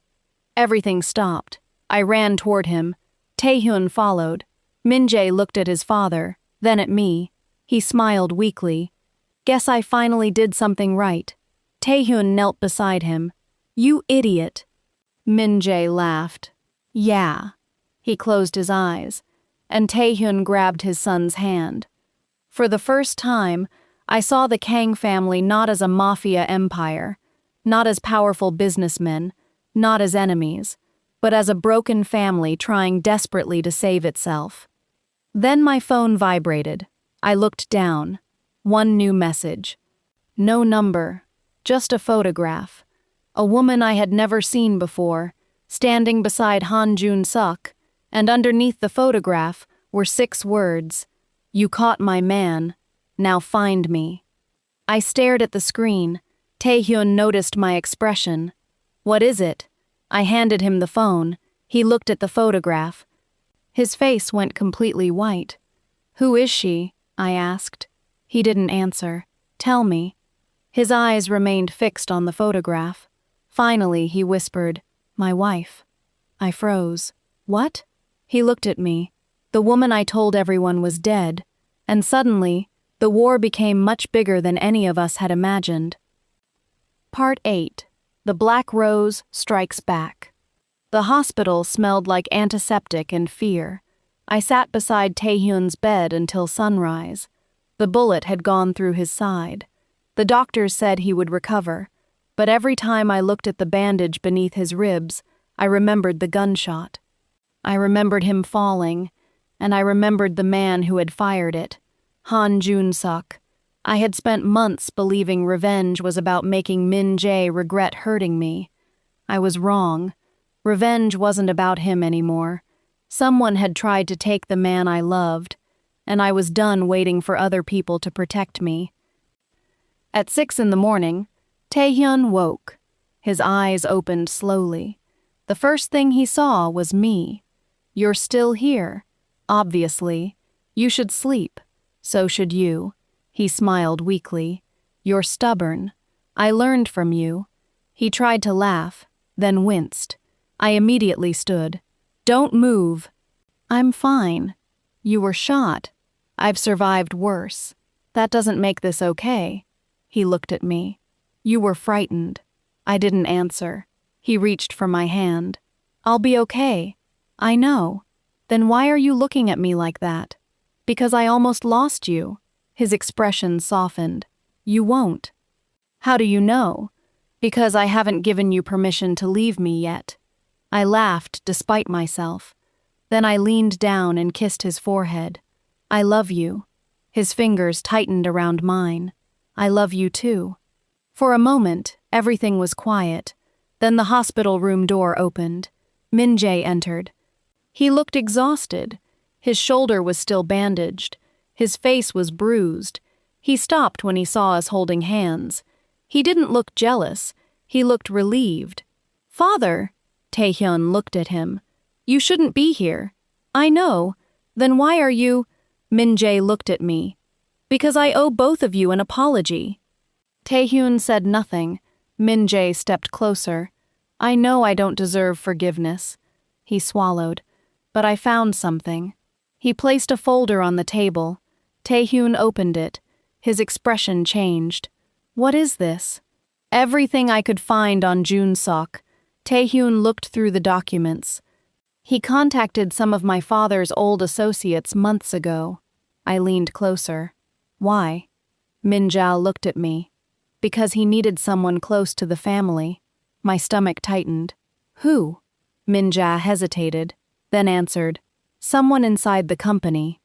Everything stopped. I ran toward him. Tae-Hyun followed. Min-jae looked at his father, then at me. He smiled weakly. Guess I finally did something right. Tae-Hyun knelt beside him. You idiot. Min-jae laughed. Yeah. He closed his eyes, and Tae-Hyun grabbed his son's hand. For the first time, I saw the Kang family not as a mafia empire, not as powerful businessmen, not as enemies, but as a broken family trying desperately to save itself. Then my phone vibrated. I looked down. One new message. No number, just a photograph. A woman I had never seen before, standing beside Han Jun-suk, and underneath the photograph were 6 words. You caught my man. Now find me. I stared at the screen. Tae-Hyun noticed my expression. What is it? I handed him the phone. He looked at the photograph. His face went completely white. Who is she? I asked. He didn't answer. Tell me. His eyes remained fixed on the photograph. Finally, he whispered, My wife. I froze. What? He looked at me. The woman I told everyone was dead, and suddenly, the war became much bigger than any of us had imagined. Part 8. The Black Rose Strikes Back. The hospital smelled like antiseptic and fear. I sat beside Tae-Hyun's bed until sunrise. The bullet had gone through his side. The doctors said he would recover, but every time I looked at the bandage beneath his ribs, I remembered the gunshot. I remembered him falling, and I remembered the man who had fired it, Han Jun-suk. I had spent months believing revenge was about making Min Jae regret hurting me. I was wrong. Revenge wasn't about him anymore. Someone had tried to take the man I loved, and I was done waiting for other people to protect me. At 6 a.m, Tae-Hyun woke. His eyes opened slowly. The first thing he saw was me. You're still here. Obviously. You should sleep. So should you. He smiled weakly. You're stubborn. I learned from you. He tried to laugh, then winced. I immediately stood. Don't move. I'm fine. You were shot. I've survived worse. That doesn't make this okay. He looked at me. You were frightened. I didn't answer. He reached for my hand. I'll be okay. I know. Then why are you looking at me like that? Because I almost lost you. His expression softened. You won't. How do you know? Because I haven't given you permission to leave me yet. I laughed despite myself. Then I leaned down and kissed his forehead. I love you. His fingers tightened around mine. I love you too. For a moment, everything was quiet. Then the hospital room door opened. Min Jae entered. He looked exhausted. His shoulder was still bandaged. His face was bruised. He stopped when he saw us holding hands. He didn't look jealous. He looked relieved. Father! Tae-Hyun looked at him. You shouldn't be here. I know. Then why are you... Min Jae looked at me. Because I owe both of you an apology. Tae-Hyun said nothing. Min Jae stepped closer. I know I don't deserve forgiveness. He swallowed. But I found something. He placed a folder on the table. Tae-Hyun opened it. His expression changed. What is this? Everything I could find on Jun-suk. Tae-Hyun looked through the documents. He contacted some of my father's old associates months ago. I leaned closer. Why? Min Jae looked at me. Because he needed someone close to the family. My stomach tightened. Who? Min Jae hesitated, then answered. Someone inside the company.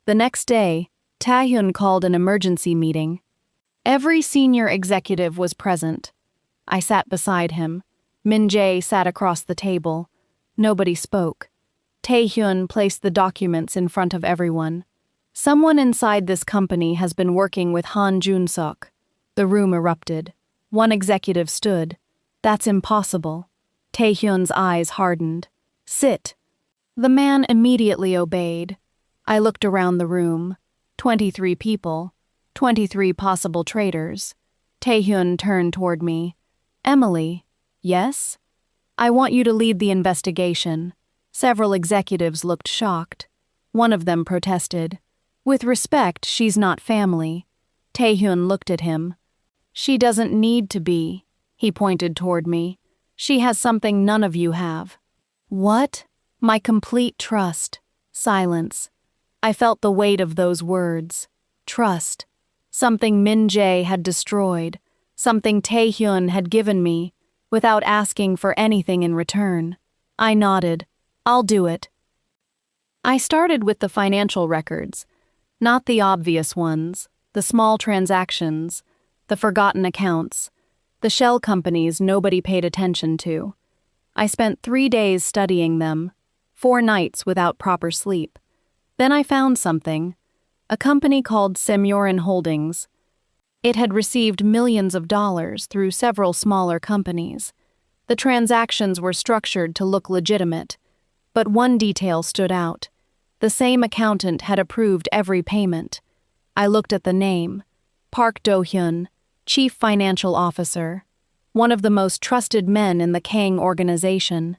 The next day, Tae-Hyun called an emergency meeting. Every senior executive was present. I sat beside him. Min Jae sat across the table. Nobody spoke. Tae-Hyun placed the documents in front of everyone. Someone inside this company has been working with Han Jun-suk. The room erupted. One executive stood. That's impossible. Tae-Hyun's eyes hardened. Sit. The man immediately obeyed. I looked around the room. 23 people. 23 possible traitors. Tae-Hyun turned toward me. Emily. Yes? I want you to lead the investigation. Several executives looked shocked. One of them protested. With respect, she's not family. Tae-Hyun looked at him. She doesn't need to be. He pointed toward me. She has something none of you have. What? My complete trust. Silence. I felt the weight of those words. Trust. Something Min Jae had destroyed. Something Tae-Hyun had given me, without asking for anything in return. I nodded. I'll do it. I started with the financial records, not the obvious ones, the small transactions, the forgotten accounts, the shell companies nobody paid attention to. I spent 3 days studying them, 4 nights without proper sleep. Then I found something, a company called Semyorin Holdings. It had received millions of dollars through several smaller companies. The transactions were structured to look legitimate, but one detail stood out. The same accountant had approved every payment. I looked at the name, Park Do-hyun, Chief Financial Officer, one of the most trusted men in the Kang organization.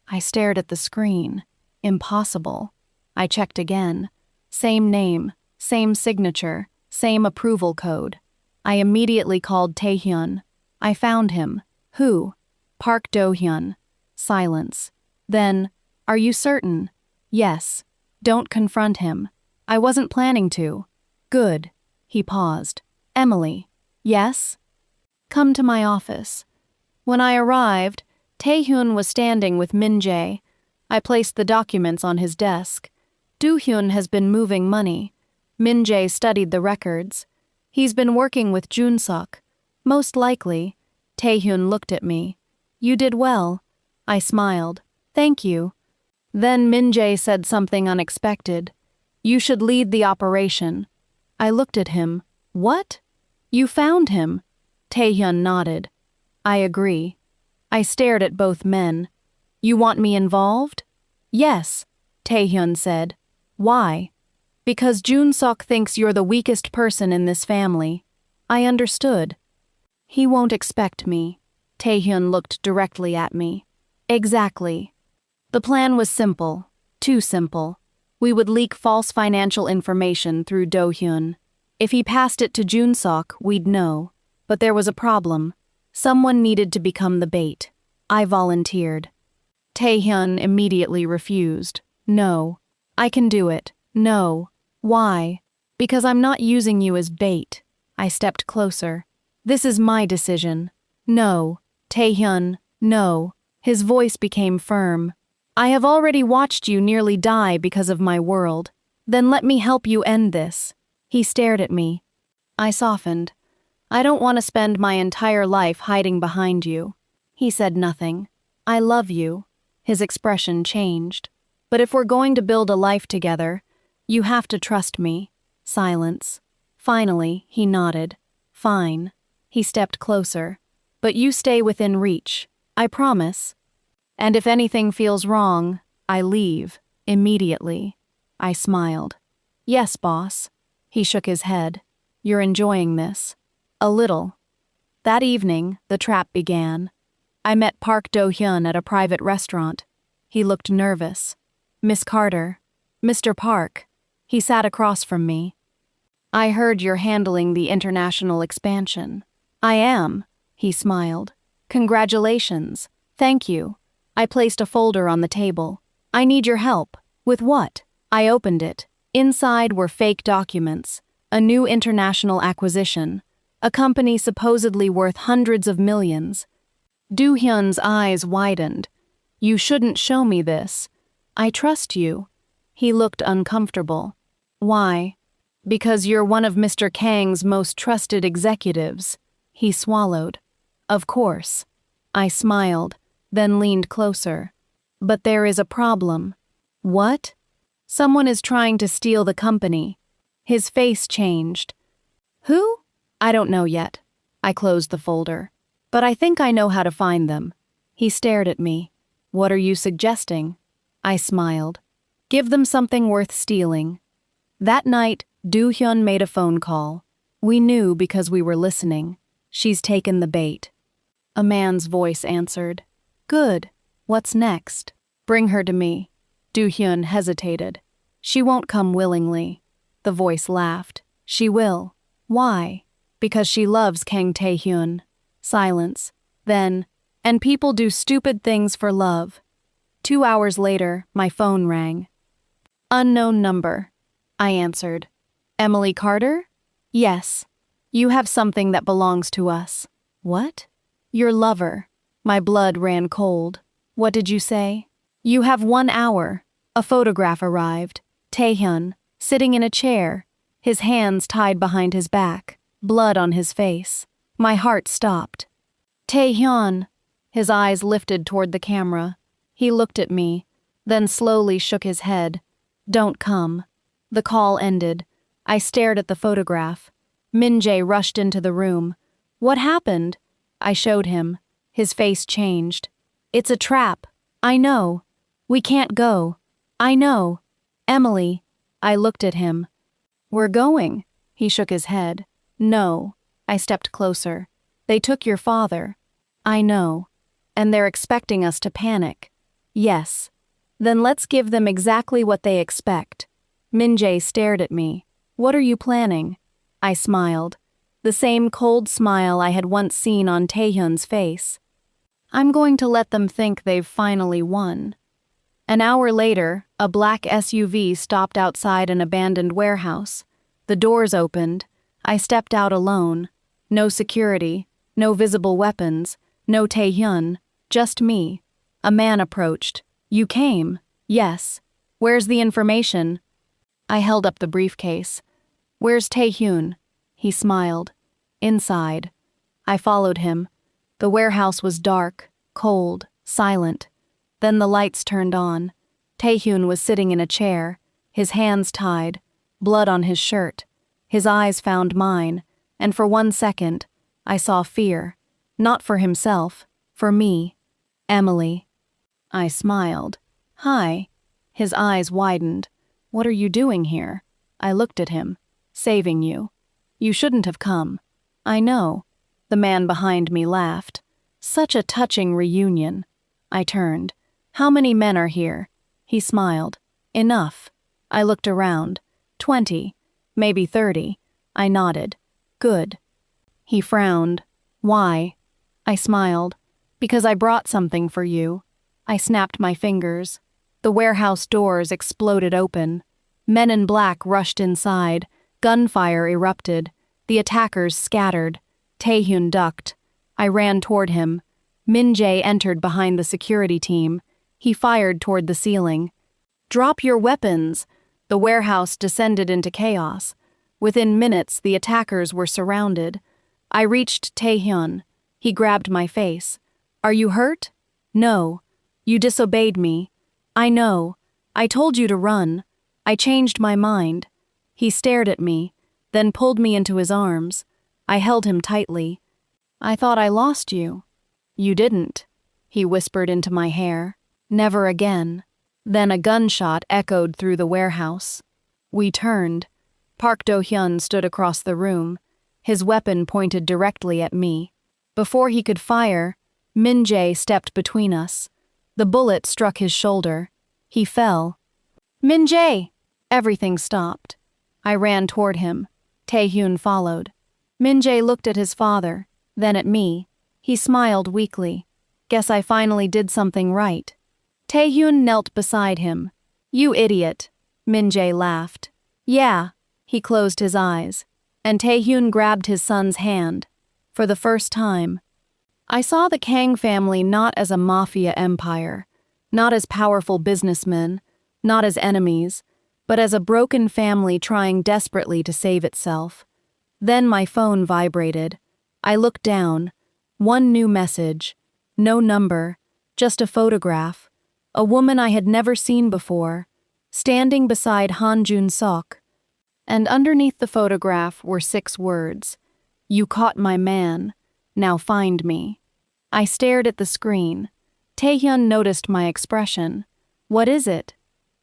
I stared at the screen. Impossible. I checked again. Same name, same signature, same approval code. I immediately called Tae-Hyun. I found him. Who? Park Do-hyun. Silence. Then, are you certain? Yes. Don't confront him. I wasn't planning to. Good. He paused. Emily. Yes? Come to my office. When I arrived, Tae-Hyun was standing with Min-jae. I placed the documents on his desk. Do-hyun has been moving money. Min-jae studied the records. He's been working with Jun-suk. Most likely. Tae-Hyun looked at me. You did well. I smiled. Thank you. Then Min-jae said something unexpected. You should lead the operation. I looked at him. What? You found him. Tae-Hyun nodded. I agree. I stared at both men. You want me involved? Yes, Tae-Hyun said. Why? Because Jun-suk thinks you're the weakest person in this family. I understood. He won't expect me. Tae-Hyun looked directly at me. Exactly. The plan was simple. Too simple. We would leak false financial information through Do-hyun. If he passed it to Jun-suk, we'd know. But there was a problem. Someone needed to become the bait. I volunteered. Tae-Hyun immediately refused. No. I can do it. No. Why? Because I'm not using you as bait. I stepped closer. This is my decision. No. Tae-Hyun, no. His voice became firm. I have already watched you nearly die because of my world. Then let me help you end this. He stared at me. I softened. I don't want to spend my entire life hiding behind you. He said nothing. I love you. His expression changed. But if we're going to build a life together, you have to trust me. Silence. Finally, he nodded. Fine. He stepped closer. But you stay within reach. I promise. And if anything feels wrong, I leave. Immediately. I smiled. Yes, boss. He shook his head. You're enjoying this. A little. That evening, the trap began. I met Park Do-hyun at a private restaurant. He looked nervous. Miss Carter. Mr. Park. He sat across from me. I heard you're handling the international expansion. I am. He smiled. Congratulations. Thank you. I placed a folder on the table. I need your help. With what? I opened it. Inside were fake documents. A new international acquisition. A company supposedly worth hundreds of millions. Do-hyun's eyes widened. You shouldn't show me this. I trust you. He looked uncomfortable. Why? Because you're one of Mr. Kang's most trusted executives. He swallowed. Of course. I smiled, then leaned closer. But there is a problem. What? Someone is trying to steal the company. His face changed. Who? I don't know yet. I closed the folder. But I think I know how to find them. He stared at me. What are you suggesting? I smiled. Give them something worth stealing. That night, Do-hyun made a phone call. We knew because we were listening. She's taken the bait. A man's voice answered. Good. What's next? Bring her to me. Do-hyun hesitated. She won't come willingly. The voice laughed. She will. Why? Because she loves Kang Tae-Hyun. Silence. Then, and people do stupid things for love. 2 hours later, my phone rang. Unknown number. I answered. Emily Carter? Yes. You have something that belongs to us. What? Your lover. My blood ran cold. What did you say? You have 1 hour. A photograph arrived. Tae-Hyun, sitting in a chair, his hands tied behind his back, blood on his face. My heart stopped. Tae-Hyun. His eyes lifted toward the camera. He looked at me, then slowly shook his head. Don't come. The call ended. I stared at the photograph. Min-jae rushed into the room. What happened? I showed him. His face changed. It's a trap. I know. We can't go. I know. Emily. I looked at him. We're going. He shook his head. No. I stepped closer. They took your father. I know. And they're expecting us to panic. Yes. Then let's give them exactly what they expect. Min-jae stared at me. What are you planning? I smiled. The same cold smile I had once seen on Tae-Hyun's face. I'm going to let them think they've finally won. An hour later, a black SUV stopped outside an abandoned warehouse. The doors opened. I stepped out alone. No security, no visible weapons, no Tae-Hyun, just me. A man approached. You came? Yes. Where's the information? I held up the briefcase. Where's Tae-Hyun? He smiled. Inside. I followed him. The warehouse was dark, cold, silent. Then the lights turned on. Tae-Hyun was sitting in a chair, his hands tied, blood on his shirt. His eyes found mine, and for 1 second, I saw fear. Not for himself, for me. Emily. I smiled. Hi. His eyes widened. What are you doing here? I looked at him. Saving you. You shouldn't have come. I know. The man behind me laughed. Such a touching reunion. I turned. How many men are here? He smiled. Enough. I looked around. 20. Maybe 30. I nodded. Good. He frowned. Why? I smiled. Because I brought something for you. I snapped my fingers. The warehouse doors exploded open. Men in black rushed inside. Gunfire erupted. The attackers scattered. Tae-Hyun ducked. I ran toward him. Min-jae entered behind the security team. He fired toward the ceiling. Drop your weapons! The warehouse descended into chaos. Within minutes, the attackers were surrounded. I reached Tae-Hyun. He grabbed my face. Are you hurt? No. You disobeyed me. I know. I told you to run. I changed my mind. He stared at me, then pulled me into his arms. I held him tightly. I thought I lost you. You didn't. He whispered into my hair. Never again. Then a gunshot echoed through the warehouse. We turned. Park Do-hyun stood across the room, his weapon pointed directly at me. Before he could fire, Min-jae stepped between us. The bullet struck his shoulder. He fell. Min-jae! Everything stopped. I ran toward him. Tae-Hyun followed. Min-jae looked at his father, then at me. He smiled weakly. Guess I finally did something right. Tae-Hyun knelt beside him. You idiot. Min-jae laughed. Yeah. He closed his eyes. And Tae-Hyun grabbed his son's hand. For the first time. I saw the Kang family not as a mafia empire, not as powerful businessmen, not as enemies, but as a broken family trying desperately to save itself. Then my phone vibrated. I looked down. One new message. No number. Just a photograph. A woman I had never seen before, standing beside Han Jun-sok. And underneath the photograph were 6 words. You caught my man. Now find me. I stared at the screen. Tae-Hyun noticed my expression. What is it?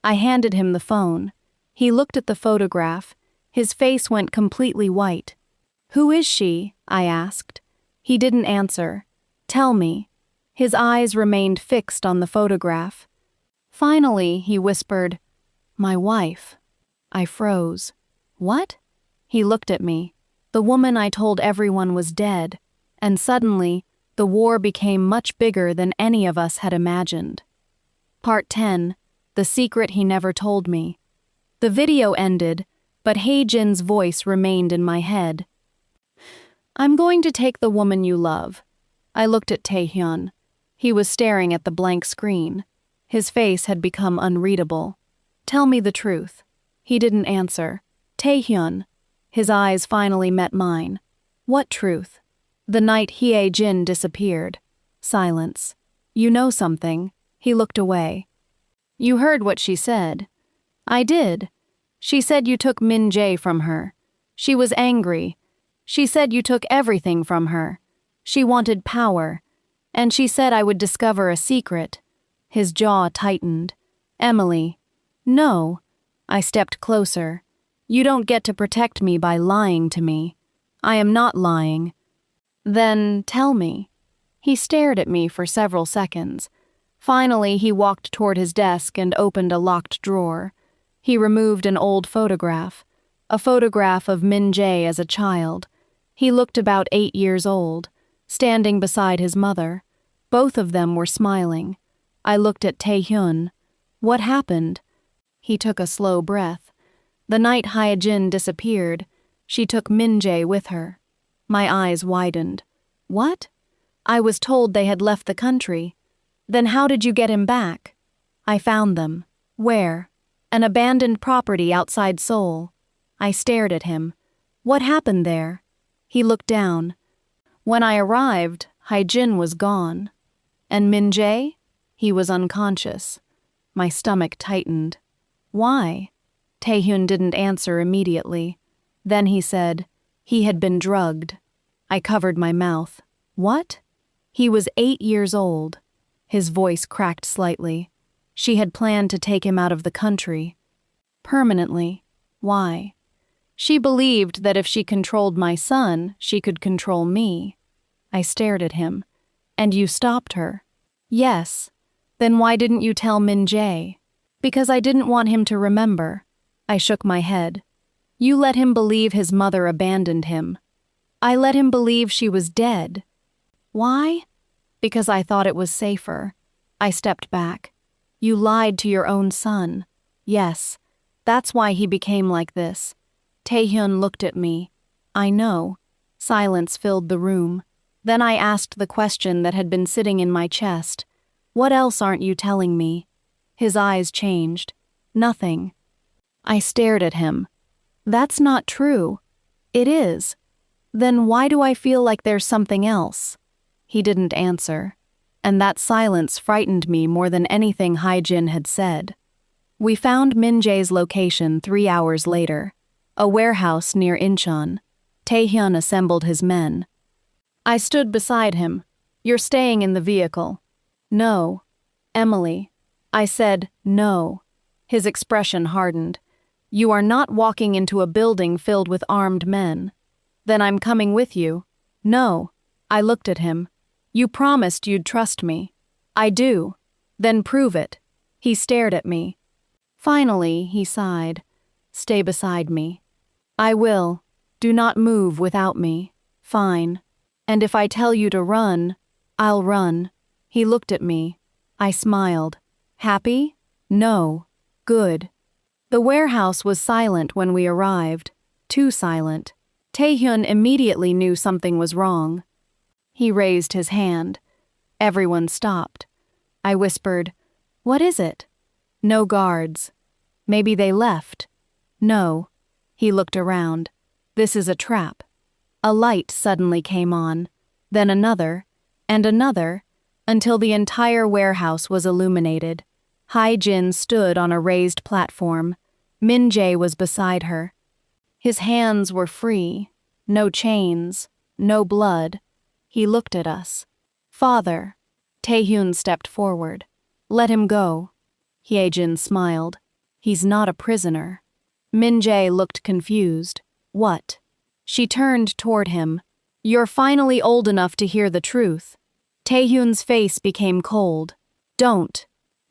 I handed him the phone. He looked at the photograph. His face went completely white. Who is she? I asked. He didn't answer. Tell me. His eyes remained fixed on the photograph. Finally, he whispered, My wife. I froze. What? He looked at me. The woman I told everyone was dead, and suddenly, the war became much bigger than any of us had imagined. Part 10. The Secret He Never Told Me. The video ended, but Hae-jin's voice remained in my head. I'm going to take the woman you love. I looked at Tae-Hyun. He was staring at the blank screen. His face had become unreadable. Tell me the truth. He didn't answer. Tae-Hyun. His eyes finally met mine. What truth? The night Hye-jin disappeared. Silence. You know something. He looked away. You heard what she said. I did. She said you took Min Jae from her. She was angry. She said you took everything from her. She wanted power. And she said I would discover a secret. His jaw tightened. Emily. No. I stepped closer. You don't get to protect me by lying to me. I am not lying. Then tell me. He stared at me for several seconds. Finally, he walked toward his desk and opened a locked drawer. He removed an old photograph, a photograph of Min Jae as a child. He looked about 8 years old, standing beside his mother. Both of them were smiling. I looked at Tae-Hyun. What happened? He took a slow breath. The night Hye-jin disappeared, she took Min Jae with her. My eyes widened. What? I was told they had left the country. Then how did you get him back? I found them. Where? An abandoned property outside Seoul. I stared at him. What happened there? He looked down. When I arrived, Hye-jin was gone. And Min Jae? He was unconscious. My stomach tightened. Why? Tae-Hyun didn't answer immediately. Then he said, he had been drugged. I covered my mouth. What? He was 8 years old. His voice cracked slightly. She had planned to take him out of the country. Permanently. Why? She believed that if she controlled my son, she could control me. I stared at him. And you stopped her? Yes. Then why didn't you tell Min Jae? Because I didn't want him to remember. I shook my head. You let him believe his mother abandoned him. I let him believe she was dead. Why? Because I thought it was safer. I stepped back. You lied to your own son. Yes. That's why he became like this. Tae-Hyun looked at me. I know. Silence filled the room. Then I asked the question that had been sitting in my chest. What else aren't you telling me? His eyes changed. Nothing. I stared at him. That's not true. It is. Then why do I feel like there's something else? He didn't answer. And that silence frightened me more than anything Hye-jin had said. We found Min Jae's location 3 hours later. A warehouse near Incheon. Tae-Hyun assembled his men. I stood beside him. You're staying in the vehicle. No. Emily. I said, no. His expression hardened. You are not walking into a building filled with armed men. Then I'm coming with you. No. I looked at him. You promised you'd trust me. I do. Then prove it. He stared at me. Finally, he sighed. Stay beside me. I will. Do not move without me. Fine. And if I tell you to run, I'll run. He looked at me. I smiled. Happy? No. Good. The warehouse was silent when we arrived. Too silent. Tae-Hyun immediately knew something was wrong. He raised his hand. Everyone stopped. I whispered, What is it? No guards. Maybe they left. No. He looked around. This is a trap. A light suddenly came on, then another, and another, until the entire warehouse was illuminated. Hye-jin stood on a raised platform. Min Jae was beside her. His hands were free. No chains. No blood. He looked at us. Father. Tae-Hyun stepped forward. Let him go. Hye-jin smiled. He's not a prisoner. Min Jae looked confused. What? She turned toward him. You're finally old enough to hear the truth. Tae-Hyun's face became cold. Don't.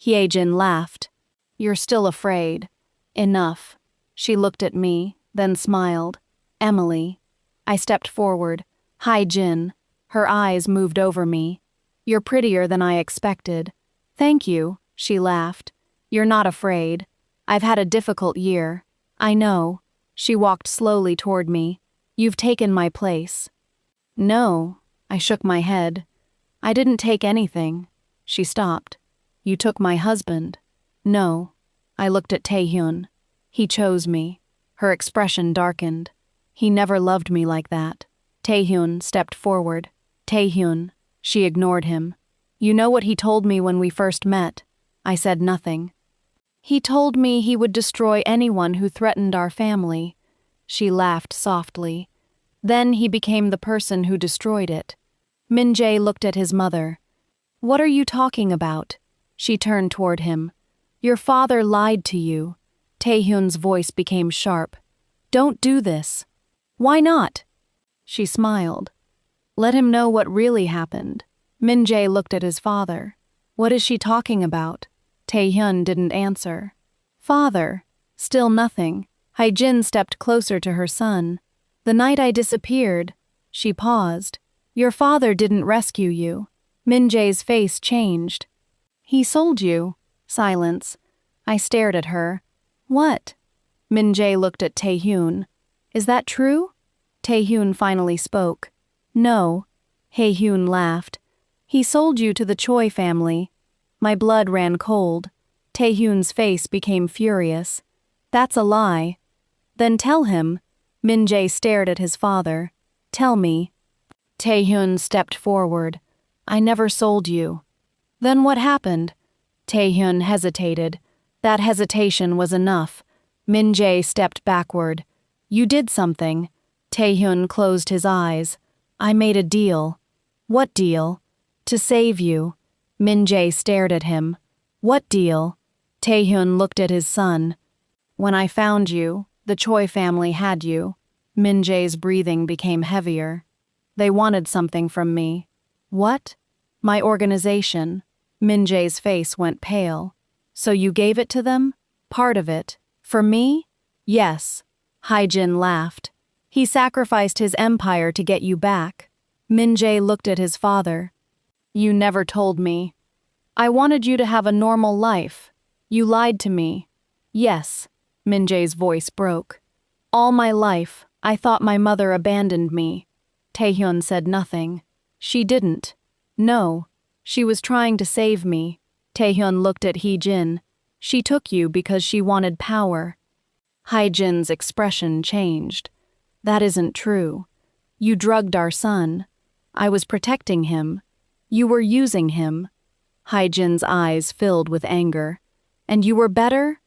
Hye-jin laughed. You're still afraid. Enough. She looked at me, then smiled. Emily. I stepped forward. Hye-jin. Her eyes moved over me. You're prettier than I expected. Thank you, she laughed. You're not afraid. I've had a difficult year. I know. She walked slowly toward me. You've taken my place. No, I shook my head. I didn't take anything. She stopped. You took my husband. No. I looked at Tae-Hyun. He chose me. Her expression darkened. He never loved me like that. Tae-Hyun stepped forward. Tae-Hyun. She ignored him. You know what he told me when we first met? I said nothing. He told me he would destroy anyone who threatened our family. She laughed softly. Then he became the person who destroyed it. Min-jae looked at his mother. What are you talking about? She turned toward him. Your father lied to you. Tae-Hyun's voice became sharp. Don't do this. Why not? She smiled. Let him know what really happened. Min-jae looked at his father. What is she talking about? Tae-Hyun didn't answer. Father. Still nothing. Hae-jin stepped closer to her son. The night I disappeared. She paused. Your father didn't rescue you. Min-jae's face changed. He sold you. Silence. I stared at her. What? Min-jae looked at Tae-Hyun. Is that true? Tae-Hyun finally spoke. No. Hae-hyun laughed. He sold you to the Choi family. My blood ran cold. Tae-Hyun's face became furious. That's a lie. Then tell him. Min-jae stared at his father. Tell me. Tae-Hyun stepped forward. I never sold you. Then what happened? Tae-Hyun hesitated. That hesitation was enough. Min-jae stepped backward. You did something. Tae-Hyun closed his eyes. I made a deal. What deal? To save you. Min-jae stared at him. What deal? Tae-Hyun looked at his son. When I found you, the Choi family had you. Min-jae's breathing became heavier. They wanted something from me. What? My organization. Min-jae's face went pale. So you gave it to them? Part of it. For me? Yes. Hae-jin laughed. He sacrificed his empire to get you back. Min-jae looked at his father. You never told me. I wanted you to have a normal life. You lied to me. Yes. Min-jae's voice broke. All my life, I thought my mother abandoned me. Tae-Hyun said nothing. She didn't. No. She was trying to save me. Tae-Hyun looked at Hae-jin. She took you because she wanted power. Hae-jin's expression changed. That isn't true. You drugged our son. I was protecting him. You were using him. Hae-jin's eyes filled with anger. And you were better?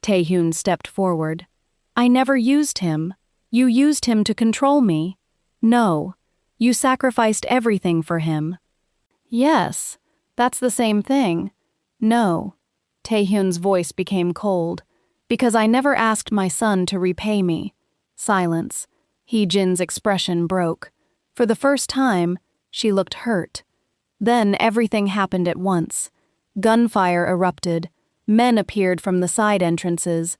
Tae-Hyun stepped forward. I never used him. You used him to control me. No. You sacrificed everything for him. Yes. That's the same thing. No. Tae-Hyun's voice became cold. Because I never asked my son to repay me. Silence. Hae-jin's expression broke. For the first time, she looked hurt. Then everything happened at once. Gunfire erupted. Men appeared from the side entrances.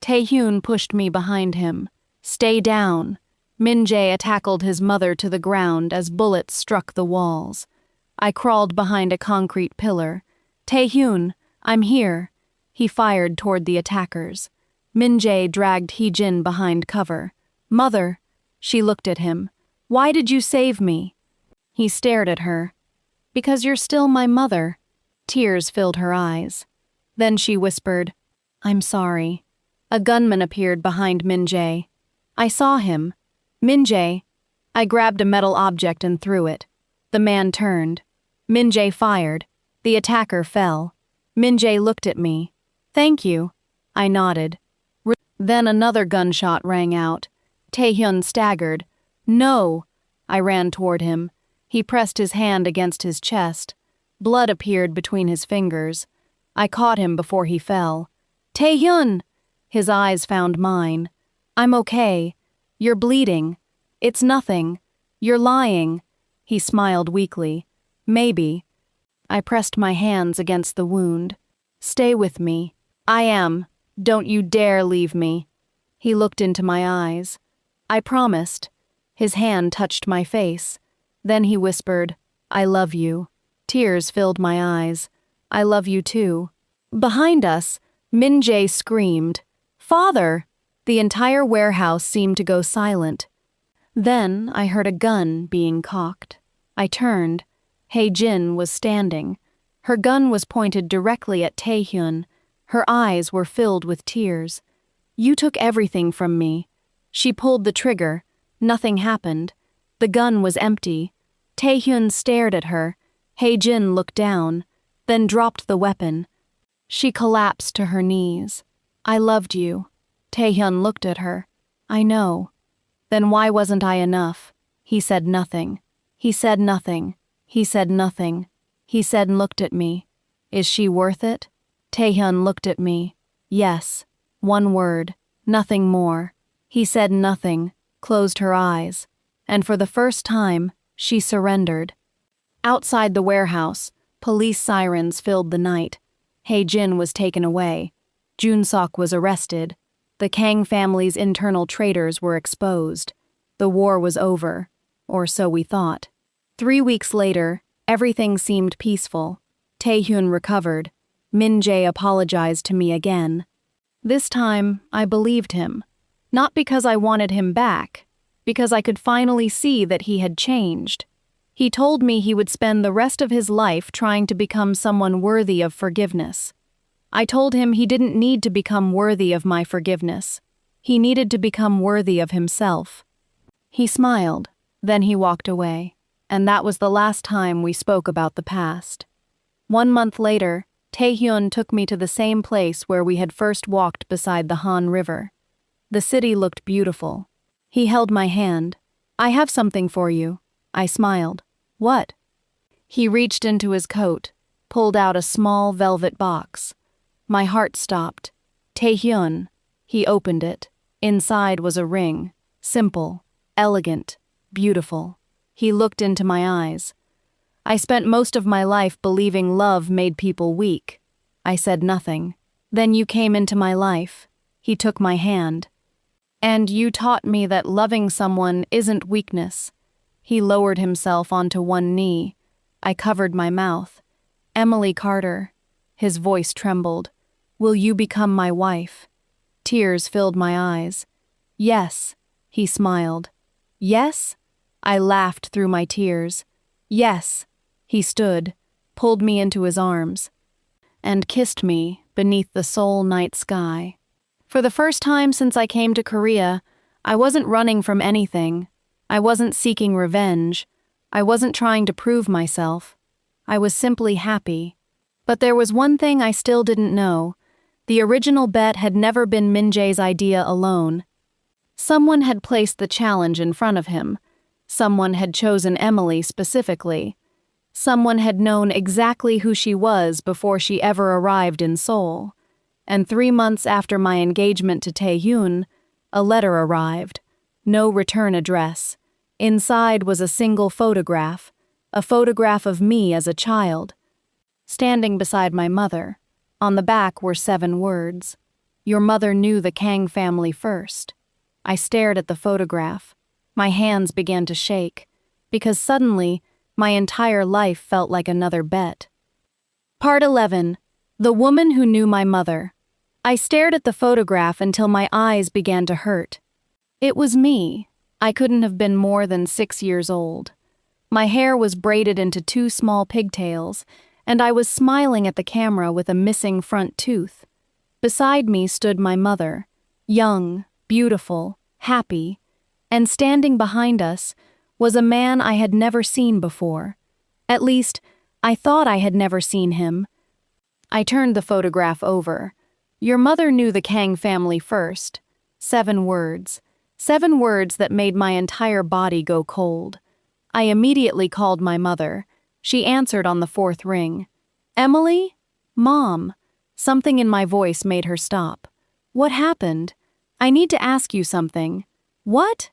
Tae-Hyun pushed me behind him. Stay down. Min-jae tackled his mother to the ground as bullets struck the walls. I crawled behind a concrete pillar. Tae-Hyun, I'm here. He fired toward the attackers. Min-jae dragged Hae-jin behind cover. Mother. She looked at him. Why did you save me? He stared at her. Because you're still my mother. Tears filled her eyes. Then she whispered, I'm sorry. A gunman appeared behind Min-jae. I saw him. Min-jae. I grabbed a metal object and threw it. The man turned. Min-jae fired. The attacker fell. Min-jae looked at me. Thank you. I nodded. Then another gunshot rang out. Tae-Hyun staggered. No! I ran toward him. He pressed his hand against his chest. Blood appeared between his fingers. I caught him before he fell. Tae-Hyun! His eyes found mine. I'm okay. You're bleeding. It's nothing. You're lying. He smiled weakly. Maybe. I pressed my hands against the wound. Stay with me. I am. Don't you dare leave me. He looked into my eyes. I promised. His hand touched my face. Then he whispered, I love you. Tears filled my eyes. I love you too. Behind us, Min-jae screamed, Father! The entire warehouse seemed to go silent. Then I heard a gun being cocked. I turned. Hae-jin was standing. Her gun was pointed directly at Tae-Hyun. Her eyes were filled with tears. "You took everything from me." She pulled the trigger. Nothing happened. The gun was empty. Tae-Hyun stared at her. Hae-jin looked down, then dropped the weapon. She collapsed to her knees. "I loved you." Tae-Hyun looked at her. "I know." "Then why wasn't I enough?" He said nothing. He said nothing. He said nothing. He said and looked at me. "Is she worth it?" Tae-Hyun looked at me. "Yes." One word. Nothing more. He said nothing, closed her eyes. And for the first time, she surrendered. Outside the warehouse, police sirens filled the night. Hae-jin was taken away. Jun-sok was arrested. The Kang family's internal traitors were exposed. The war was over, or so we thought. 3 weeks later, everything seemed peaceful. Tae-Hyun recovered. Min-jae apologized to me again. This time, I believed him. Not because I wanted him back, because I could finally see that he had changed. He told me he would spend the rest of his life trying to become someone worthy of forgiveness. I told him he didn't need to become worthy of my forgiveness. He needed to become worthy of himself. He smiled, then he walked away, and that was the last time we spoke about the past. 1 month later, Tae-Hyun took me to the same place where we had first walked beside the Han River. The city looked beautiful. He held my hand. "I have something for you." I smiled. "What?" He reached into his coat, pulled out a small velvet box. My heart stopped. Tae-Hyun. He opened it. Inside was a ring. Simple, elegant, beautiful. He looked into my eyes. "I spent most of my life believing love made people weak." I said nothing. "Then you came into my life." He took my hand. "And you taught me that loving someone isn't weakness." He lowered himself onto one knee. I covered my mouth. "Emily Carter." His voice trembled. "Will you become my wife?" Tears filled my eyes. "Yes." He smiled. "Yes?" I laughed through my tears. "Yes." He stood, pulled me into his arms, and kissed me beneath the Seoul night sky. For the first time since I came to Korea, I wasn't running from anything. I wasn't seeking revenge. I wasn't trying to prove myself. I was simply happy. But there was one thing I still didn't know. The original bet had never been Min-jae's idea alone. Someone had placed the challenge in front of him. Someone had chosen Emily specifically. Someone had known exactly who she was before she ever arrived in Seoul. And 3 months after my engagement to Tae-Hyun, a letter arrived. No return address. Inside was a single photograph, a photograph of me as a child, standing beside my mother. On the back were 7 words. "Your mother knew the Kang family first." I stared at the photograph. My hands began to shake, because suddenly, my entire life felt like another bet. Part 11. The Woman Who Knew My Mother. I stared at the photograph until my eyes began to hurt. It was me. I couldn't have been more than 6 years old. My hair was braided into 2 small pigtails, and I was smiling at the camera with a missing front tooth. Beside me stood my mother, young, beautiful, happy, and standing behind us was a man I had never seen before. At least, I thought I had never seen him. I turned the photograph over. "Your mother knew the Kang family first." 7 words. 7 words that made my entire body go cold. I immediately called my mother. She answered on the 4th ring. "Emily? Mom." Something in my voice made her stop. "What happened? I need to ask you something." "What?"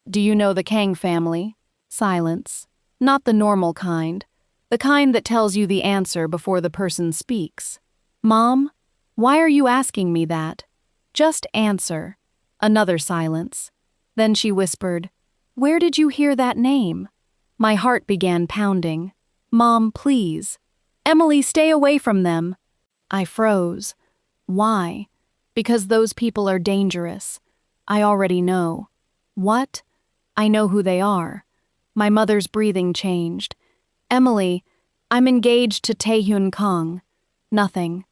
"Do you know the Kang family?" Silence. Not the normal kind. The kind that tells you the answer before the person speaks. "Mom, why are you asking me that? Just answer." Another silence. Then she whispered, "Where did you hear that name?" My heart began pounding. "Mom, please. Emily, stay away from them." I froze. Why? Because those people are dangerous. I already know. What? I know who they are. My mother's breathing changed. "Emily, I'm engaged to Tae-Hyun Kang. Nothing.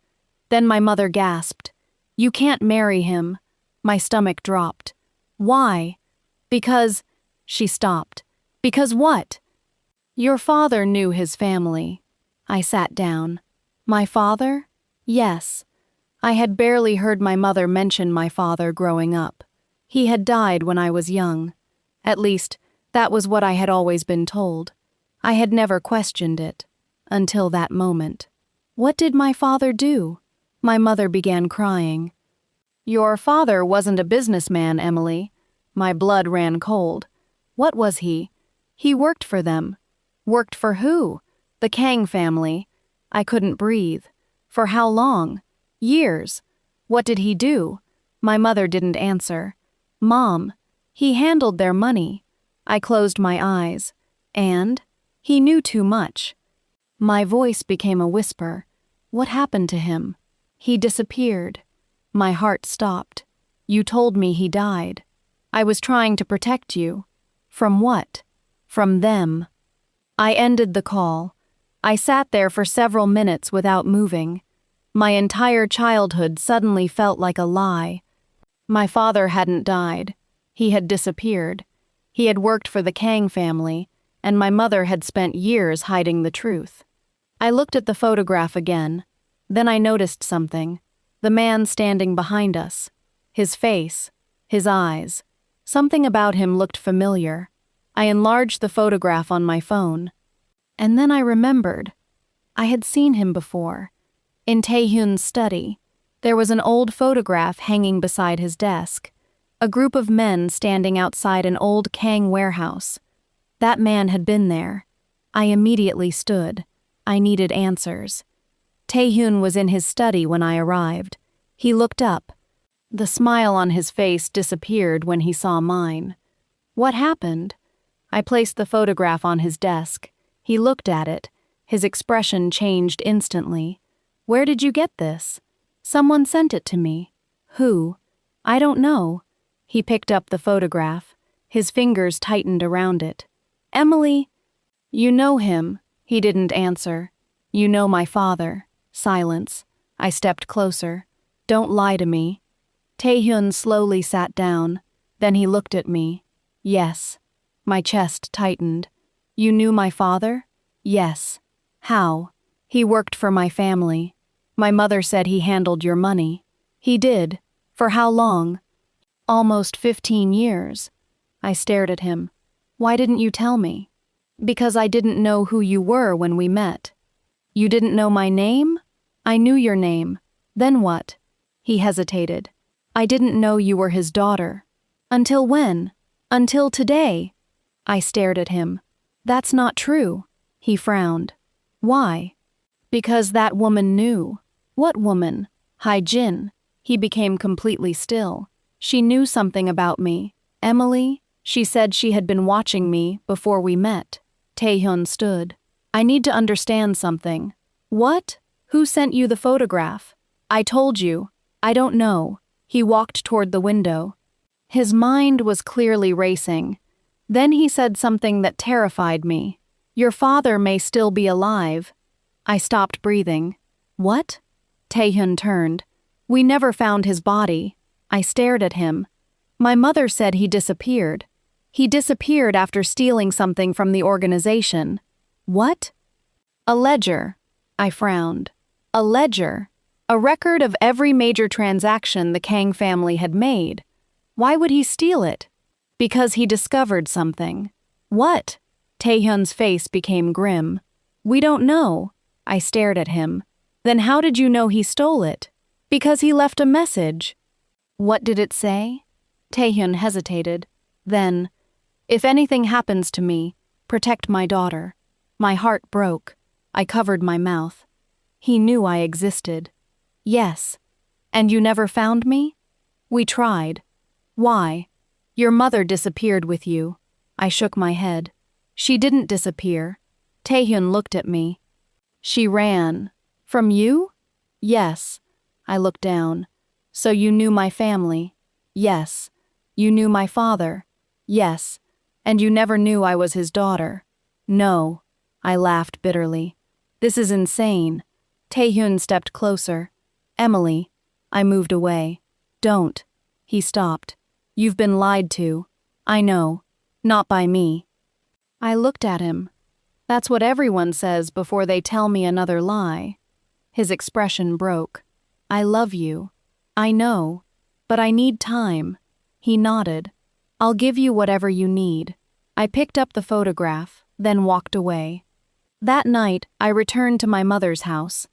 Then my mother gasped. You can't marry him. My stomach dropped. Why? Because... She stopped. Because what? Your father knew his family. I sat down. My father? Yes. I had barely heard my mother mention my father growing up. He had died when I was young. At least, that was what I had always been told. I had never questioned it. Until that moment. What did my father do? My mother began crying. Your father wasn't a businessman, Emily. My blood ran cold. What was he? He worked for them. Worked for who? The Kang family. I couldn't breathe. For how long? Years. What did he do? My mother didn't answer. Mom, he handled their money. I closed my eyes. And? He knew too much. My voice became a whisper. What happened to him? He disappeared. My heart stopped. You told me he died. I was trying to protect you. From what? From them. I ended the call. I sat there for several minutes without moving. My entire childhood suddenly felt like a lie. My father hadn't died. He had disappeared. He had worked for the Kang family, and my mother had spent years hiding the truth. I looked at the photograph again. Then I noticed something. The man standing behind us. His face. His eyes. Something about him looked familiar. I enlarged the photograph on my phone. And then I remembered. I had seen him before. In Tae-Hyun's study. There was an old photograph hanging beside his desk. A group of men standing outside an old Kang warehouse. That man had been there. I immediately stood. I needed answers. Tae-Hyun was in his study when I arrived. He looked up. The smile on his face disappeared when he saw mine. What happened? I placed the photograph on his desk. He looked at it. His expression changed instantly. Where did you get this? Someone sent it to me. Who? I don't know. He picked up the photograph. His fingers tightened around it. Emily, you know him. He didn't answer. You know my father. Silence. I stepped closer. Don't lie to me. Tae-Hyun slowly sat down. Then he looked at me. Yes. My chest tightened. You knew my father? Yes. How? He worked for my family. My mother said he handled your money. He did. For how long? Almost 15 years. I stared at him. Why didn't you tell me? Because I didn't know who you were when we met. You didn't know my name? I knew your name. Then what? He hesitated. I didn't know you were his daughter. Until when? Until today. I stared at him. That's not true. He frowned. Why? Because that woman knew. What woman? Hai-Jin. He became completely still. She knew something about me. Emily? She said she had been watching me before we met. Tae-Hyun stood. I need to understand something. What? Who sent you the photograph? I told you. I don't know. He walked toward the window. His mind was clearly racing. Then he said something that terrified me. Your father may still be alive. I stopped breathing. What? Tae-Hyun turned. We never found his body. I stared at him. My mother said he disappeared. He disappeared after stealing something from the organization. What? A ledger. I frowned. A ledger. A record of every major transaction the Kang family had made. Why would he steal it? Because he discovered something. What? Tae-Hyun's face became grim. We don't know. I stared at him. Then how did you know he stole it? Because he left a message. What did it say? Tae-Hyun hesitated. Then, if anything happens to me, protect my daughter. My heart broke. I covered my mouth. He knew I existed. Yes. And you never found me? We tried. Why? Your mother disappeared with you. I shook my head. She didn't disappear. Tae-Hyun looked at me. She ran. From you? Yes. I looked down. So you knew my family? Yes. You knew my father? Yes. And you never knew I was his daughter? No. I laughed bitterly. This is insane. Tae-Hyun stepped closer. Emily. I moved away. Don't. He stopped. You've been lied to. I know. Not by me. I looked at him. That's what everyone says before they tell me another lie. His expression broke. I love you. I know. But I need time. He nodded. I'll give you whatever you need. I picked up the photograph, then walked away. That night, I returned to my mother's house.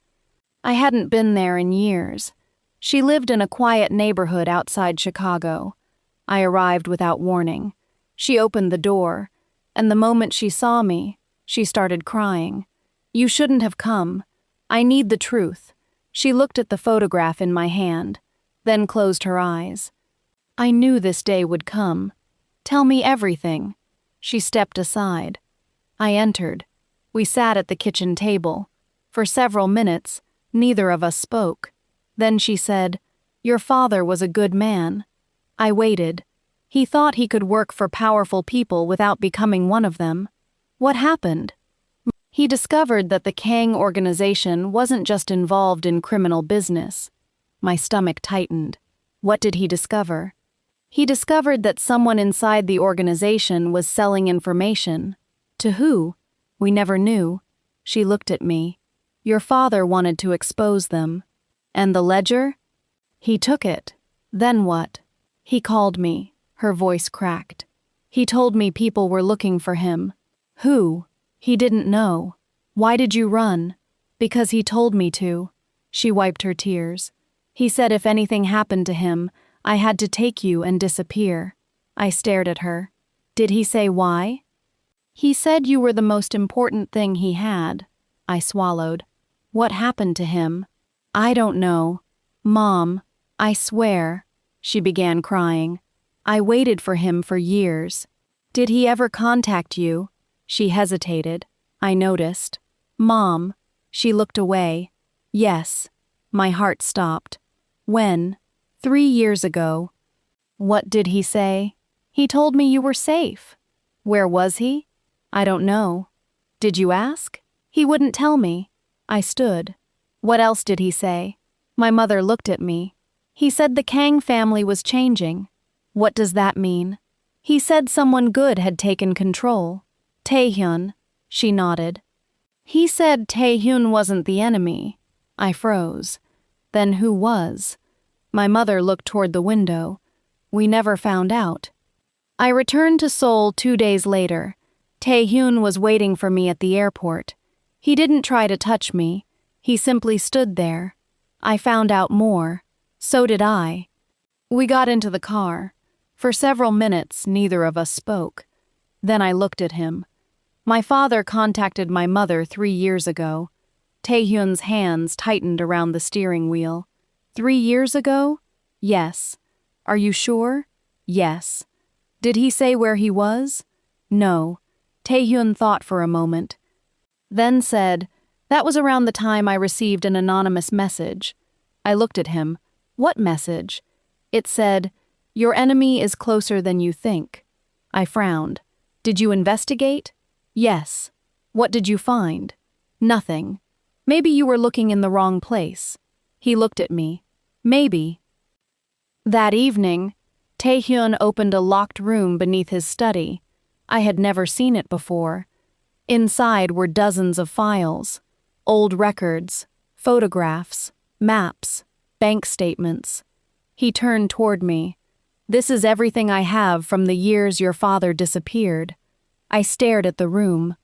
I hadn't been there in years. She lived in a quiet neighborhood outside Chicago. I arrived without warning. She opened the door, and the moment she saw me, she started crying. You shouldn't have come. I need the truth. She looked at the photograph in my hand, then closed her eyes. I knew this day would come. Tell me everything. She stepped aside. I entered. We sat at the kitchen table. For several minutes, neither of us spoke. Then she said, Your father was a good man. I waited. He thought he could work for powerful people without becoming one of them. What happened? He discovered that the Kang organization wasn't just involved in criminal business. My stomach tightened. What did he discover? He discovered that someone inside the organization was selling information. To who? We never knew. She looked at me. Your father wanted to expose them. And the ledger? He took it. Then what? He called me. Her voice cracked. He told me people were looking for him. Who? He didn't know. Why did you run? Because he told me to. She wiped her tears. He said if anything happened to him, I had to take you and disappear. I stared at her. Did he say why? He said you were the most important thing he had. I swallowed. What happened to him? I don't know. Mom, I swear. She began crying. I waited for him for years. Did he ever contact you? She hesitated. I noticed. Mom. She looked away. Yes. My heart stopped. When? 3 years ago. What did he say? He told me you were safe. Where was he? I don't know. Did you ask? He wouldn't tell me. I stood. What else did he say? My mother looked at me. He said the Kang family was changing. What does that mean? He said someone good had taken control. Tae-Hyun. She nodded. He said Tae-Hyun wasn't the enemy. I froze. Then who was? My mother looked toward the window. We never found out. I returned to Seoul 2 days later. Tae-Hyun was waiting for me at the airport. He didn't try to touch me. He simply stood there. I found out more. So did I. We got into the car. For several minutes, neither of us spoke. Then I looked at him. My father contacted my mother 3 years ago. Tae-Hyun's hands tightened around the steering wheel. 3 years ago? Yes. Are you sure? Yes. Did he say where he was? No. Tae-Hyun thought for a moment. Then said, that was around the time I received an anonymous message. I looked at him. What message? It said, your enemy is closer than you think. I frowned. Did you investigate? Yes. What did you find? Nothing. Maybe you were looking in the wrong place. He looked at me. Maybe. That evening, Tae-Hyun opened a locked room beneath his study. I had never seen it before. Inside were dozens of files, old records, photographs, maps, bank statements. He turned toward me. This is everything I have from the years your father disappeared. I stared at the room.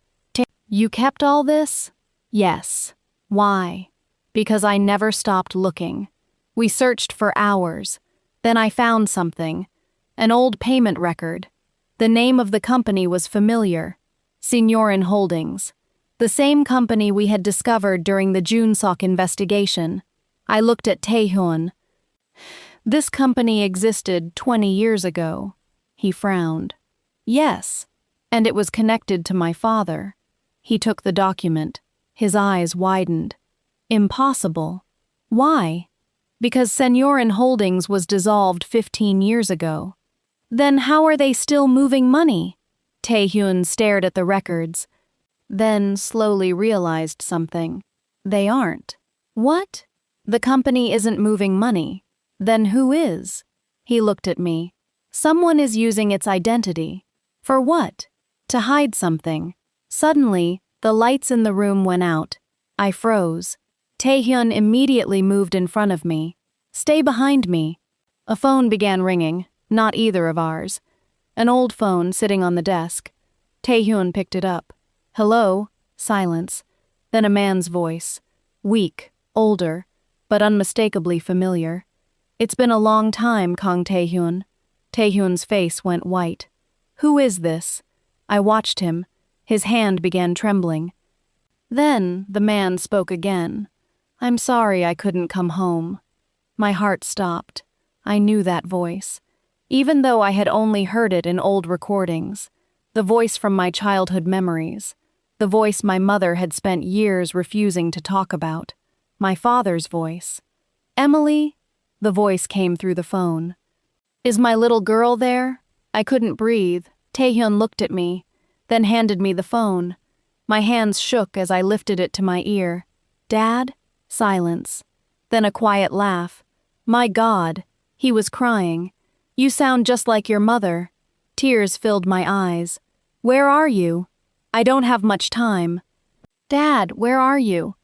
You kept all this? Yes. Why? Because I never stopped looking. We searched for hours. Then I found something. An old payment record. The name of the company was familiar. Seniorin Holdings. The same company we had discovered during the Junseok investigation. I looked at Tae-Hyun. This company existed 20 years ago. He frowned. Yes, and it was connected to my father. He took the document. His eyes widened. Impossible. Why? Because Seniorin Holdings was dissolved 15 years ago. Then how are they still moving money? Tae-Hyun stared at the records. then slowly realized something. They aren't. What? The company isn't moving money. Then who is? He looked at me. Someone is using its identity. For what? To hide something. Suddenly, the lights in the room went out. I froze. Tae-Hyun immediately moved in front of me. Stay behind me. A phone began ringing, not either of ours. An old phone sitting on the desk. Tae-Hyun picked it up. Hello? Silence. Then a man's voice. Weak, older, but unmistakably familiar. It's been a long time, Kang Tae-Hyun. Tae-Hyun's face went white. Who is this? I watched him. His hand began trembling. Then the man spoke again. I'm sorry I couldn't come home. My heart stopped. I knew that voice. Even though I had only heard it in old recordings. The voice from my childhood memories. The voice my mother had spent years refusing to talk about. My father's voice. Emily? The voice came through the phone. Is my little girl there? I couldn't breathe. Tae-Hyun looked at me, then handed me the phone. My hands shook as I lifted it to my ear. Dad? Silence. Then a quiet laugh. My God, he was crying. You sound just like your mother. Tears filled my eyes. Where are you? I don't have much time. Dad, where are you?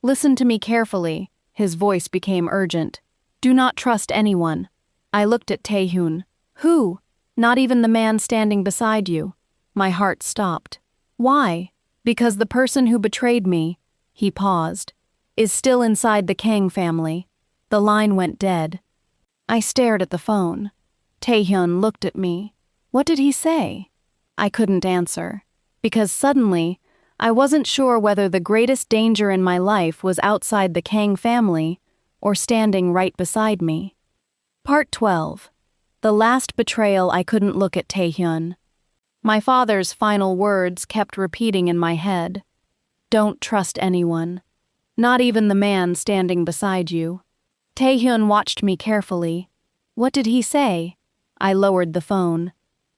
Listen to me carefully. His voice became urgent. Do not trust anyone. I looked at Tae-Hyun. Who? Not even the man standing beside you. My heart stopped. Why? Because the person who betrayed me, he paused, is still inside the Kang family. The line went dead. I stared at the phone. Tae-Hyun looked at me. What did he say? I couldn't answer, because suddenly, I wasn't sure whether the greatest danger in my life was outside the Kang family or standing right beside me. Part 12. The last betrayal. I couldn't look at Tae-Hyun. My father's final words kept repeating in my head. Don't trust anyone. Not even the man standing beside you. Tae-Hyun watched me carefully. What did he say? I lowered the phone.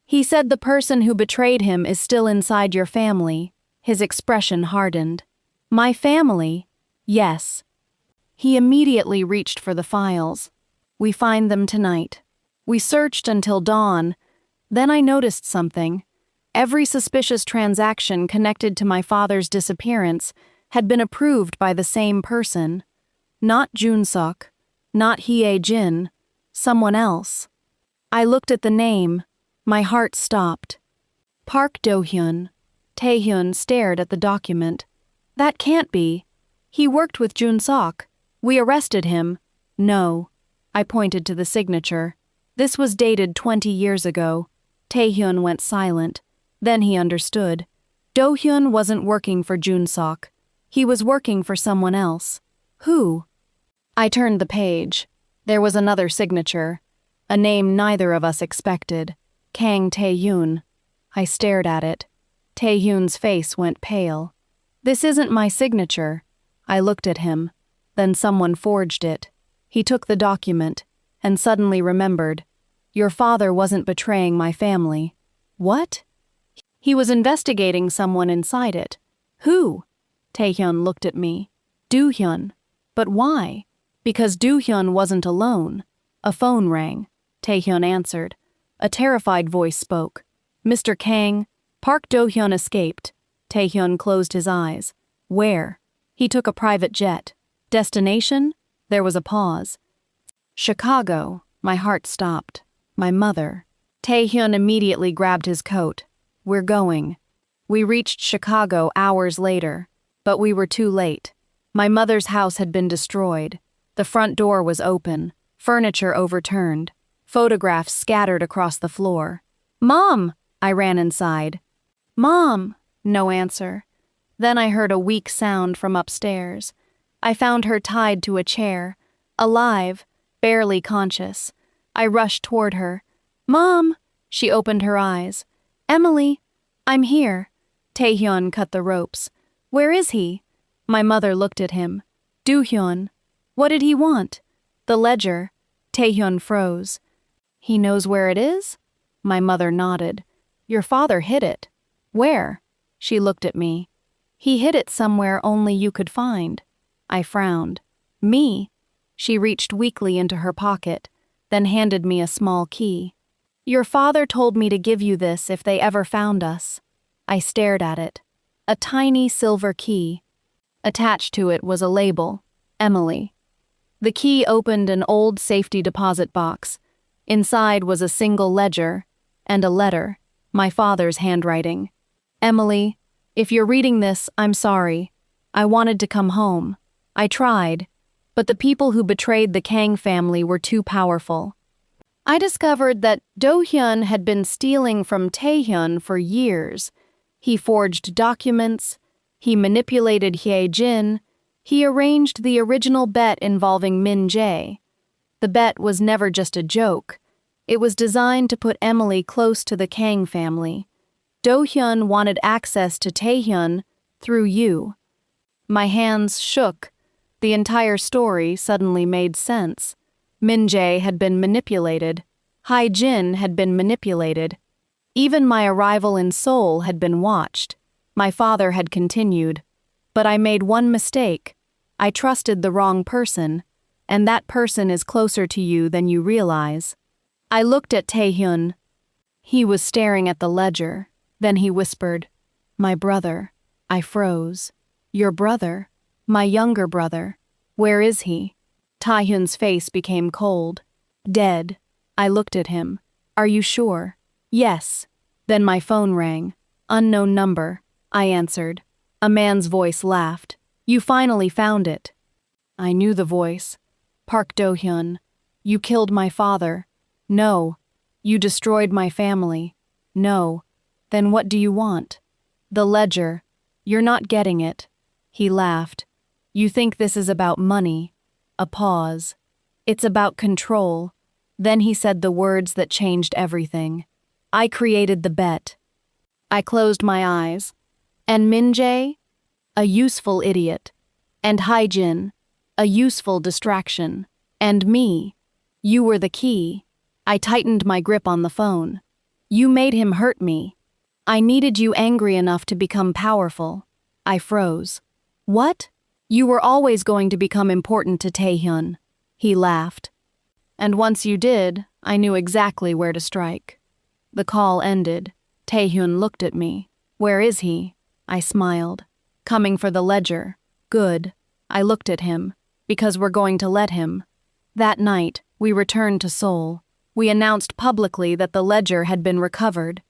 He said the person who betrayed him is still inside your family. His expression hardened. My family? Yes. He immediately reached for the files. We find them tonight. We searched until dawn. Then I noticed something. Every suspicious transaction connected to my father's disappearance had been approved by the same person. Not Jun-suk, not Hye-jin, someone else. I looked at the name. My heart stopped. Park Do-hyun. Tae-Hyun stared at the document. That can't be. He worked with Jun-suk. We arrested him. No. I pointed to the signature. This was dated 20 years ago. Tae-Hyun went silent. Then he understood. Do-hyun wasn't working for Jun-suk. He was working for someone else. Who? I turned the page. There was another signature. A name neither of us expected. Kang Tae-Hyun. I stared at it. Tae-Hyun's face went pale. This isn't my signature. I looked at him. Then someone forged it. He took the document and suddenly remembered. Your father wasn't betraying my family. What? He was investigating someone inside it. Who? Tae-Hyun looked at me. Do-hyun. But why? Because Do-hyun wasn't alone. A phone rang. Tae-Hyun answered. A terrified voice spoke. Mr. Kang, Park Do-hyun escaped. Tae-Hyun closed his eyes. Where? He took a private jet. Destination? There was a pause. Chicago. My heart stopped. My mother. Tae-Hyun immediately grabbed his coat. We're going. We reached Chicago hours later, but we were too late. My mother's house had been destroyed. The front door was open, furniture overturned, photographs scattered across the floor. Mom! I ran inside. Mom! No answer. Then I heard a weak sound from upstairs. I found her tied to a chair, alive, barely conscious. I rushed toward her. Mom! She opened her eyes. Emily! I'm here. Tae-Hyun cut the ropes. Where is he? My mother looked at him. Do-hyun. What did he want? The ledger. Tae-Hyun froze. He knows where it is? My mother nodded. Your father hid it. Where? She looked at me. He hid it somewhere only you could find. I frowned. Me? She reached weakly into her pocket, then handed me a small key. Your father told me to give you this if they ever found us. I stared at it. A tiny silver key. Attached to it was a label, Emily. The key opened an old safety deposit box. Inside was a single ledger and a letter, my father's handwriting. Emily, if you're reading this, I'm sorry. I wanted to come home. I tried, but the people who betrayed the Kang family were too powerful. I discovered that Do-hyun had been stealing from Tae-Hyun for years. He forged documents, he manipulated Hye-jin, he arranged the original bet involving Min-jae. The bet was never just a joke. It was designed to put Emily close to the Kang family. Do-hyun wanted access to Tae-hyun through you. My hands shook. The entire story suddenly made sense. Min-jae had been manipulated. Hye-jin had been manipulated. Even my arrival in Seoul had been watched. My father had continued. But I made one mistake. I trusted the wrong person, and that person is closer to you than you realize. I looked at Tae-hyun. He was staring at the ledger. Then he whispered, My brother. I froze. Your brother? My younger brother. Where is he? Tae-hyun's face became cold. Dead. I looked at him. Are you sure? Yes. Then my phone rang. Unknown number. I answered. A man's voice laughed. You finally found it. I knew the voice. Park Do-hyun. You killed my father. No. You destroyed my family. No. Then what do you want? The ledger. You're not getting it. He laughed. You think this is about money. A pause. It's about control. Then he said the words that changed everything. I created the bet. I closed my eyes. And Min-jae? A useful idiot. And Hye-jin? A useful distraction. And me? You were the key. I tightened my grip on the phone. You made him hurt me. I needed you angry enough to become powerful. I froze. What? You were always going to become important to Tae-hyun. He laughed. And once you did, I knew exactly where to strike. The call ended. Tae-hyun looked at me. Where is he? I smiled. Coming for the ledger. Good. I looked at him. Because we're going to let him. That night, we returned to Seoul. We announced publicly that the ledger had been recovered.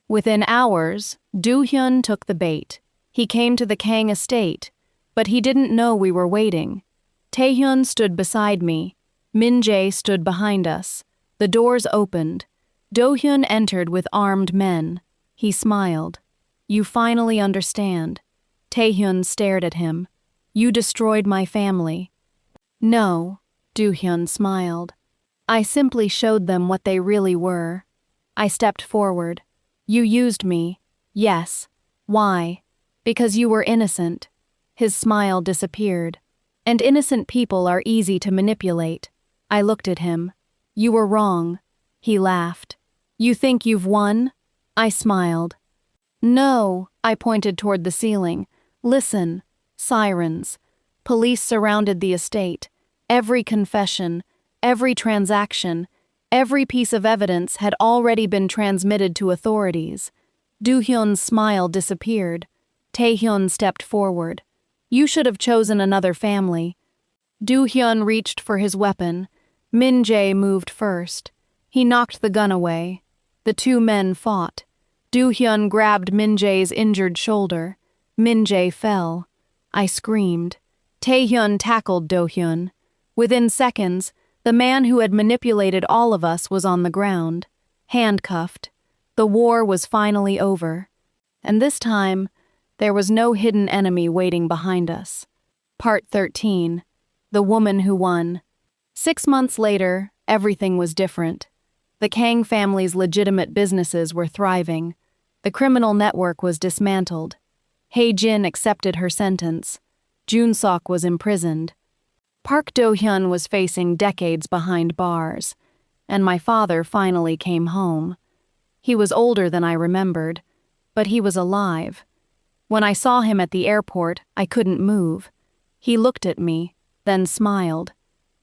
Within hours, Do-hyun took the bait. He came to the Kang estate, but he didn't know we were waiting. Tae-hyun stood beside me. Min-jae stood behind us. The doors opened. Do-hyun entered with armed men. He smiled. You finally understand. Tae-hyun stared at him. You destroyed my family. No, Do-hyun smiled. I simply showed them what they really were. I stepped forward. You used me. Yes. Why? Because you were innocent. His smile disappeared. And innocent people are easy to manipulate. I looked at him. You were wrong. He laughed. You think you've won? I smiled. No, I pointed toward the ceiling. Listen. Sirens. Police surrounded the estate. Every confession, every transaction, every piece of evidence had already been transmitted to authorities. Do-hyun's smile disappeared. Tae-hyun stepped forward. You should have chosen another family. Do-hyun reached for his weapon. Min-jae moved first. He knocked the gun away. The two men fought. Do-hyun grabbed Min-jae's injured shoulder. Min-jae fell. I screamed. Tae-hyun tackled Do-hyun. Within seconds, the man who had manipulated all of us was on the ground, handcuffed. The war was finally over. And this time, there was no hidden enemy waiting behind us. Part 13. The Woman Who Won. 6 months later, everything was different. The Kang family's legitimate businesses were thriving. The criminal network was dismantled. Hye-jin accepted her sentence. Jun-sok was imprisoned. Park Do-hyun was facing decades behind bars, and my father finally came home. He was older than I remembered, but he was alive. When I saw him at the airport, I couldn't move. He looked at me, then smiled.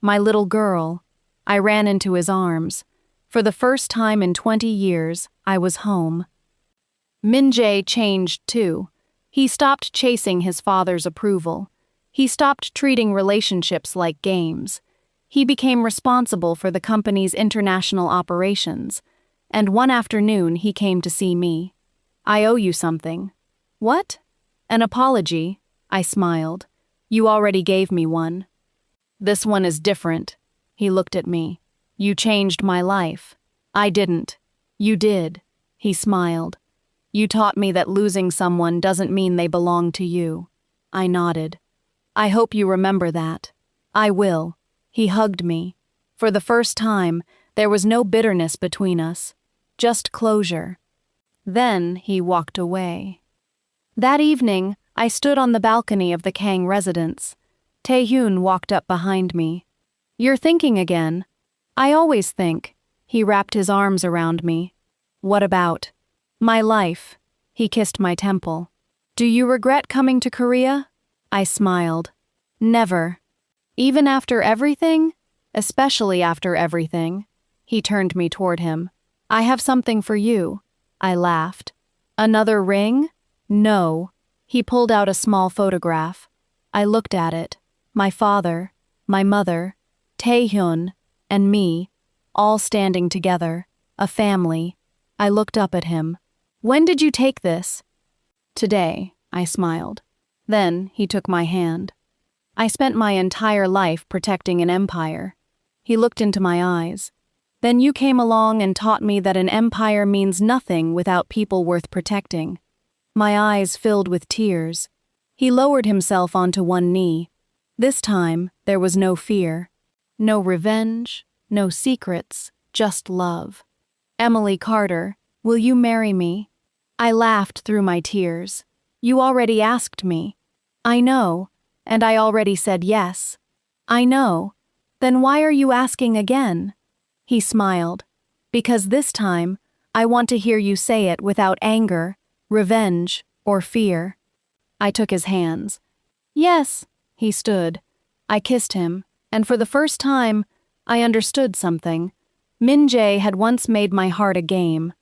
My little girl. I ran into his arms. For the first time in 20 years, I was home. Min-jae changed too. He stopped chasing his father's approval. He stopped treating relationships like games. He became responsible for the company's international operations. And one afternoon, he came to see me. I owe you something. What? An apology, I smiled. You already gave me one. This one is different. He looked at me. You changed my life. I didn't. You did. He smiled. You taught me that losing someone doesn't mean they belong to you. I nodded. I hope you remember that. I will. He hugged me. For the first time, there was no bitterness between us. Just closure. Then he walked away. That evening, I stood on the balcony of the Kang residence. Tae-Hyun walked up behind me. You're thinking again. I always think. He wrapped his arms around me. What about? My life. He kissed my temple. Do you regret coming to Korea? I smiled. Never. Even after everything? Especially after everything. He turned me toward him. I have something for you. I laughed. Another ring? No. He pulled out a small photograph. I looked at it. My father, my mother, Tae-Hyun, and me, all standing together, a family. I looked up at him. When did you take this? Today, I smiled. Then he took my hand. I spent my entire life protecting an empire. He looked into my eyes. Then you came along and taught me that an empire means nothing without people worth protecting. My eyes filled with tears. He lowered himself onto one knee. This time, there was no fear. No revenge, no secrets, just love. Emily Carter, will you marry me? I laughed through my tears. You already asked me. I know, and I already said yes. I know. Then why are you asking again? He smiled. Because this time, I want to hear you say it without anger, revenge, or fear. I took his hands. Yes, he stood. I kissed him, and for the first time, I understood something. Min-jae had once made my heart a game.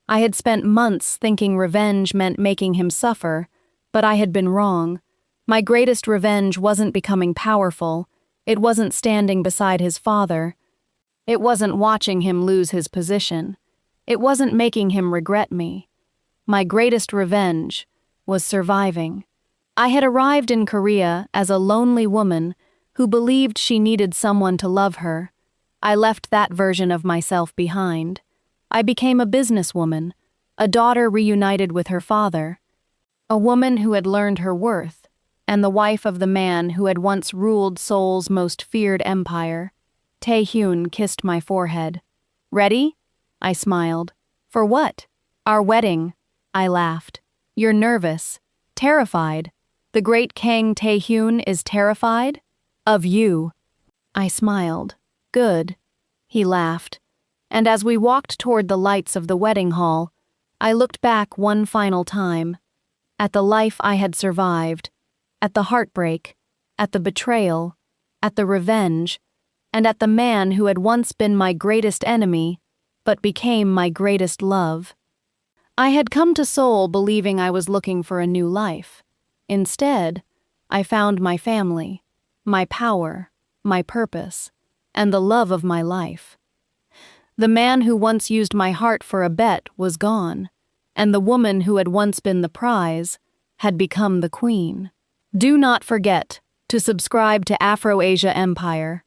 I had spent months thinking revenge meant making him suffer, but I had been wrong. My greatest revenge wasn't becoming powerful. It wasn't standing beside his father. It wasn't watching him lose his position. It wasn't making him regret me. My greatest revenge was surviving. I had arrived in Korea as a lonely woman who believed she needed someone to love her. I left that version of myself behind. I became a businesswoman, a daughter reunited with her father, a woman who had learned her worth, and the wife of the man who had once ruled Seoul's most feared empire. Tae-Hyun kissed my forehead. Ready? I smiled. For what? Our wedding. I laughed. You're nervous. Terrified. The great Kang Tae-Hyun is terrified? Of you. I smiled. Good. He laughed. And as we walked toward the lights of the wedding hall, I looked back one final time. At the life I had survived. At the heartbreak. At the betrayal. At the revenge. And at the man who had once been my greatest enemy, but became my greatest love. I had come to Seoul believing I was looking for a new life. Instead, I found my family, my power, my purpose, and the love of my life. The man who once used my heart for a bet was gone, and the woman who had once been the prize had become the queen. Do not forget to subscribe to Afro-Asia Empire